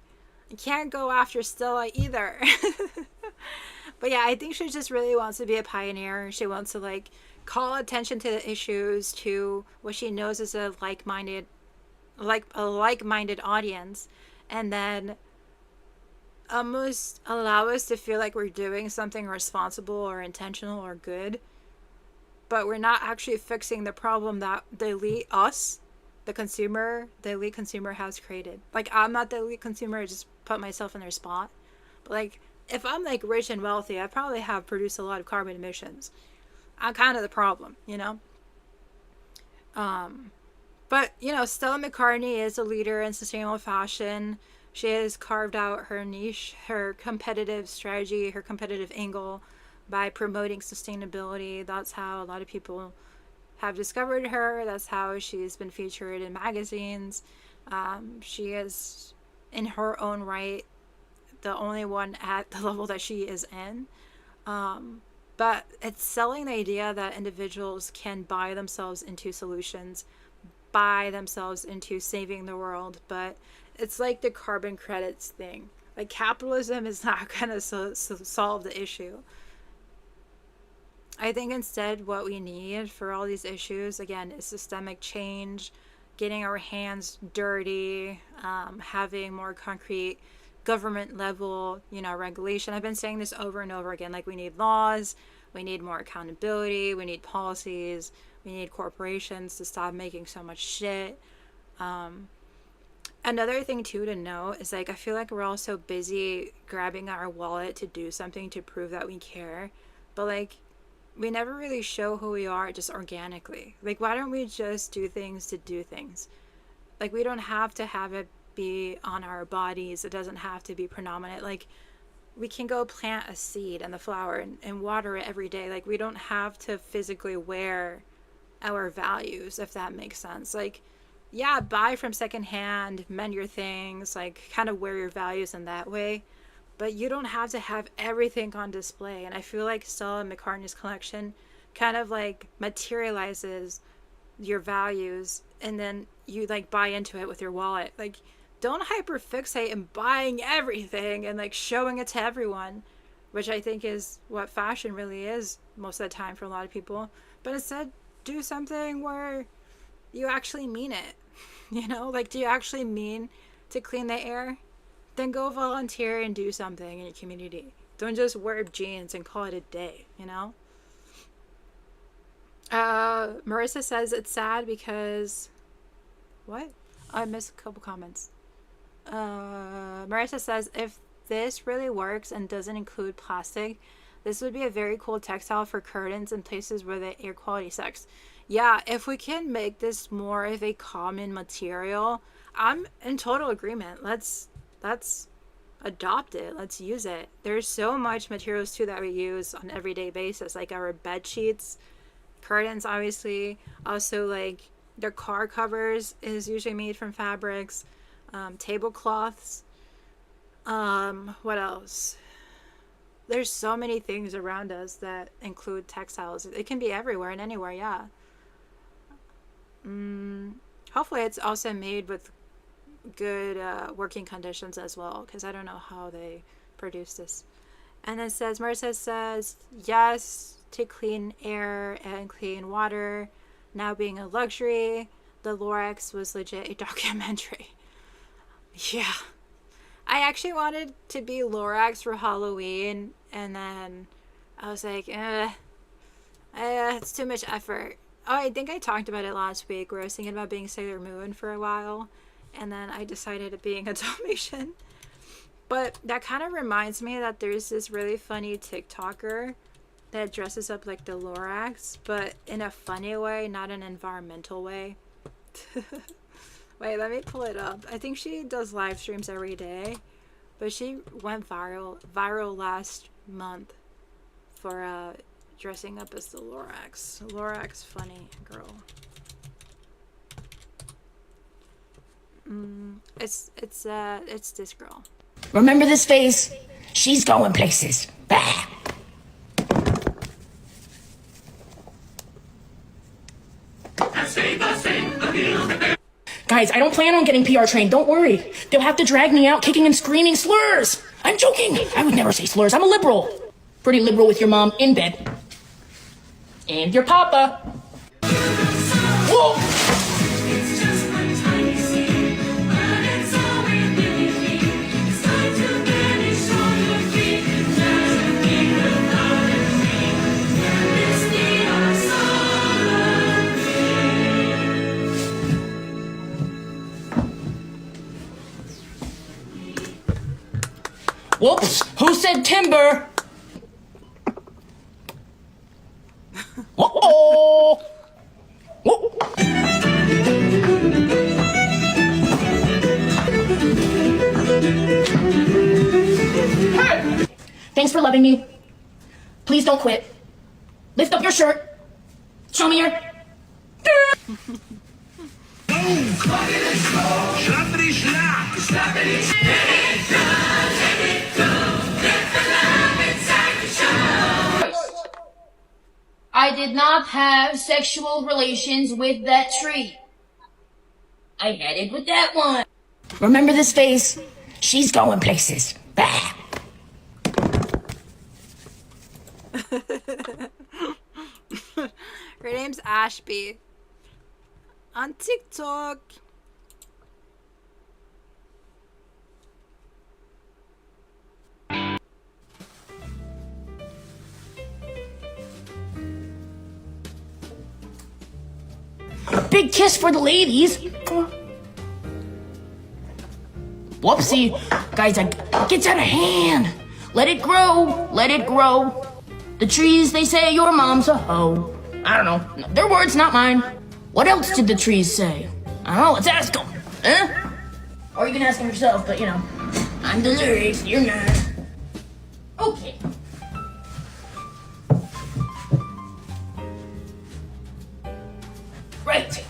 I can't go after Stella either. But yeah, I think she just really wants to be a pioneer. She wants to like call attention to the issues, to what she knows is a like-minded audience, and then almost allow us to feel like we're doing something responsible or intentional or good, but we're not actually fixing the problem that the elite, the elite consumer has created. Like, I'm not the elite consumer, I just put myself in their spot. But like, if I'm like rich and wealthy, I probably have produced a lot of carbon emissions. I'm kind of the problem, you know? But, you know, Stella McCartney is a leader in sustainable fashion. She has carved out her niche, her competitive strategy, her competitive angle by promoting sustainability. That's how a lot of people have discovered her. That's how she's been featured in magazines. She is, in her own right, the only one at the level that she is in. But it's selling the idea that individuals can buy themselves into solutions, buy themselves into saving the world. But it's like the carbon credits thing. Like, capitalism is not going to solve the issue. I think instead what we need for all these issues, again, is systemic change, getting our hands dirty, having more concrete government level, regulation. I've been saying this over and over again. Like, we need laws, we need more accountability, we need policies, we need corporations to stop making so much shit. Another thing too to note is, like, I feel like we're all so busy grabbing our wallet to do something to prove that we care, but like, we never really show who we are just organically. Like, why don't we just do things to do things? Like, we don't have to have it be on our bodies. It doesn't have to be predominant. Like, we can go plant a seed and the flower and water it every day. Like, we don't have to physically wear our values, if that makes sense. Like, yeah, buy from secondhand, mend your things, like, kind of wear your values in that way. But you don't have to have everything on display. And I feel like Stella McCartney's collection kind of like materializes your values, and then you like buy into it with your wallet. Like, don't hyperfixate in buying everything and like showing it to everyone, which I think is what fashion really is most of the time for a lot of people. But instead, do something where you actually mean it. Like, do you actually mean to clean the air? Then go volunteer and do something in your community. Don't just wear jeans and call it a day, Marissa says it's sad because... What? I missed a couple comments. Marissa says, if this really works and doesn't include plastic, this would be a very cool textile for curtains in places where the air quality sucks. Yeah, if we can make this more of a common material, I'm in total agreement. Let's adopt it. Let's use it. There's so much materials too that we use on an everyday basis, like our bed sheets, curtains, obviously. Also, like, their car covers is usually made from fabrics. Tablecloths. What else? There's so many things around us that include textiles. It can be everywhere and anywhere, yeah. Hopefully it's also made with good working conditions as well, because I don't know how they produce this. And then Marissa says, yes to clean air and clean water now being a luxury. The Lorax was legit a documentary. Yeah, I actually wanted to be Lorax for Halloween, and then I was like, it's too much effort. Oh, I think I talked about it last week, where I was thinking about being Sailor Moon for a while, and then I decided at being a Dalmatian. But that kind of reminds me that there's this really funny TikToker that dresses up like the Lorax, but in a funny way, not an environmental way. Wait, let me pull it up. I think she does live streams every day, but she went viral last month for dressing up as the Lorax. Lorax funny girl. It's this girl. Remember this face? She's going places. Bah. Guys, I don't plan on getting PR trained. Don't worry. They'll have to drag me out kicking and screaming slurs. I'm joking. I would never say slurs. I'm a liberal. Pretty liberal with your mom in bed. And your papa. Whoa! Whoops! Who said timber? Uh-oh! Hey! Thanks for loving me. Please don't quit. Lift up your shirt. Show me your... I did not have sexual relations with that tree. I had it with that one. Remember this face? She's going places. Bah. Her name's Ashby. On TikTok. Big kiss for the ladies. Whoopsie. Guys, it gets out of hand. Let it grow. Let it grow. The trees, they say your mom's a hoe. I don't know. Their words, not mine. What else did the trees say? I don't know. Let's ask them. Huh? Or you can ask them yourself, but you know. I'm the lyrics. You're not. Okay. Right.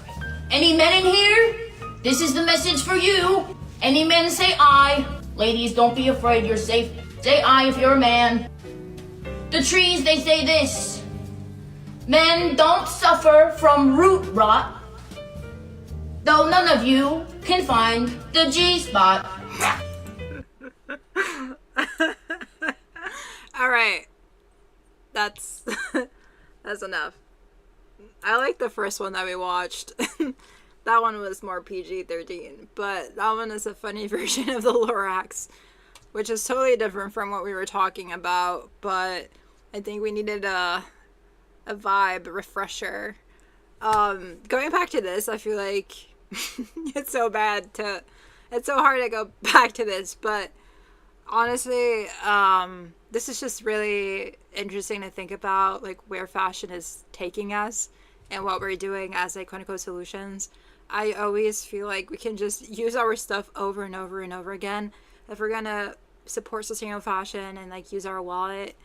Any men in here? This is the message for you. Any men, say I. Ladies, don't be afraid. You're safe. Say I if you're a man. The trees, they say this. Men don't suffer from root rot, though none of you can find the G-spot. All right. That's enough. I like the first one that we watched. That one was more PG-13, but that one is a funny version of the Lorax, which is totally different from what we were talking about, but I think we needed a vibe refresher. Going back to this, I feel like it's so hard to go back to this, but honestly, this is just really interesting to think about, like, where fashion is taking us and what we're doing as like quote-unquote solutions. I always feel like we can just use our stuff over and over and over again. If we're gonna support sustainable fashion and like use our wallet,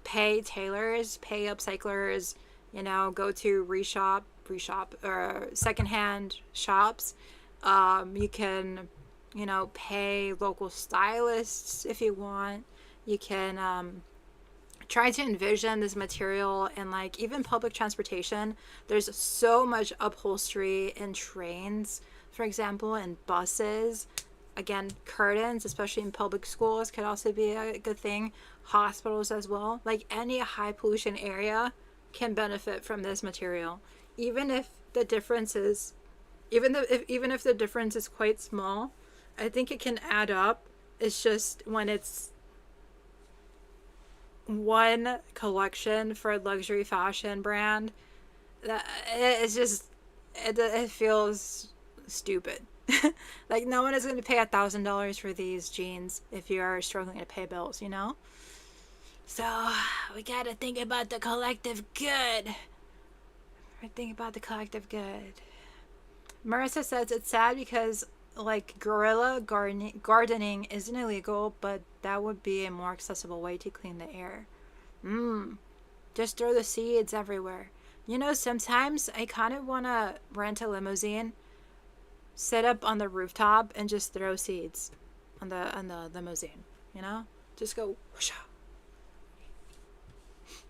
pay tailors, pay upcyclers, you know, go to reshop or secondhand shops. You can, you know, pay local stylists if you want. You can try to envision this material in like even public transportation. There's so much upholstery in trains, for example, and buses. Again, curtains, especially in public schools, could also be a good thing. Hospitals as well. Like any high pollution area can benefit from this material, even if the difference is, even if the difference is quite small. I think it can add up. It's just when it's one collection for a luxury fashion brand, that it's just it feels stupid. Like no one is going to pay $1,000 for these jeans if you are struggling to pay bills, you know. So we gotta think about the collective good. Marissa says it's sad because like guerrilla gardening isn't illegal, but that would be a more accessible way to clean the air. Just throw the seeds everywhere. You know, sometimes I kind of want to rent a limousine, sit up on the rooftop, and just throw seeds on the limousine. You know, just go whoosh.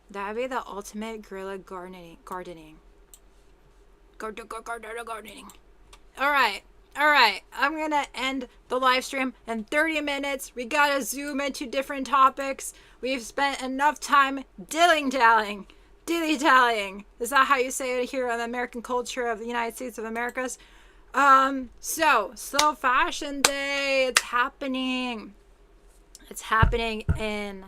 That'd be the ultimate guerrilla gardening. Gardening. All right. I'm gonna end the live stream in 30 minutes. We gotta zoom into different topics. We've spent enough time dilly-dallying. Is that how you say it here in the American culture of the United States of Americas? So Slow Fashion Day. It's happening. It's happening in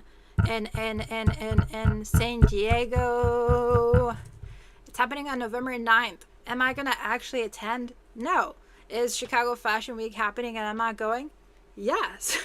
San Diego. It's happening on November 9th. Am I gonna actually attend? No. Is Chicago Fashion Week happening and I'm not going? Yes.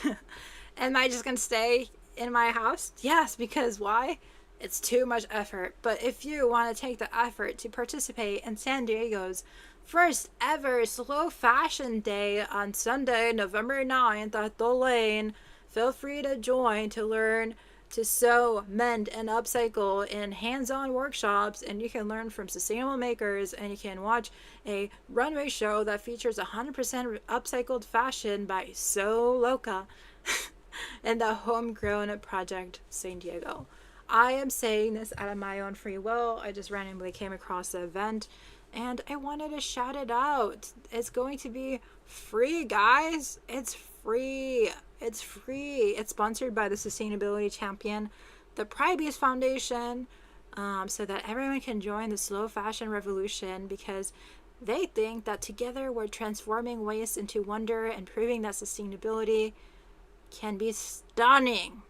Am I just gonna stay in my house? Yes, because why? It's too much effort. But if you want to take the effort to participate in San Diego's first ever Slow Fashion Day on Sunday, November 9th at the Lane, feel free to join to learn to sew, mend, and upcycle in hands-on workshops, and you can learn from sustainable makers, and you can watch a runway show that features 100% upcycled fashion by Sew Loca and the Homegrown Project San Diego. I am saying this out of my own free will. I just randomly came across the event and I wanted to shout it out. It's going to be free, guys. It's free. It's free. It's sponsored by the Sustainability Champion, the Pribees Foundation, so that everyone can join the slow fashion revolution, because they think that together we're transforming waste into wonder and proving that sustainability can be stunning.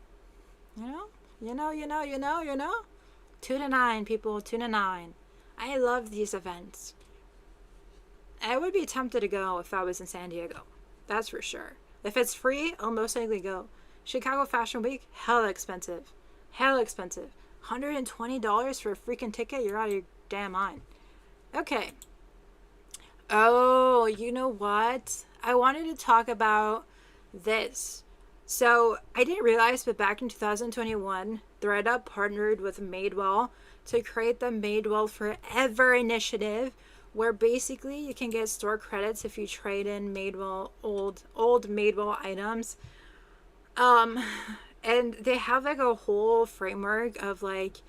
You know? 2 to 9, people, 2 to 9. I love these events. I would be tempted to go if I was in San Diego. That's for sure. If it's free, I'll most likely go. Chicago Fashion Week, hella expensive. Hella expensive. $120 for a freaking ticket? You're out of your damn mind. Okay. Oh, you know what? I wanted to talk about this. So, I didn't realize, but back in 2021, ThredUp partnered with Madewell to create the Madewell Forever initiative, where basically you can get store credits if you trade in Madewell old Madewell items. And they have like a whole framework of like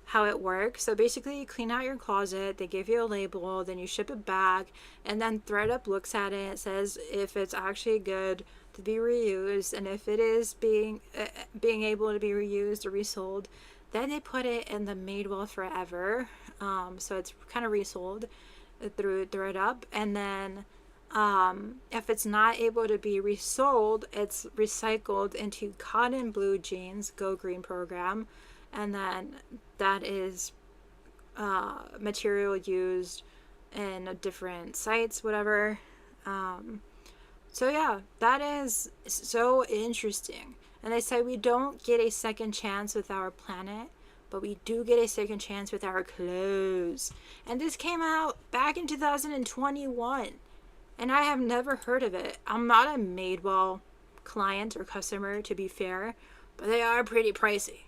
how it works. So basically you clean out your closet, they give you a label, then you ship it back, and then ThredUp looks at it, says if it's actually good to be reused, and if it is being able to be reused or resold, then they put it in the Madewell Forever. So it's kind of resold through ThredUp, and then if it's not able to be resold, it's recycled into cotton blue jeans, Go Green program, and then that is material used in different sites, whatever. So yeah, that is so interesting. And they say we don't get a second chance with our planet, but we do get a second chance with our clothes. And this came out back in 2021. And I have never heard of it. I'm not a Madewell client or customer, to be fair, but they are pretty pricey.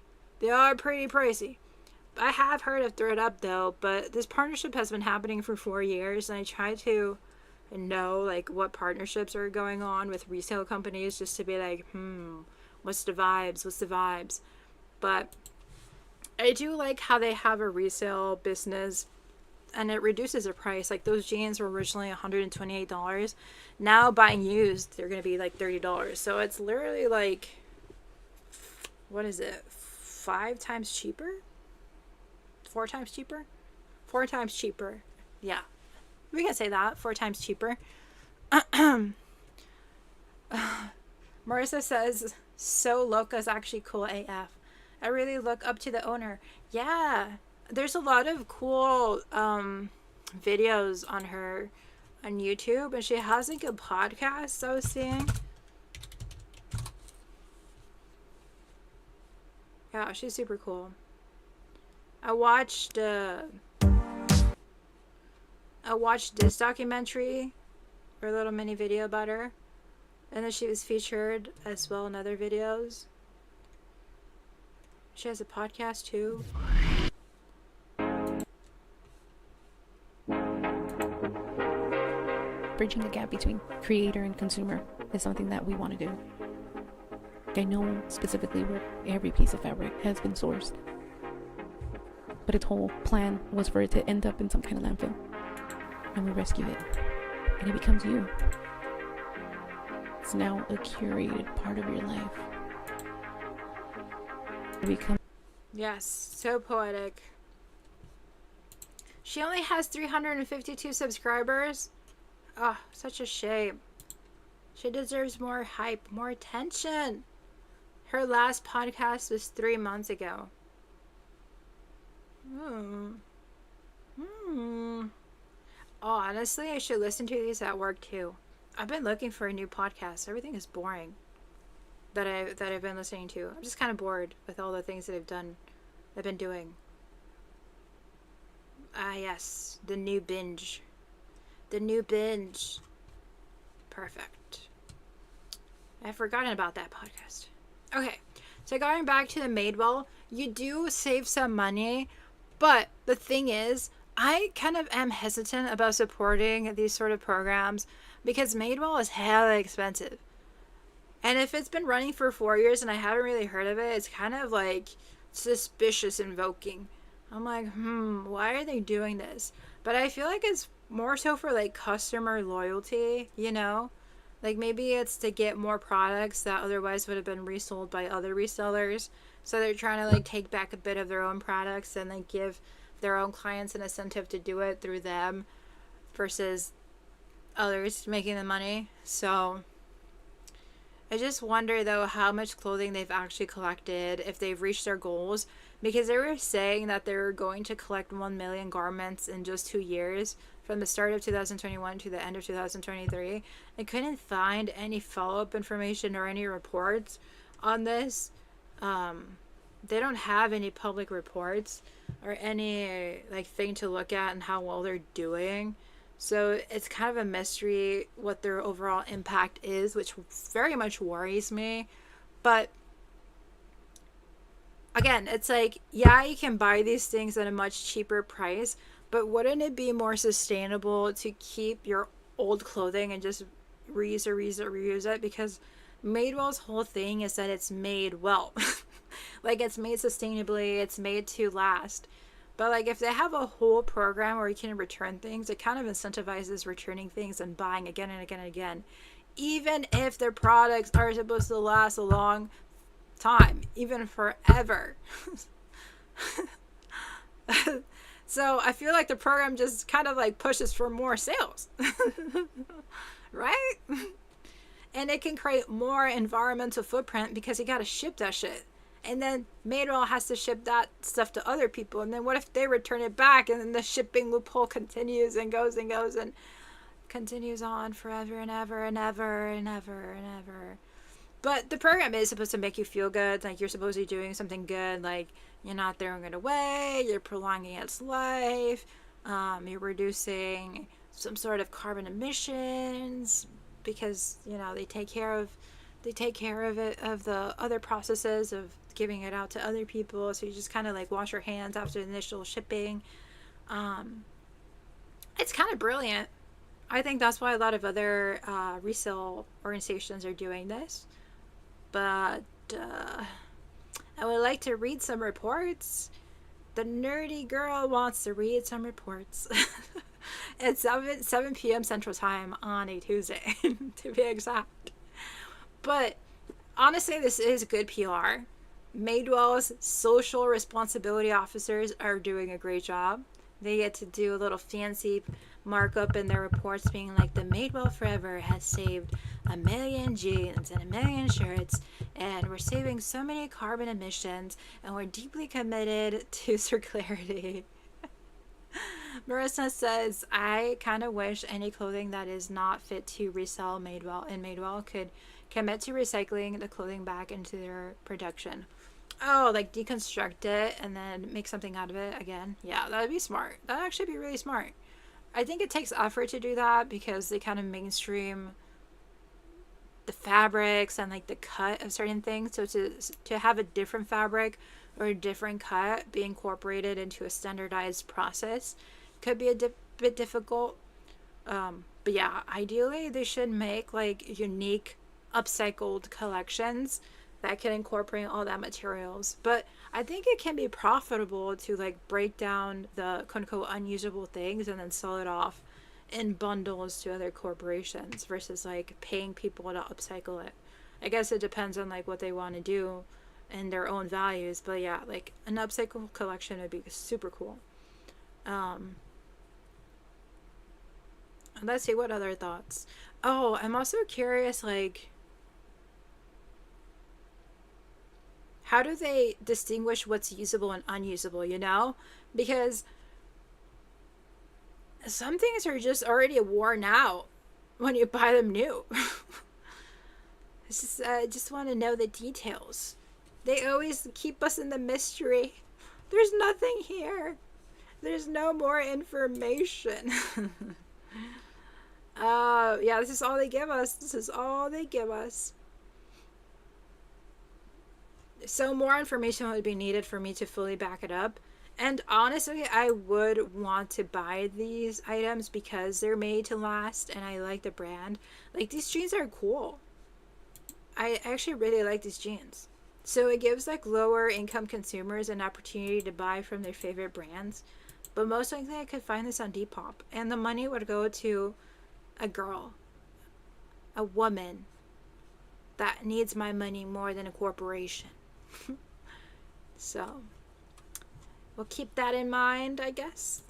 I have heard of ThredUp though, but this partnership has been happening for 4 years, and I try to know like what partnerships are going on with resale companies just to be like, what's the vibes? But I do like how they have a resale business, and it reduces the price. Like those jeans were originally $128. Now buying used, they're going to be like $30. So it's literally like, what is it? 5 times cheaper? 4 times cheaper? 4 times cheaper. Yeah. We can say that. 4 times cheaper. Marissa says, So Loca's actually cool AF. I really look up to the owner. Yeah. There's a lot of cool videos on her on YouTube, and she has like a podcast I was seeing. Yeah, she's super cool. I watched this documentary or a little mini video about her, and then she was featured as well in other videos. She has a podcast too. Bridging the gap between creator and consumer is something that we want to do. I know specifically where every piece of fabric has been sourced, but its whole plan was for it to end up in some kind of landfill, and we rescue it, and it becomes you. It's now a curated part of your life. It becomes. Yes, so poetic. She only has 352 subscribers. Oh, such a shame. She deserves more hype, more attention. Her last podcast was 3 months ago. Oh, honestly, I should listen to these at work too. I've been looking for a new podcast. Everything is boring that I've been listening to. I'm just kind of bored with all the things that I've been doing. Ah, yes, the new binge. Perfect. I've forgotten about that podcast. Okay, so going back to the Madewell, you do save some money, but the thing is, I kind of am hesitant about supporting these sort of programs because Madewell is hella expensive. And if it's been running for 4 years and I haven't really heard of it, it's kind of like suspicious invoking. I'm like, why are they doing this? But I feel like it's more so for like customer loyalty, you know? Like maybe it's to get more products that otherwise would have been resold by other resellers So they're trying to like take back a bit of their own products and like give their own clients an incentive to do it through them versus others making the money. So I just wonder though how much clothing they've actually collected, if they've reached their goals, because they were saying that they were going to collect 1 million garments in just 2 years from the start of 2021 to the end of 2023. I couldn't find any follow-up information or any reports on this. They don't have any public reports or any like thing to look at and how well they're doing. So it's kind of a mystery what their overall impact is, which very much worries me. But again, it's like, yeah, you can buy these things at a much cheaper price, but wouldn't it be more sustainable to keep your old clothing and just reuse it? Because Madewell's whole thing is that it's made well. Like, it's made sustainably, it's made to last. But like, if they have a whole program where you can return things, it kind of incentivizes returning things and buying again and again and again, even if their products are supposed to last a long time, even forever. So I feel like the program just kind of like pushes for more sales. Right? And it can create more environmental footprint because you got to ship that shit. And then Madewell has to ship that stuff to other people. And then what if they return it back and then the shipping loophole continues and goes and continues on forever and ever and ever and ever and ever. But the program is supposed to make you feel good. Like, you're supposed to be doing something good. Like, you're not throwing it away. You're prolonging its life. You're reducing some sort of carbon emissions because, you know, they take care of it, of the other processes of giving it out to other people. So you just kind of like wash your hands after the initial shipping. It's kind of brilliant. I think that's why a lot of other resale organizations are doing this. But I would like to read some reports. The nerdy girl wants to read some reports. It's 7 p.m. Central Time on a Tuesday, to be exact. But honestly, this is good PR. Madewell's social responsibility officers are doing a great job. They get to do a little fancy markup in their reports being like, the Madewell Forever has saved 1 million jeans and 1 million shirts, and we're saving so many carbon emissions, and we're deeply committed to circularity. Marissa says, I kind of wish any clothing that is not fit to resell Madewell could commit to recycling the clothing back into their production. Oh, like deconstruct it and then make something out of it again. Yeah, that'd be smart. That'd actually be really smart. I think it takes effort to do that because they kind of mainstream the fabrics and like the cut of certain things. So to have a different fabric or a different cut be incorporated into a standardized process could be a bit difficult. But yeah, ideally they should make like unique upcycled collections that can incorporate all that materials. But I think it can be profitable to like break down the quote-unquote unusable things and then sell it off in bundles to other corporations versus like paying people to upcycle it. I guess it depends on like what they want to do and their own values, but yeah, like an upcycle collection would be super cool. Let's see, what other thoughts? Oh, I'm also curious, like, how do they distinguish what's usable and unusable, you know? Because some things are just already worn out when you buy them new. I just want to know the details. They always keep us in the mystery. There's nothing here. There's no more information. Yeah, this is all they give us. This is all they give us. So more information would be needed for me to fully back it up. And honestly, I would want to buy these items because they're made to last and I like the brand. Like, these jeans are cool. I actually really like these jeans. So it gives like lower income consumers an opportunity to buy from their favorite brands. But most likely I could find this on Depop. And the money would go to a girl, a woman that needs my money more than a corporation. So we'll keep that in mind, I guess.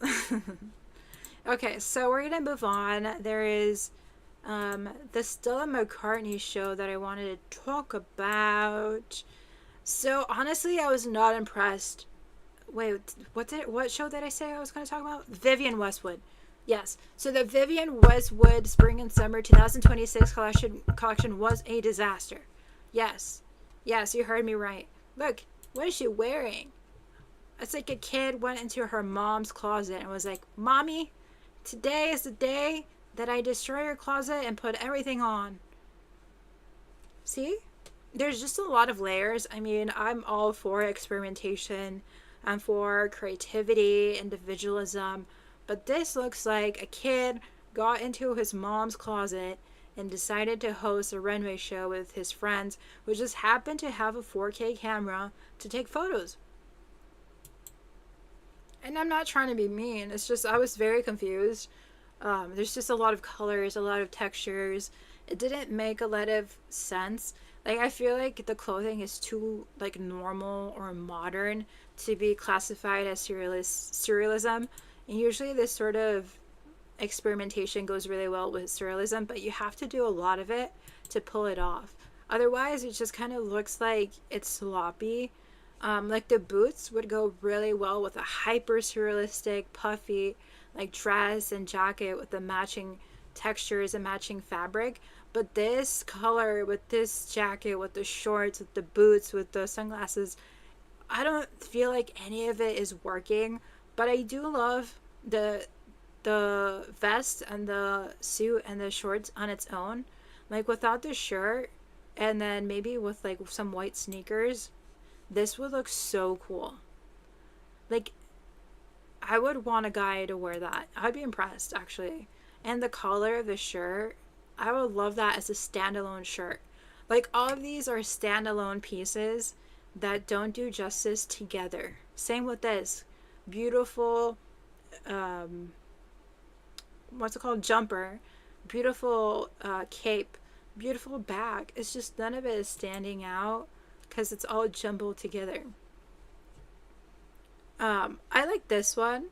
Okay, so we're gonna move on. There is the Stella McCartney show that I wanted to talk about. So honestly, I was not impressed. Wait, what show did I say I was going to talk about? Vivienne Westwood. Yes. So the Vivienne Westwood Spring and Summer 2026 collection was a disaster. Yes. Yes, you heard me right. Look, what is she wearing? It's like a kid went into her mom's closet and was like, "Mommy, today is the day that I destroy your closet and put everything on." See? There's just a lot of layers. I mean, I'm all for experimentation. I'm for creativity, individualism. But this looks like a kid got into his mom's closet and decided to host a runway show with his friends, who just happened to have a 4K camera to take photos. And I'm not trying to be mean. It's just I was very confused. There's just a lot of colors, a lot of textures. It didn't make a lot of sense. Like, I feel like the clothing is too, like, normal or modern to be classified as surrealism. And usually this sort of experimentation goes really well with surrealism, but you have to do a lot of it to pull it off. Otherwise, it just kind of looks like it's sloppy. Like, the boots would go really well with a hyper surrealistic, puffy, like, dress and jacket with the matching textures and matching fabric. But this color with this jacket, with the shorts, with the boots, with the sunglasses, I don't feel like any of it is working. But I do love the vest and the suit and the shorts on its own. Like, without the shirt and then maybe with like some white sneakers, this would look so cool. Like, I would want a guy to wear that. I'd be impressed, actually. And the color of the shirt, I would love that as a standalone shirt. Like, all of these are standalone pieces that don't do justice together. Same with this beautiful, what's it called? Jumper. Beautiful cape. Beautiful bag. It's just none of it is standing out because it's all jumbled together. I like this one.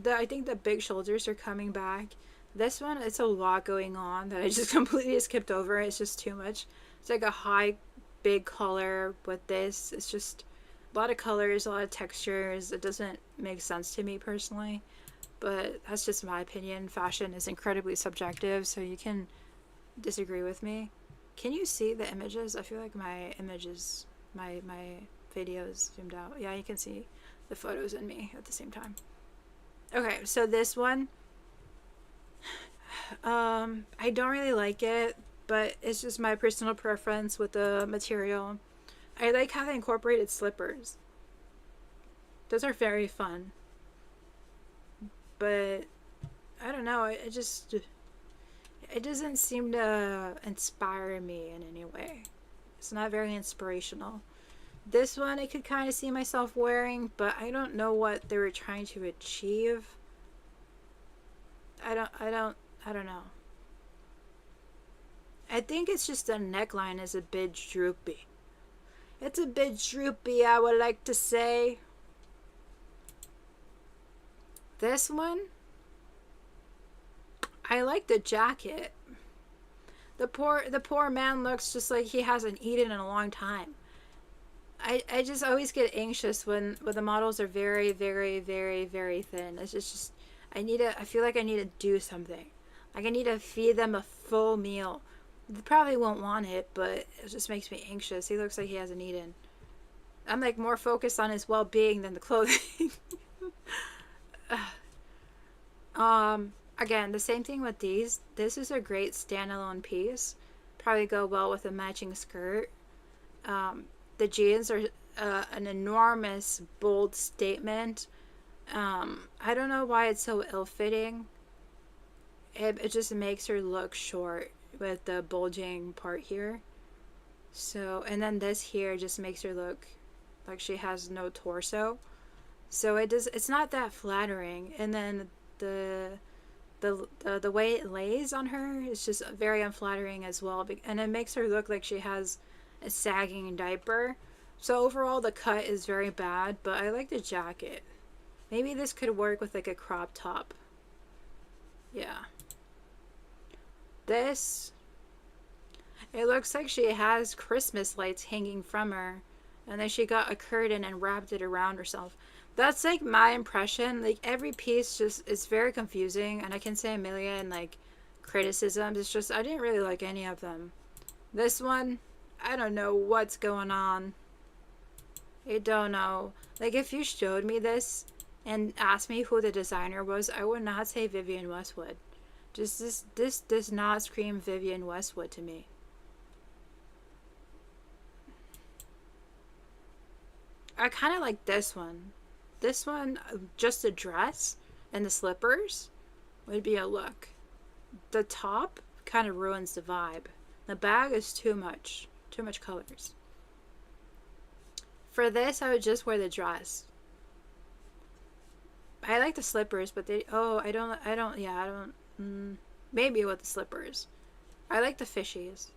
I think the big shoulders are coming back. This one, it's a lot going on that I just completely skipped over. It's just too much. It's like a high, big color with this. It's just a lot of colors, a lot of textures. It doesn't make sense to me personally, but that's just my opinion. Fashion is incredibly subjective, so you can disagree with me. Can you see the images? I feel like my images, my video is zoomed out. Yeah, you can see the photos and me at the same time. Okay, so this one, I don't really like it, but it's just my personal preference with the material. I like how they incorporated slippers. Those are very fun. But I don't know, it doesn't seem to inspire me in any way. It's not very inspirational. This one I could kind of see myself wearing, but I don't know what they were trying to achieve. I don't know. I think it's just the neckline is a bit droopy. It's a bit droopy, I would like to say. This one, I like the jacket. The poor man looks just like he hasn't eaten in a long time. I just always get anxious when the models are very, very, very, very thin. It's just I feel like I need to do something. Like, I need to feed them a full meal. They probably won't want it, but it just makes me anxious. He looks like he hasn't eaten. I'm like more focused on his well-being than the clothing. Again, the same thing with these. This is a great standalone piece. Probably go well with a matching skirt. The jeans are an enormous, bold statement. I don't know why it's so ill-fitting. It just makes her look short with the bulging part here. So, and then this here just makes her look like she has no torso. So it's not that flattering. And then the way it lays on her is just very unflattering as well. And it makes her look like she has a sagging diaper. So overall the cut is very bad, but I like the jacket. Maybe this could work with like a crop top. Yeah. This, it looks like she has Christmas lights hanging from her, and then she got a curtain and wrapped it around herself. That's like my impression. Like every piece just is very confusing, and I can say a million like criticisms. It's just I didn't really like any of them. This one, I don't know what's going on. I don't know. Like if you showed me this and asked me who the designer was, I would not say Vivienne Westwood. Just this does not scream Vivienne Westwood to me. I kind of like this one. This one, just the dress and the slippers would be a look. The top kind of ruins the vibe. The bag is too much colors. For this, I would just wear the dress. I like the slippers, but they, oh, I don't, maybe with the slippers. I like the fishies.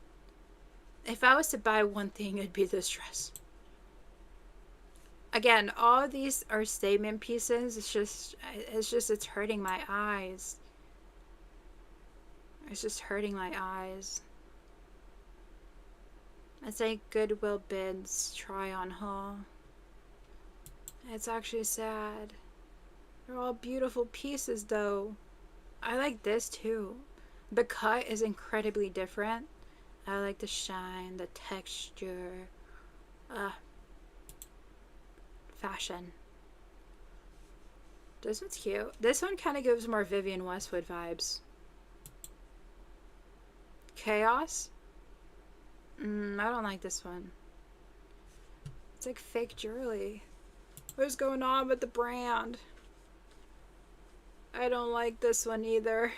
If I was to buy one thing, it'd be this dress. Again, all of these are statement pieces. It's hurting my eyes. It's just hurting my eyes. It's like Goodwill bids try on haul. It's actually sad. They're all beautiful pieces though. I like this too. The cut is incredibly different. I like the shine, the texture. Fashion. This one's cute. This one kind of gives more Vivienne Westwood vibes. Chaos? I don't like this one. It's like fake jewelry. What's going on with the brand? I don't like this one either.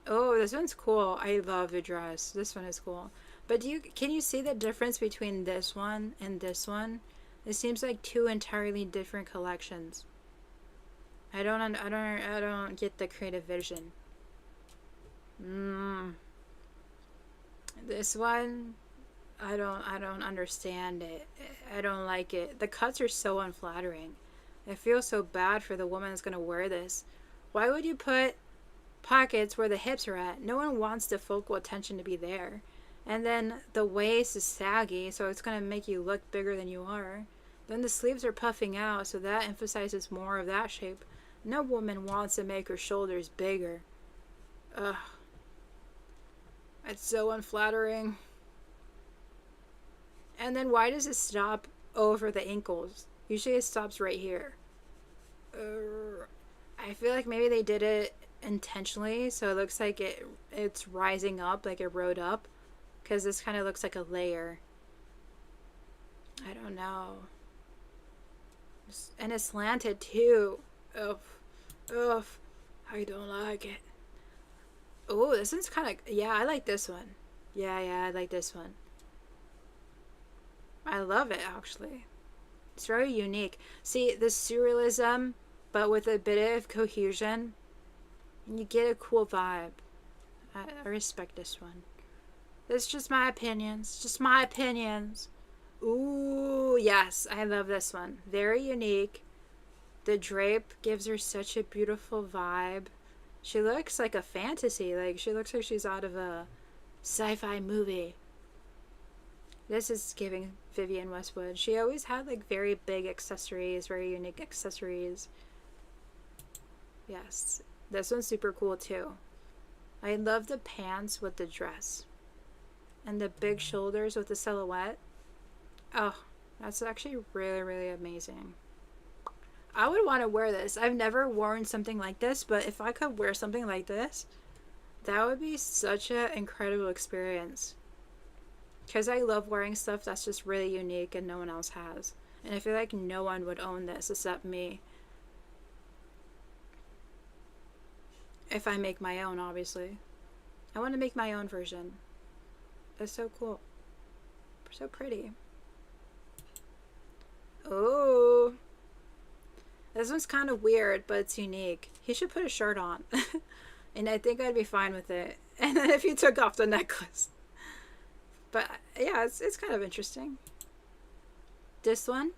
Oh, this one's cool. I love the dress. This one is cool. But can you see the difference between this one and this one? It seems like two entirely different collections. I don't get the creative vision. This one, I don't understand it. I don't like it. The cuts are so unflattering. I feel so bad for the woman that's gonna wear this. Why would you put pockets where the hips are at? No one wants the focal attention to be there. And then the waist is saggy, so it's gonna make you look bigger than you are. Then the sleeves are puffing out, so that emphasizes more of that shape. No woman wants to make her shoulders bigger. Ugh. It's so unflattering. And then why does it stop over the ankles? Usually it stops right here. I feel like maybe they did it intentionally, so it looks like it's rising up, like it rode up. Because this kind of looks like a layer. I don't know. And it's slanted too. Ugh. Ugh. I don't like it. Oh, this one's kind of... Yeah, I like this one. Yeah, I like this one. I love it, actually. It's very unique. See, the surrealism, but with a bit of cohesion. And you get a cool vibe. I respect this one. It's just my opinions. Just my opinions. Ooh, yes. I love this one. Very unique. The drape gives her such a beautiful vibe. She looks like a fantasy. Like, she looks like she's out of a sci-fi movie. This is giving Vivienne Westwood. She always had, like, very big accessories. Very unique accessories. Yes. This one's super cool, too. I love the pants with the dress. And the big shoulders with the silhouette. Oh, that's actually really, really amazing. I would want to wear this. I've never worn something like this, but if I could wear something like this, that would be such an incredible experience. Because I love wearing stuff that's just really unique and no one else has. And I feel like no one would own this except me. If I make my own, obviously. I want to make my own version. That's so cool. So pretty. Oh. This one's kind of weird, but it's unique. He should put a shirt on. And I think I'd be fine with it. And then if he took off the necklace. But yeah, it's kind of interesting. This one.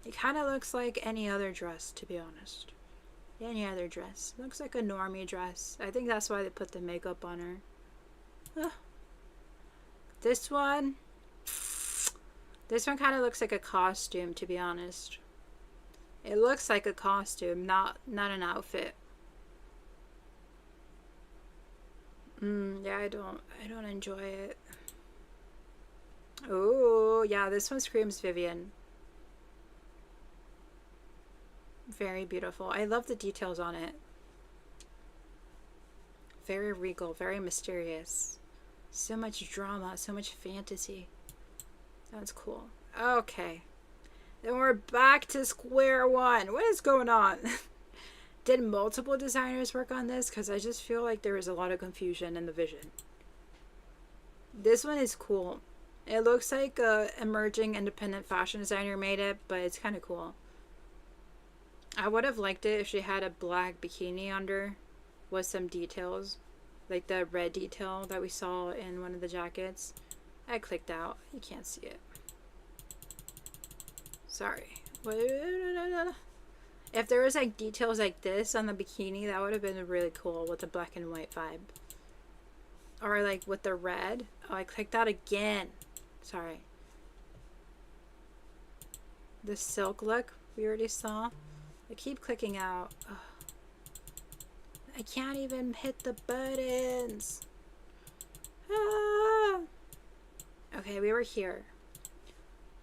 It kind of looks like any other dress, to be honest. Any other dress. Looks like a normie dress. I think that's why they put the makeup on her. This one kind of looks like a costume, to be honest. It looks like a costume, not an outfit. Yeah, I don't enjoy it. Oh, yeah, this one screams Vivienne. Very beautiful. I love the details on it. Very regal, very mysterious. So much drama, so much fantasy. That's cool. Okay. Then we're back to square one. What is going on? Did multiple designers work on this? Because I just feel like there was a lot of confusion in the vision. This one is cool. It looks like a emerging independent fashion designer made it, but it's kind of cool. I would have liked it if she had a black bikini under with some details, like the red detail that we saw in one of the jackets. I clicked out. You can't see it. Sorry. If there was like details like this on the bikini, that would have been really cool with the black and white vibe. Or like with the red. Oh, I clicked out again. Sorry. The silk look we already saw. I keep clicking out. Ugh. I can't even hit the buttons. Ah. Okay, we were here.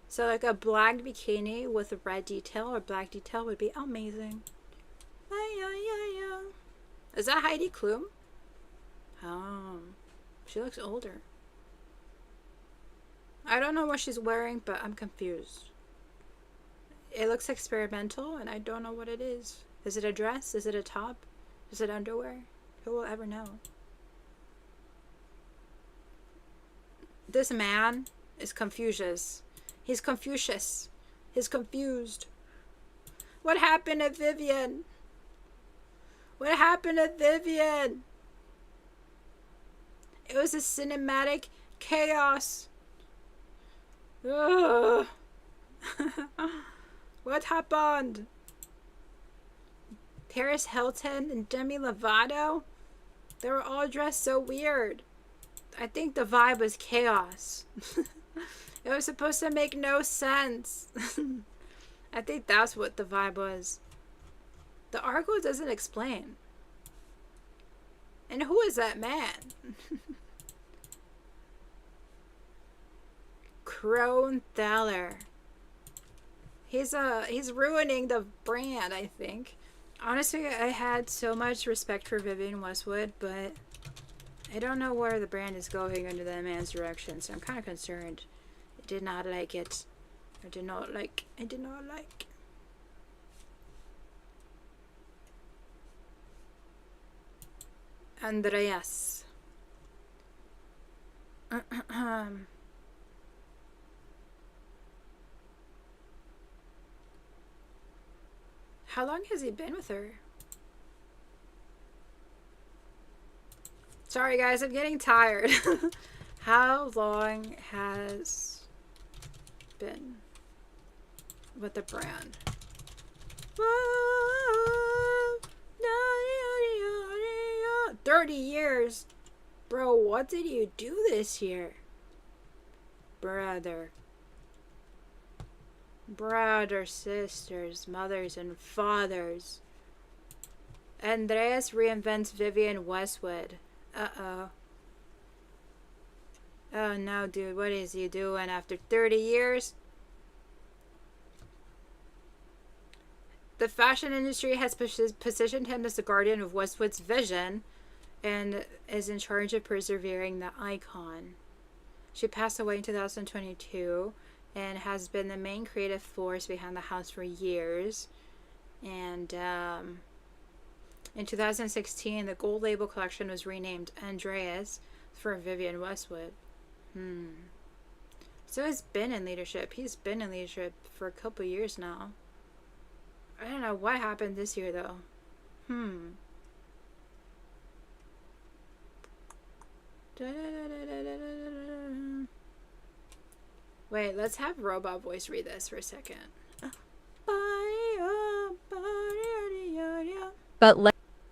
So like a black bikini with a red detail or black detail would be amazing. Is that Heidi Klum? Oh, she looks older. I don't know what she's wearing, but I'm confused. It looks experimental, and I don't know what it is. Is it a dress? Is it a top? Is it underwear? Who will ever know? This man is Confucius. He's Confucius. He's confused. What happened to Vivienne? What happened to Vivienne? It was a cinematic chaos. Ugh. What happened? Paris Hilton and Demi Lovato? They were all dressed so weird. I think the vibe was chaos. It was supposed to make no sense. I think that's what the vibe was. The article doesn't explain. And who is that man? Crone Thaler. He's ruining the brand, I think. Honestly, I had so much respect for Vivienne Westwood, but I don't know where the brand is going under that man's direction, so I'm kind of concerned. I did not like it. I did not like. Andreas. How long has he been with her? Sorry guys, I'm getting tired. How long has been with the brand? 30 years. Bro, what did you do this year? Brothers, sisters, mothers, and fathers. Andreas reinvents Vivienne Westwood. Uh-oh. Oh no, dude, what is he doing after 30 years? The fashion industry has positioned him as the guardian of Westwood's vision and is in charge of preserving the icon. She passed away in 2022 and has been the main creative force behind the house for years. And in 2016, the gold label collection was renamed Andreas for Vivienne Westwood. So he's been in leadership. He's been in leadership for a couple years now. I don't know what happened this year though. Wait, let's have Robot Voice read this for a second. But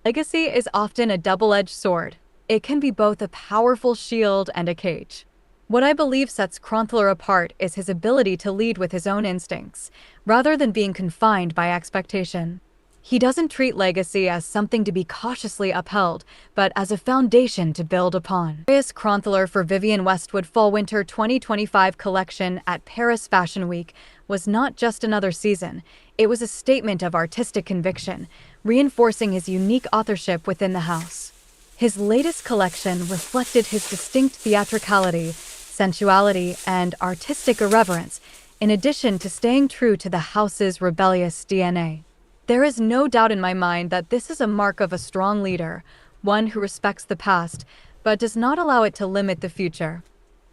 legacy is often a double-edged sword. It can be both a powerful shield and a cage. What I believe sets Crontler apart is his ability to lead with his own instincts, rather than being confined by expectation. He doesn't treat legacy as something to be cautiously upheld, but as a foundation to build upon. Andreas Crontler for Vivienne Westwood Fall-Winter 2025 collection at Paris Fashion Week was not just another season. It was a statement of artistic conviction, reinforcing his unique authorship within the house. His latest collection reflected his distinct theatricality, sensuality, and artistic irreverence, in addition to staying true to the house's rebellious DNA. There is no doubt in my mind that this is a mark of a strong leader, one who respects the past, but does not allow it to limit the future.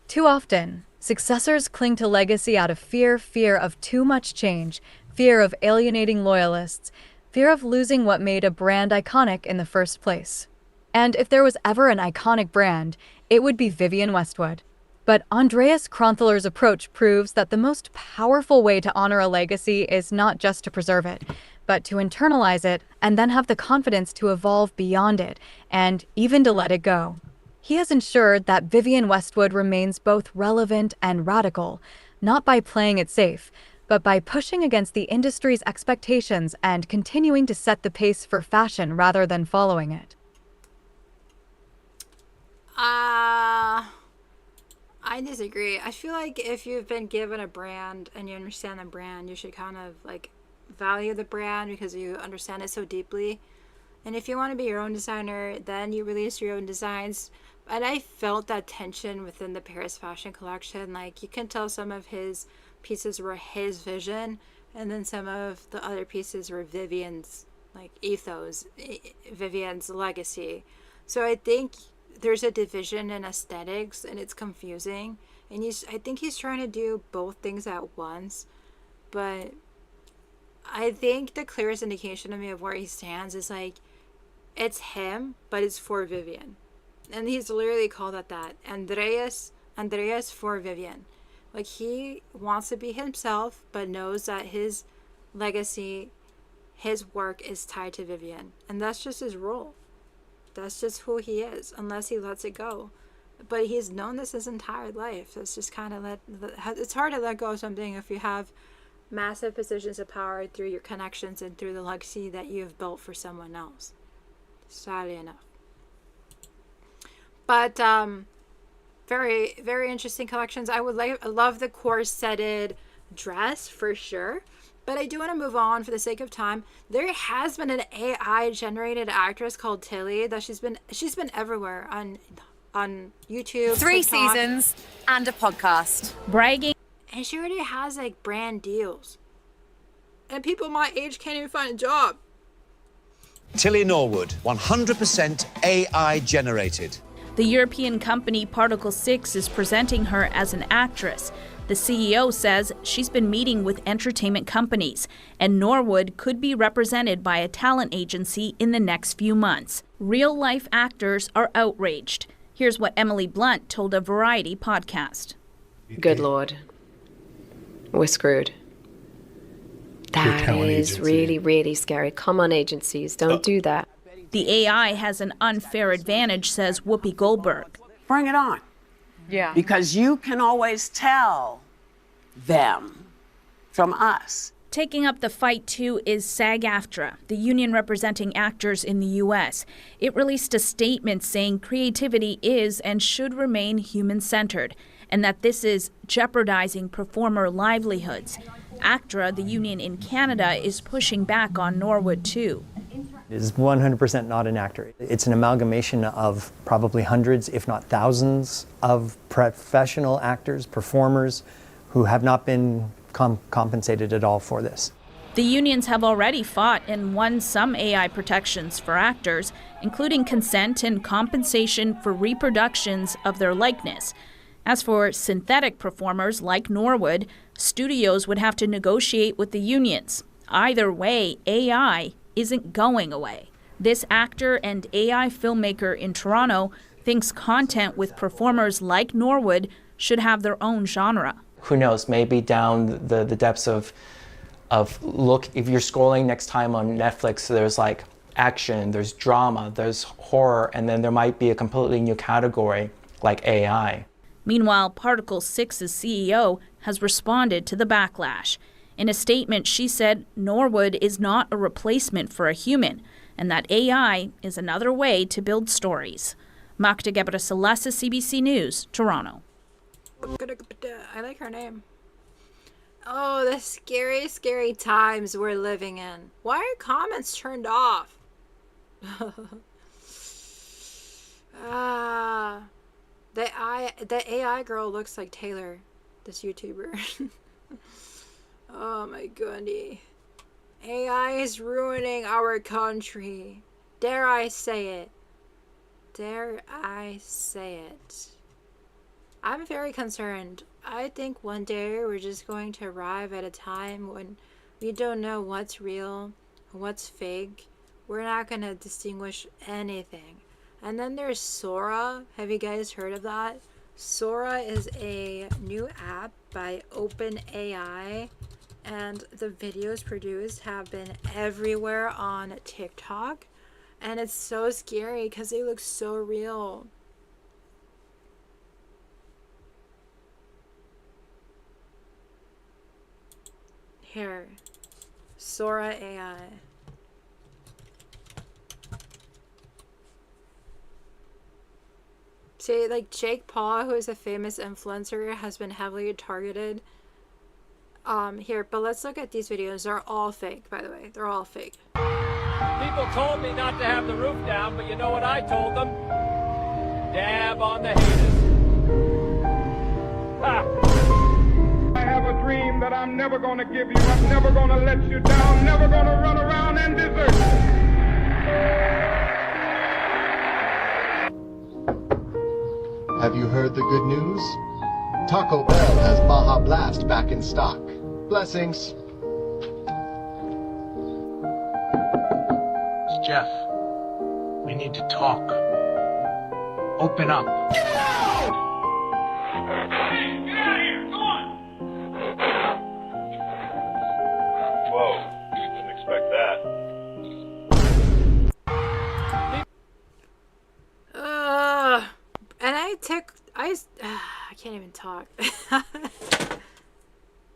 Too often, successors cling to legacy out of fear of too much change, fear of alienating loyalists, fear of losing what made a brand iconic in the first place. And if there was ever an iconic brand, it would be Vivienne Westwood. But Andreas Crontler's approach proves that the most powerful way to honor a legacy is not just to preserve it, but to internalize it and then have the confidence to evolve beyond it and even to let it go. He has ensured that Vivienne Westwood remains both relevant and radical, not by playing it safe, but by pushing against the industry's expectations and continuing to set the pace for fashion rather than following it. I disagree. I feel like if you've been given a brand and you understand the brand, you should kind of like value the brand because you understand it so deeply. And if you want to be your own designer, then you release your own designs. And I felt that tension within the Paris fashion collection. Like, you can tell some of his pieces were his vision, and then some of the other pieces were Vivienne's like ethos, Vivienne's legacy. So I think there's a division in aesthetics, and it's confusing. And I think he's trying to do both things at once. But I think the clearest indication to me of where he stands is like, it's him, but it's for Vivienne. And he's literally called it that. Andreas for Vivienne. Like, he wants to be himself, but knows that his legacy, his work is tied to Vivienne. And that's just his role. That's just who he is, unless he lets it go. But he's known this his entire life. It's just kind of it's hard to let go of something if you have massive positions of power through your connections and through the legacy that you've built for someone else. Sadly enough. But very, very interesting collections. I love the corseted dress for sure. But I do want to move on for the sake of time. There has been an AI generated actress called Tilly that she's been everywhere on YouTube, 3 TikTok, seasons and a podcast. Bragging. and she already has like brand deals. And people my age can't even find a job. Tilly Norwood, 100% AI generated. The European company Particle 6 is presenting her as an actress. The CEO says she's been meeting with entertainment companies, and Norwood could be represented by a talent agency in the next few months. Real-life actors are outraged. Here's what Emily Blunt told a Variety podcast. Good Lord. We're screwed. That is really, really scary. Come on, agencies, don't do that. The AI has an unfair advantage, says Whoopi Goldberg. Bring it on. Yeah. Because you can always tell them from us. Taking up the fight, too, is SAG-AFTRA, the union representing actors in the U.S. It released a statement saying creativity is and should remain human-centered, and that this is jeopardizing performer livelihoods. ACTRA, the union in Canada, is pushing back on Norwood, too. It is 100% not an actor. It's an amalgamation of probably hundreds, if not thousands, of professional actors, performers, who have not been compensated at all for this. The unions have already fought and won some AI protections for actors, including consent and compensation for reproductions of their likeness. As for synthetic performers like Norwood, studios would have to negotiate with the unions. Either way, AI isn't going away. This actor and AI filmmaker in Toronto thinks content with performers like Norwood should have their own genre. who knows, maybe down the depths of look, if you're scrolling next time on Netflix, there's like action, there's drama, there's horror, and then there might be a completely new category like AI. Meanwhile, Particle 6's CEO has responded to the backlash. In a statement, she said Norwood is not a replacement for a human, and that AI is another way to build stories. Magda Gebrselassie, CBC News, Toronto. I like her name. Oh, the scary, scary times we're living in. Why are comments turned off? The AI girl looks like Taylor, this YouTuber. Oh my goodness. AI is ruining our country. Dare I say it? Dare I say it? I'm very concerned. I think one day we're just going to arrive at a time when we don't know what's real and what's fake. We're not going to distinguish anything. And then there's Sora. Have you guys heard of that? Sora is a new app by OpenAI, and the videos produced have been everywhere on TikTok. And it's so scary because they look so real. Here, Sora AI. See, like Jake Paul, who is a famous influencer, has been heavily targeted. Here, but let's look at these videos. They're all fake, by the way. They're all fake. People told me not to have the roof down, but you know what I told them? Dab on the haters. Ha! I have a dream that I'm never gonna give you. I'm never gonna let you down. Never gonna run around and desert you. Have you heard the good news? Taco Bell has Baja Blast back in stock. Blessings. Jeff, we need to talk. Open up. Get out! Hey, get out of here! Go on! Whoa, didn't expect that. And I can't even talk.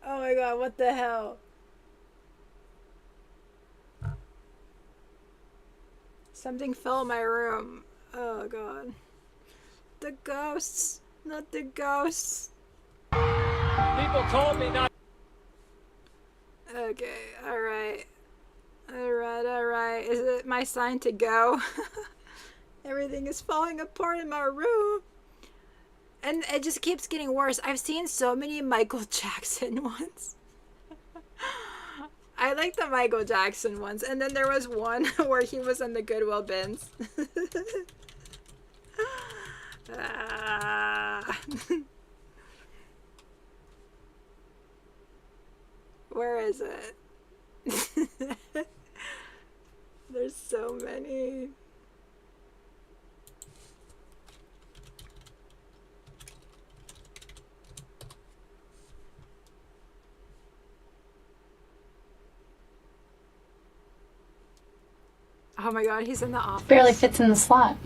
Oh my god, what the hell? Something fell in my room. Oh god. The ghosts. Not the ghosts. People told me not. Okay, alright. Alright. Is it my sign to go? Everything is falling apart in my room. And it just keeps getting worse. I've seen so many Michael Jackson ones. I like the Michael Jackson ones. And then there was one where he was in the Goodwill bins. Where is it? There's so many. Oh my god, he's in the office. Barely fits in the slot.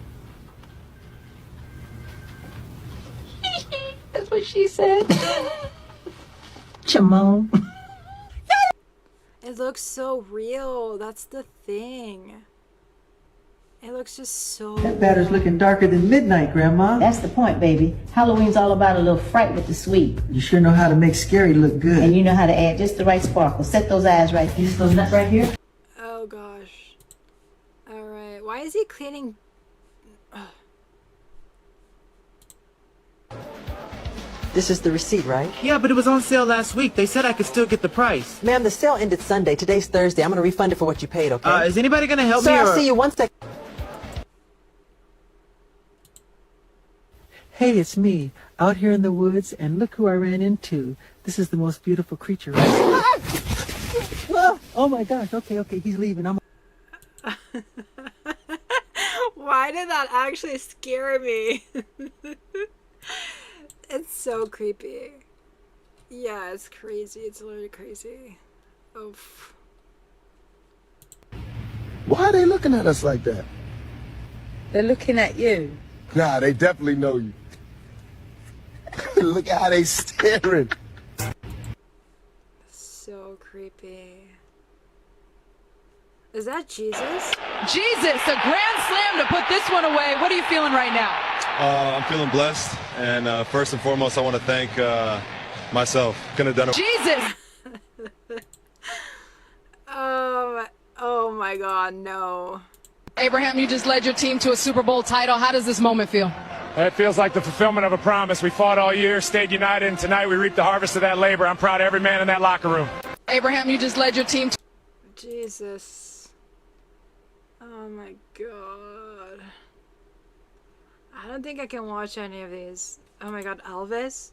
That's what she said. Jamon. It looks so real. That's the thing. It looks just so... That batter's looking darker than midnight, Grandma. That's the point, baby. Halloween's all about a little fright with the sweet. You sure know how to make scary look good. And you know how to add just the right sparkle. Set those eyes right here. Just those nuts right here. Oh gosh. Alright. Why is he cleaning... This is the receipt, right? Yeah, but it was on sale last week. They said I could still get the price. Ma'am, the sale ended Sunday. Today's Thursday. I'm going to refund it for what you paid, okay? Is anybody going to help me? Sir, I'll see you one sec. Hey, it's me, out here in the woods, and look who I ran into. This is the most beautiful creature, right? Oh my gosh, okay, he's leaving. Why did that actually scare me? It's so creepy. Yeah, it's crazy. It's literally crazy. Oof. Why are they looking at us like that? They're looking at you. Nah, they definitely know you. Look at how they staring. So creepy. Is that Jesus? Jesus, a grand slam to put this one away. What are you feeling right now? I'm feeling blessed, and first and foremost, I want to thank myself. Couldn't have done it. Jesus! Oh my God, no. Abraham, you just led your team to a Super Bowl title. How does this moment feel? It feels like the fulfillment of a promise. We fought all year, stayed united, and tonight we reaped the harvest of that labor. I'm proud of every man in that locker room. Abraham, you just led your team to... Jesus. Oh my God. I don't think I can watch any of these. Oh my God, Elvis?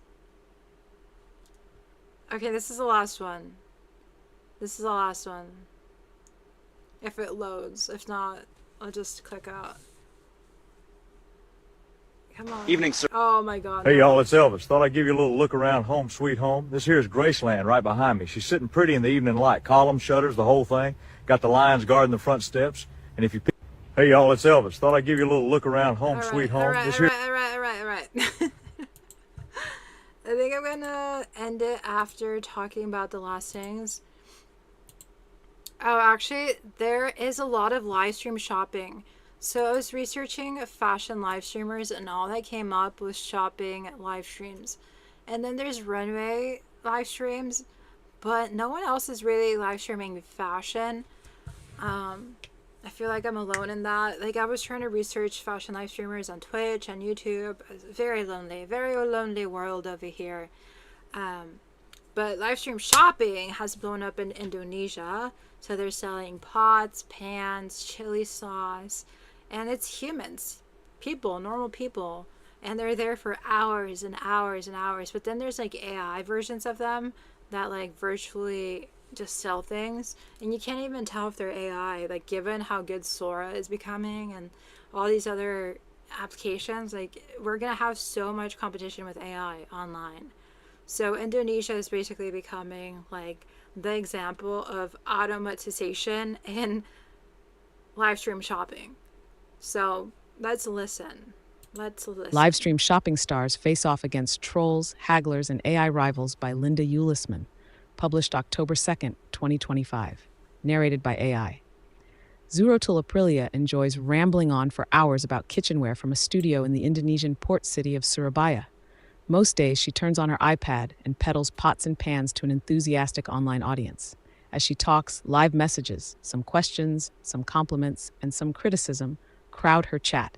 Okay, this is the last one. This is the last one. If it loads. If not, I'll just click out. Come on. Evening, sir. Oh my God. Hey, y'all, it's Elvis. Thought I'd give you a little look around home sweet home. This here's Graceland right behind me. She's sitting pretty in the evening light. Columns, shutters, the whole thing. Got the lions guarding the front steps. And if you... Hey, y'all, it's Elvis. Thought I'd give you a little look around home sweet home. All right. I think I'm gonna end it after talking about the last things. Oh, actually, there is a lot of live stream shopping. So I was researching fashion live streamers, and all that came up was shopping live streams. And then there's runway live streams, but no one else is really live streaming fashion. I feel like I'm alone in that. Like, I was trying to research fashion live streamers on Twitch and YouTube. It's very lonely world over here. But live stream shopping has blown up in Indonesia. So they're selling pots, pans, chili sauce, and it's humans, people, normal people, and they're there for hours and hours and hours. But then there's like AI versions of them that like virtually just sell things, and you can't even tell if they're AI, like given how good Sora is becoming and all these other applications. Like, we're gonna have so much competition with AI online. So Indonesia is basically becoming like the example of automatization in live stream shopping. So let's listen. Live stream shopping stars face off against trolls, hagglers, and AI rivals by Linda Ulisman. Published October 2nd, 2025. Narrated by AI. Zurotul Aprilia enjoys rambling on for hours about kitchenware from a studio in the Indonesian port city of Surabaya. Most days, she turns on her iPad and peddles pots and pans to an enthusiastic online audience. As she talks, live messages, some questions, some compliments, and some criticism crowd her chat.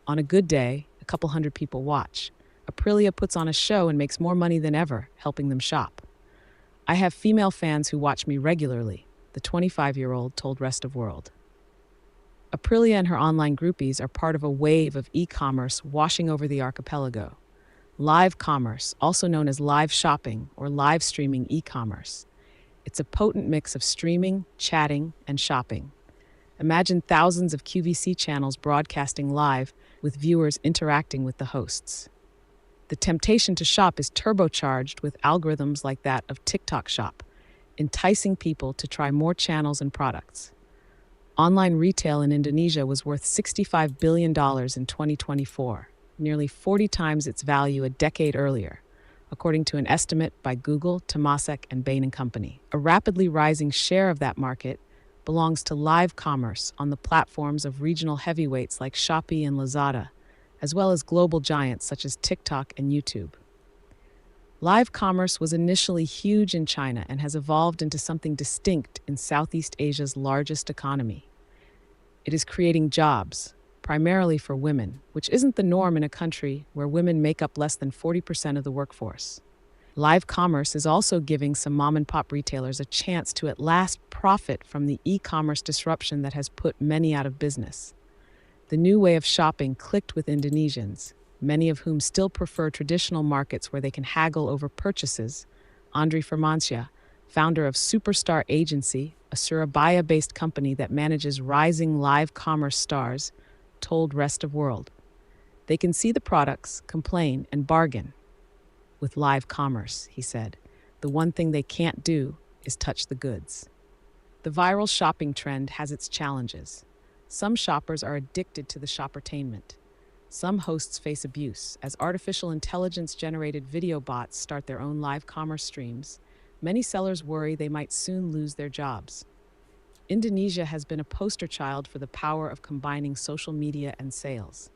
On a good day, a couple hundred people watch. Aprilia puts on a show and makes more money than ever, helping them shop. I have female fans who watch me regularly, the 25-year-old told Rest of World. Aprilia and her online groupies are part of a wave of e-commerce washing over the archipelago. Live commerce, also known as live shopping or live streaming e-commerce. It's a potent mix of streaming, chatting, and shopping. Imagine thousands of QVC channels broadcasting live with viewers interacting with the hosts. The temptation to shop is turbocharged with algorithms like that of TikTok Shop, enticing people to try more channels and products. Online retail in Indonesia was worth $65 billion in 2024, nearly 40 times its value a decade earlier, according to an estimate by Google, Temasek, and Bain & Company. A rapidly rising share of that market belongs to live commerce on the platforms of regional heavyweights like Shopee and Lazada, as well as global giants such as TikTok and YouTube. Live commerce was initially huge in China and has evolved into something distinct in Southeast Asia's largest economy. It is creating jobs, primarily for women, which isn't the norm in a country where women make up less than 40% of the workforce. Live commerce is also giving some mom-and-pop retailers a chance to at last profit from the e-commerce disruption that has put many out of business. The new way of shopping clicked with Indonesians, many of whom still prefer traditional markets where they can haggle over purchases. Andri Firmansyah, founder of Superstar Agency, a Surabaya-based company that manages rising live commerce stars, told Rest of World. They can see the products, complain, and bargain. With live commerce, he said, The one thing they can't do is touch the goods. The viral shopping trend has its challenges. Some shoppers are addicted to the shoppertainment. Some hosts face abuse as artificial intelligence-generated video bots start their own live commerce streams. Many sellers worry they might soon lose their jobs. Indonesia has been a poster child for the power of combining social media and sales.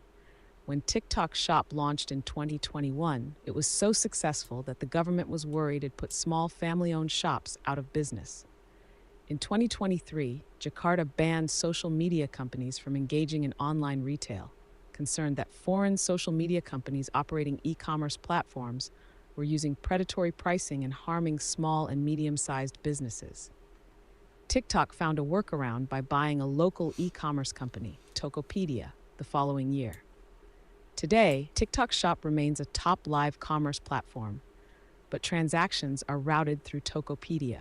When TikTok Shop launched in 2021, it was so successful that the government was worried it put small family-owned shops out of business. In 2023, Jakarta banned social media companies from engaging in online retail, concerned that foreign social media companies operating e-commerce platforms were using predatory pricing and harming small and medium-sized businesses. TikTok found a workaround by buying a local e-commerce company, Tokopedia, the following year. Today, TikTok Shop remains a top live commerce platform, but transactions are routed through Tokopedia.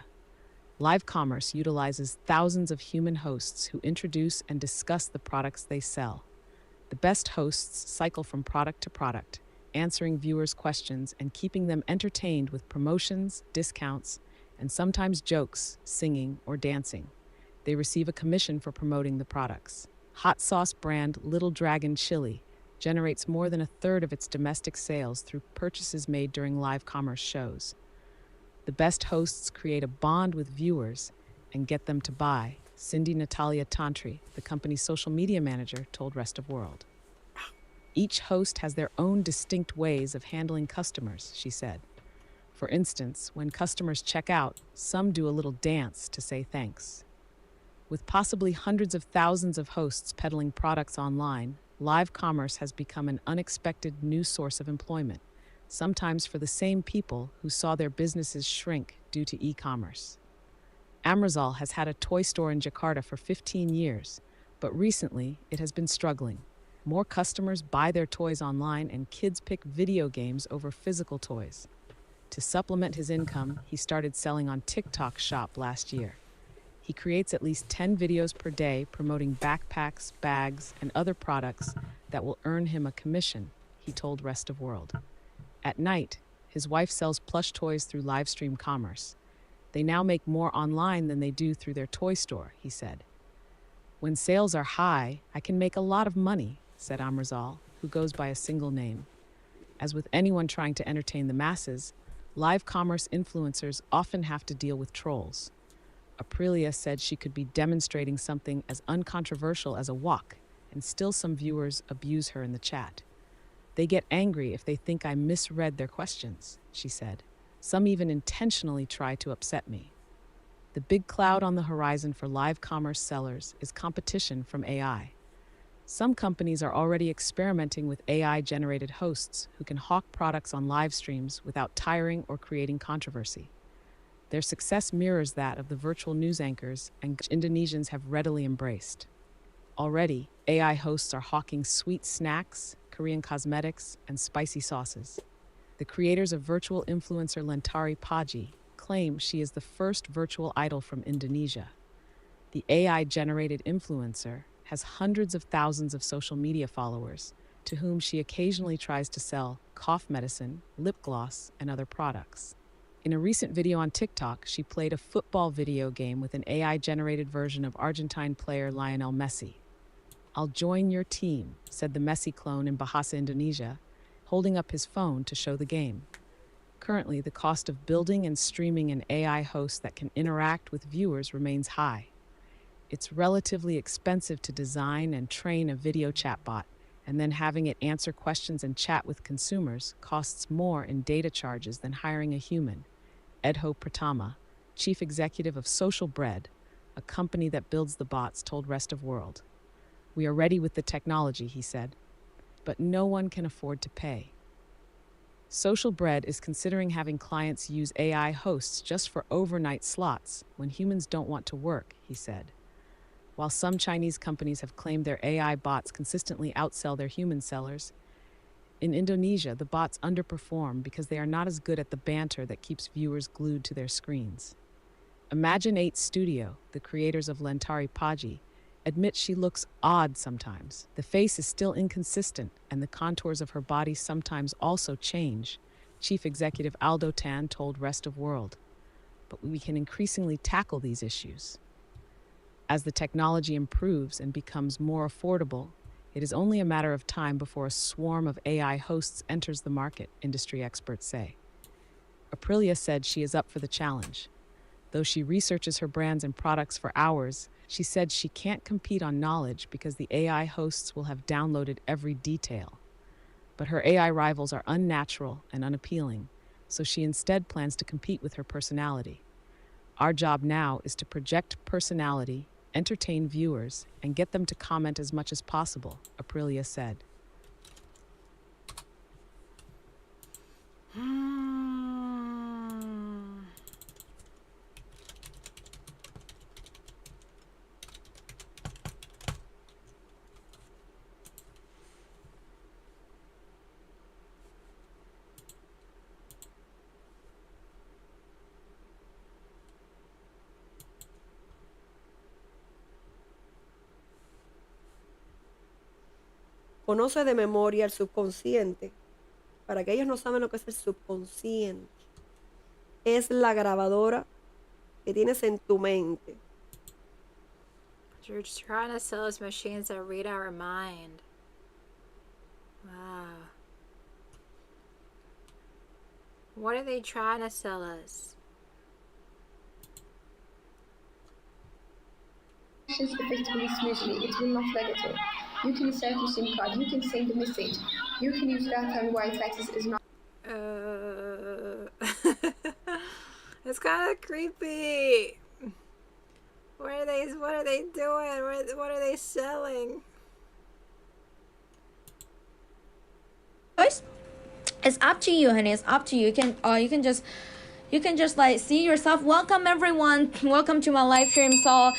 Live commerce utilizes thousands of human hosts who introduce and discuss the products they sell. The best hosts cycle from product to product, answering viewers' questions and keeping them entertained with promotions, discounts, and sometimes jokes, singing, or dancing. They receive a commission for promoting the products. Hot sauce brand Little Dragon Chili generates more than a third of its domestic sales through purchases made during live commerce shows. The best hosts create a bond with viewers and get them to buy, Cindy Natalia Tantri, the company's social media manager, told Rest of World. Each host has their own distinct ways of handling customers, she said. For instance, when customers check out, some do a little dance to say thanks. With possibly hundreds of thousands of hosts peddling products online, live commerce has become an unexpected new source of employment, sometimes for the same people who saw their businesses shrink due to e-commerce. Amrazal has had a toy store in Jakarta for 15 years, but recently it has been struggling. More customers buy their toys online and kids pick video games over physical toys. To supplement his income, he started selling on TikTok Shop last year. He creates at least 10 videos per day promoting backpacks, bags, and other products that will earn him a commission, he told Rest of World. At night, his wife sells plush toys through livestream commerce. They now make more online than they do through their toy store, he said. When sales are high, I can make a lot of money, said Amrazal, who goes by a single name. As with anyone trying to entertain the masses, live commerce influencers often have to deal with trolls. Aprilia said she could be demonstrating something as uncontroversial as a wok, and still some viewers abuse her in the chat. They get angry if they think I misread their questions, she said. Some even intentionally try to upset me. The big cloud on the horizon for live commerce sellers is competition from AI. Some companies are already experimenting with AI-generated hosts who can hawk products on live streams without tiring or creating controversy. Their success mirrors that of the virtual news anchors and Indonesians have readily embraced. Already, AI hosts are hawking sweet snacks, Korean cosmetics, and spicy sauces. The creators of virtual influencer Lentari Paji claim she is the first virtual idol from Indonesia. The AI-generated influencer has hundreds of thousands of social media followers, to whom she occasionally tries to sell cough medicine, lip gloss, and other products. In a recent video on TikTok, she played a football video game with an AI-generated version of Argentine player Lionel Messi. "I'll join your team," said the Messi clone in Bahasa Indonesia, holding up his phone to show the game. Currently, the cost of building and streaming an AI host that can interact with viewers remains high. It's relatively expensive to design and train a video chatbot, and then having it answer questions and chat with consumers costs more in data charges than hiring a human. Edho Pratama, chief executive of Social Bread, a company that builds the bots, told Rest of World. "We are ready with the technology," he said, "but no one can afford to pay." Social Bread is considering having clients use AI hosts just for overnight slots when humans don't want to work, he said. While some Chinese companies have claimed their AI bots consistently outsell their human sellers, in Indonesia, the bots underperform because they are not as good at the banter that keeps viewers glued to their screens. Imagine 8 Studio, the creators of Lentari Paji, admit she looks odd sometimes. The face is still inconsistent, and the contours of her body sometimes also change, Chief Executive Aldo Tan told Rest of World. But we can increasingly tackle these issues. As the technology improves and becomes more affordable, it is only a matter of time before a swarm of AI hosts enters the market, industry experts say. Aprilia said she is up for the challenge. Though she researches her brands and products for hours, she said she can't compete on knowledge because the AI hosts will have downloaded every detail. But her AI rivals are unnatural and unappealing, so she instead plans to compete with her personality. Our job now is to project personality, entertain viewers, and get them to comment as much as possible, Aprilia said. Conoce de memoria el subconsciente. Para aquellos no saben lo que es el subconsciente, es la grabadora que tienes en tu mente. You're trying to sell us machines that read our mind. Wow. What are they trying to sell us? Effectively smoothly, it will not lag at all. You can insert your SIM card, you can send a message, you can use data and Wi-Fi. This is not. It's kind of creepy. What are they doing? What are they selling? It's up to you, honey. It's up to you. You can just like see yourself. Welcome everyone. Welcome to my live stream. So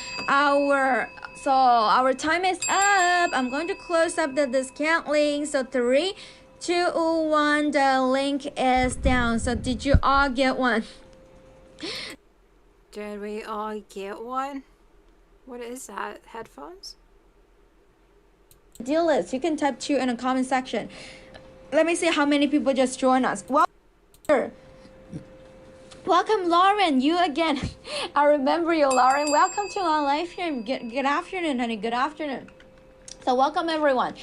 our time is up. I'm going to close up the discount link. So 3, 2, 1. The link is down. So did you all get one? Did we all get one? What is that? Headphones? Deal list. You can type 2 in the comment section. Let me see how many people just joined us. Welcome, Lauren. You again. I remember you, Lauren. Welcome to our live stream. Good afternoon, honey. Good afternoon. So welcome, everyone.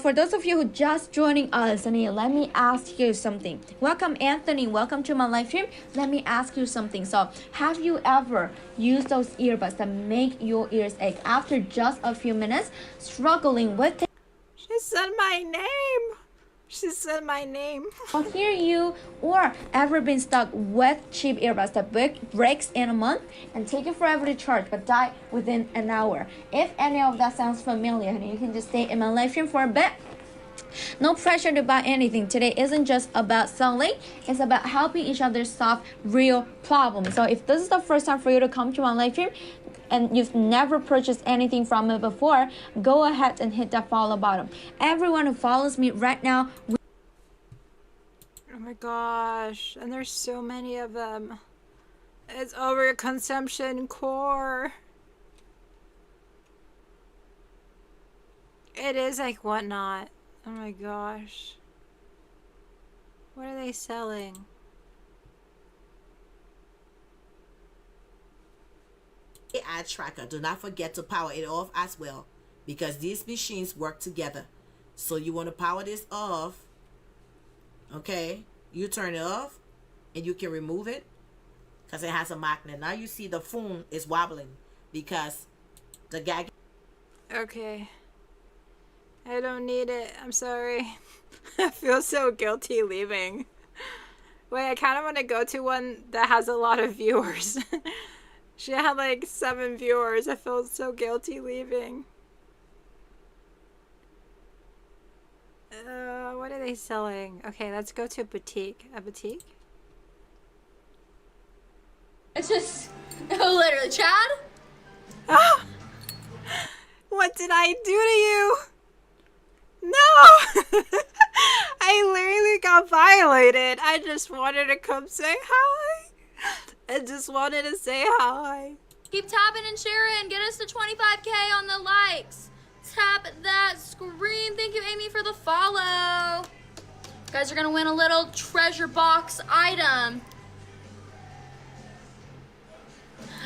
For those of you who just joining us, honey, let me ask you something. Welcome, Anthony. Welcome to my live stream. Let me ask you something. So, have you ever used those earbuds that make your ears ache after just a few minutes, struggling with it? She said my name. She said my name. I'll hear you, or ever been stuck with cheap earbuds that breaks in a month and take you forever to charge but die within an hour. If any of that sounds familiar, honey, you can just stay in my live stream for a bit. No pressure to buy anything. Today isn't just about selling, it's about helping each other solve real problems. So if this is the first time for you to come to my live stream and you've never purchased anything from it before, go ahead and hit that follow button. Everyone who follows me right now. Oh my gosh, and there's so many of them. It's overconsumption core. It is like whatnot. Oh my gosh. What are they selling? AI tracker, do not forget to power it off as well, because these machines work together. So you want to power this off, okay? You turn it off and you can remove it because it has a magnet. Now you see the phone is wobbling because the gag. Okay, I don't need it. I'm sorry. I feel so guilty leaving. Wait, I kind of want to go to one that has a lot of viewers. She had like 7 viewers. I felt so guilty leaving. What are they selling? Okay, let's go to a boutique. A boutique? It's just literally, Chad. Oh! What did I do to you? No! I literally got violated. I just wanted to come say hi. I just wanted to say hi. Keep tapping and sharing. Get us to 25K on the likes. Tap that screen. Thank you, Amy, for the follow. You guys are gonna win a little treasure box item.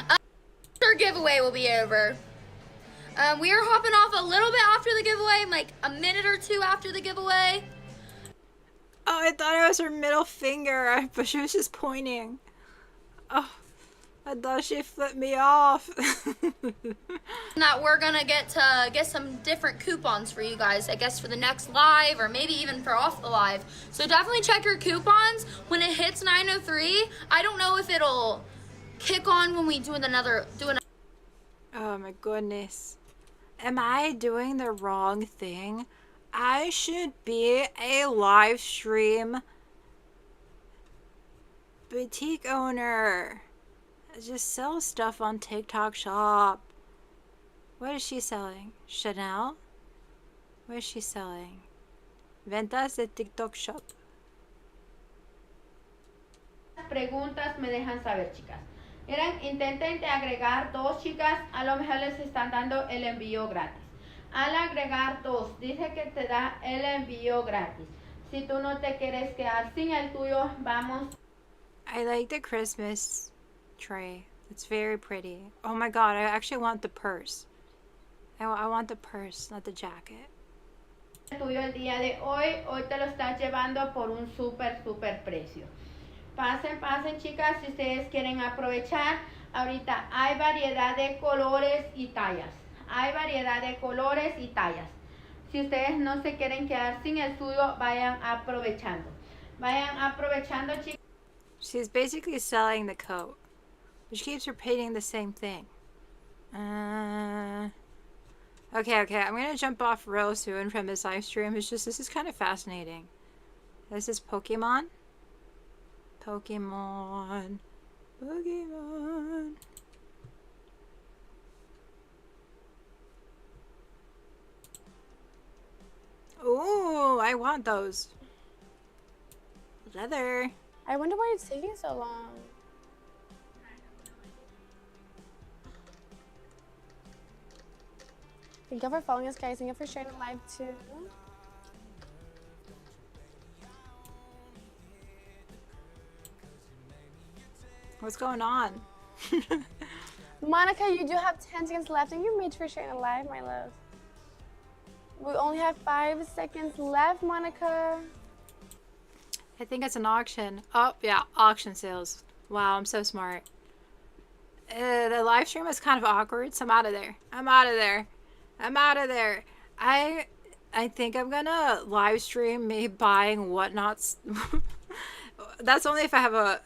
Our giveaway will be over. We are hopping off a little bit after the giveaway, like a minute or two after the giveaway. Oh, I thought it was her middle finger, but she was just pointing. Oh, I thought she flipped me off. That we're gonna get some different coupons for you guys, I guess for the next live or maybe even for off the live. So definitely check your coupons when it hits 9:03. I don't know if it'll kick on when we do another. Oh my goodness. Am I doing the wrong thing? I should be a live stream boutique owner. I just sell stuff on TikTok shop. What is she selling? Chanel? What is she selling? Ventas de TikTok shop. Preguntas me dejan saber, chicas. Miren, intenten agregar 2, chicas. A lo mejor les están dando el envío gratis. Al agregar 2, dice que te da el envío gratis. Si tú no te quieres quedar sin el tuyo, vamos. I like the Christmas tray. It's very pretty. Oh my god, I actually want the purse. I want the purse, not the jacket. Tuyo el día de hoy. Hoy te lo estás llevando por un super precio. Pasen, chicas, si ustedes quieren aprovechar. Ahorita hay variedad de colores y tallas. Si ustedes no se quieren quedar sin el suyo, vayan aprovechando. Chicas. She's basically selling the coat. But she keeps repeating the same thing. Okay, I'm gonna jump off real soon from this live stream. This is kind of fascinating. This is Pokemon. Ooh, I want those. Leather. I wonder why it's taking so long. Thank you for following us, guys. Thank you for sharing the live too. What's going on? Monica, you do have 10 seconds left. Thank you, Mitch, for sharing the live, my love. We only have 5 seconds left, Monica. I think it's an auction. Oh, yeah, auction sales. Wow, I'm so smart. The live stream is kind of awkward, so I'm out of there. I think I'm gonna live stream me buying whatnots. That's only if I have a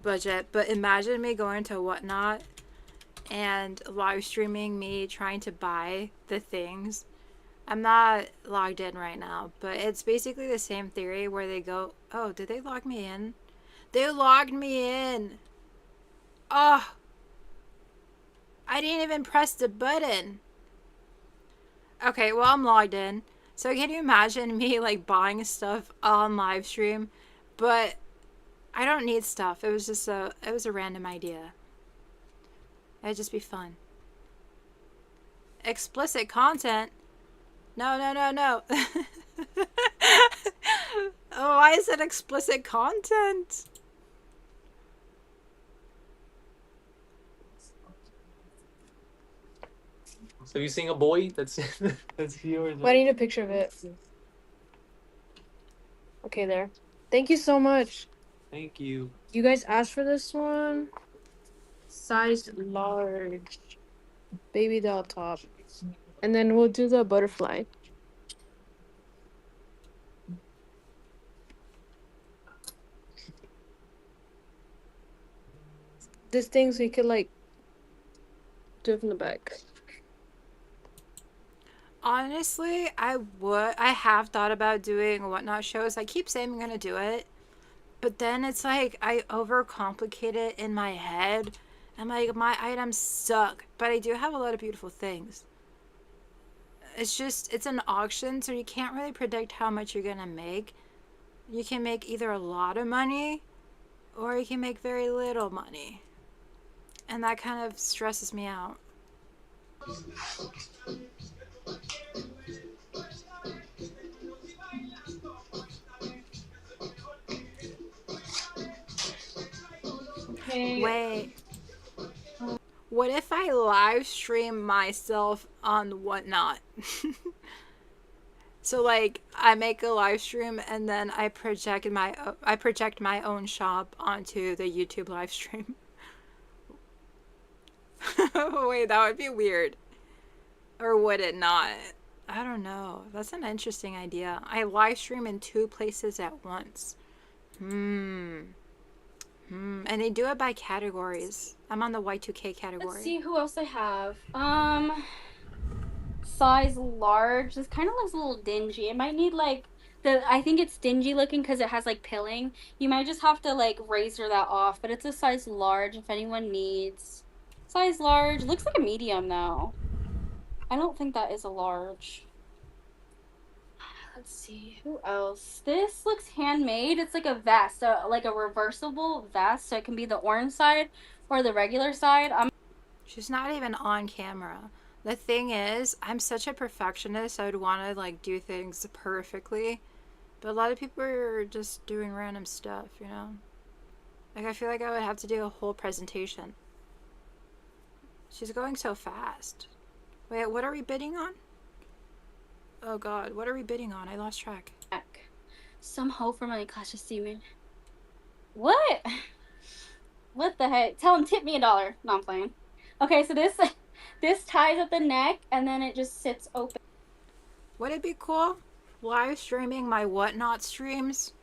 budget, but imagine me going to whatnot and live streaming me trying to buy the things. I'm not logged in right now, but it's basically the same theory where they go, oh, did they log me in? They logged me in. Oh, I didn't even press the button. Okay, well, I'm logged in. So can you imagine me like buying stuff on live stream? But I don't need stuff. It was just a random idea. It'd just be fun. Explicit content. No. Oh, why is it explicit content? So you seeing a boy that's yours? Well, I need a picture of it. Okay, there. Thank you so much. Thank you. You guys asked for this one. Size large. Baby doll top. And then we'll do the butterfly. This thing so you could like do it from the back. Honestly, I have thought about doing whatnot shows. I keep saying I'm gonna do it, but then it's like I overcomplicate it in my head. I'm like, my items suck, but I do have a lot of beautiful things. It's an auction, so you can't really predict how much you're gonna make. You can make either a lot of money or you can make very little money, and that kind of stresses me out. Wait. What if I live stream myself on Whatnot? So like I make a live stream and then I project my own shop onto the YouTube live stream. Wait, that would be weird. Or would it not? I don't know. That's an interesting idea. I live stream in 2 places at once. And they do it by categories. I'm on the Y2K category. Let's see who else I have. Size large. This kind of looks a little dingy. It might need like I think it's dingy looking because it has like pilling. You might just have to like razor that off, but it's a size large if anyone needs. Size large. Looks like a medium though. I don't think that is a large. Let's see, who else? This looks handmade. It's like a vest, like a reversible vest, so it can be the orange side or the regular side. She's not even on camera. The thing is, I'm such a perfectionist. I would want to like do things perfectly, but a lot of people are just doing random stuff, you know? Like I feel like I would have to do a whole presentation. She's going so fast. Wait, what are we bidding on? Oh god, what are we bidding on? I lost track. Some hoe for my class of semen. What? What the heck? Tell him tip me $1. No, I'm playing. Okay, so this ties at the neck and then it just sits open. Would it be cool live streaming my Whatnot streams?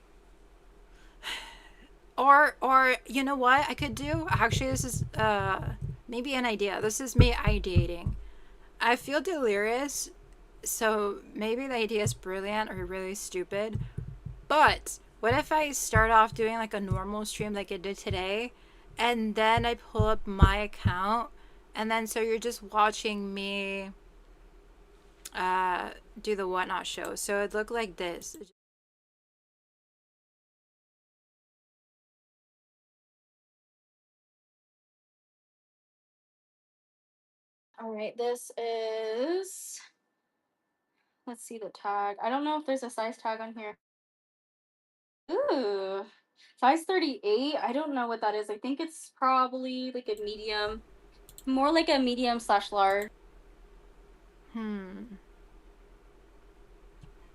Or you know what I could do? Actually, this is maybe an idea. This is me ideating. I feel delirious, so maybe the idea is brilliant or really stupid. But what if I start off doing like a normal stream like I did today, and then I pull up my account, and then so you're just watching me do the Whatnot show. So it'd look like this. All right, this is, let's see the tag. I don't know if there's a size tag on here. Ooh, size 38. I don't know what that is. I think it's probably like a medium, more like a medium / large.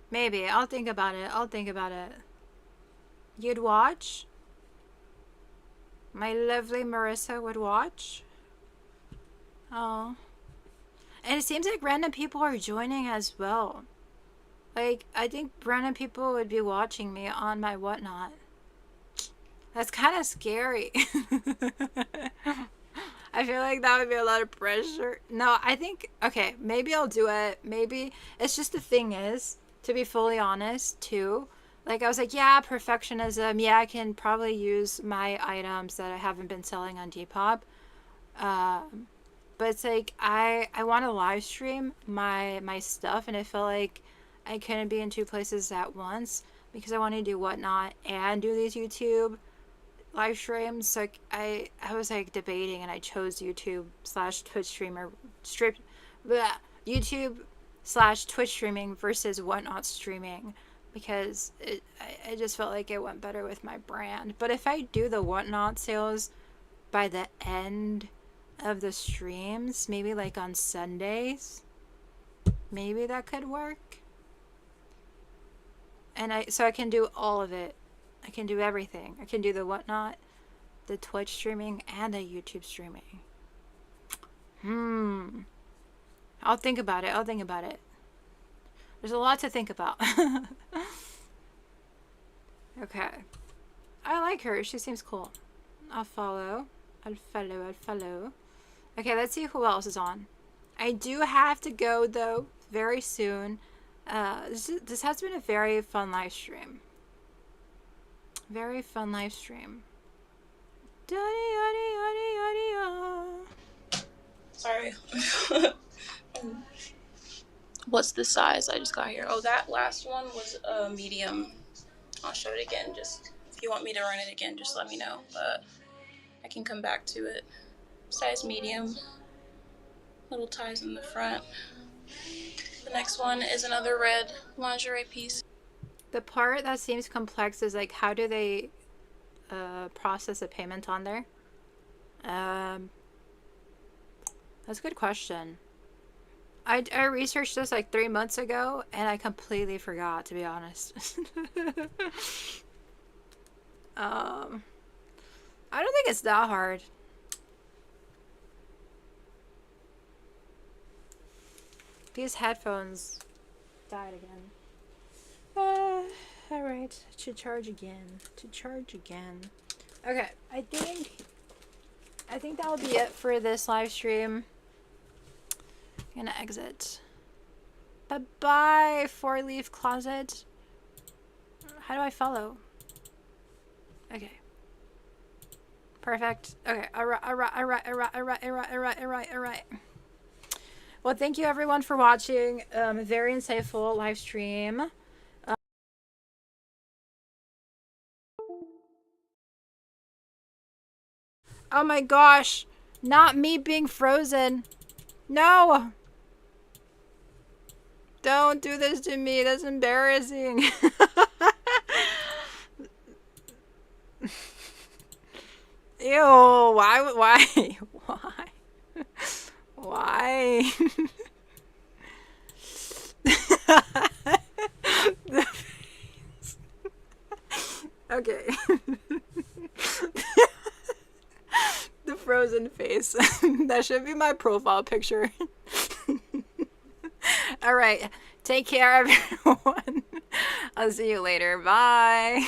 Maybe. I'll think about it. I'll think about it. You'd watch? My lovely Marissa would watch? Oh. And it seems like random people are joining as well. Like, I think random people would be watching me on my Whatnot. That's kind of scary. I feel like that would be a lot of pressure. No, I think, okay, maybe I'll do it. Maybe. It's just the thing is, to be fully honest, too, like I was like, yeah, perfectionism. Yeah, I can probably use my items that I haven't been selling on Depop. But it's like, I want to live stream my stuff, and I feel like I couldn't be in 2 places at once because I want to do Whatnot and do these YouTube live streams. So I was like debating, and I chose YouTube / Twitch streamer YouTube / Twitch streaming versus Whatnot streaming, because I just felt like it went better with my brand. But if I do the Whatnot sales by the end of the streams, maybe like on Sundays, maybe that could work. And so I can do all of it. I can do everything. I can do the Whatnot, the Twitch streaming, and the YouTube streaming. I'll think about it. I'll think about it. There's a lot to think about. Okay. I like her. She seems cool. I'll follow. I'll follow. Okay, let's see who else is on. I do have to go, though, very soon. This has been a very fun live stream. Very fun live stream. Sorry. What's the size I just got here? Oh, that last one was a medium. I'll show it again. Just if you want me to run it again, just let me know. But I can come back to it. Size medium. Little ties in the front. The next one is another red lingerie piece. The part that seems complex is like, how do they process a payment on there? That's a good question. I researched this like 3 months ago and I completely forgot, to be honest. I don't think it's that hard. These headphones died again. Alright, to charge again. Okay, I think that'll be it for this live stream. I'm gonna exit. Bye-bye, 4-leaf closet. How do I follow? Okay. Perfect. Okay, alright. Well, thank you everyone for watching. Very insightful live stream. Oh my gosh, not me being frozen. No! Don't do this to me, that's embarrassing. Ew, why? Why? The face. Okay. The frozen face. That should be my profile picture. Alright, take care everyone. I'll see you later. Bye.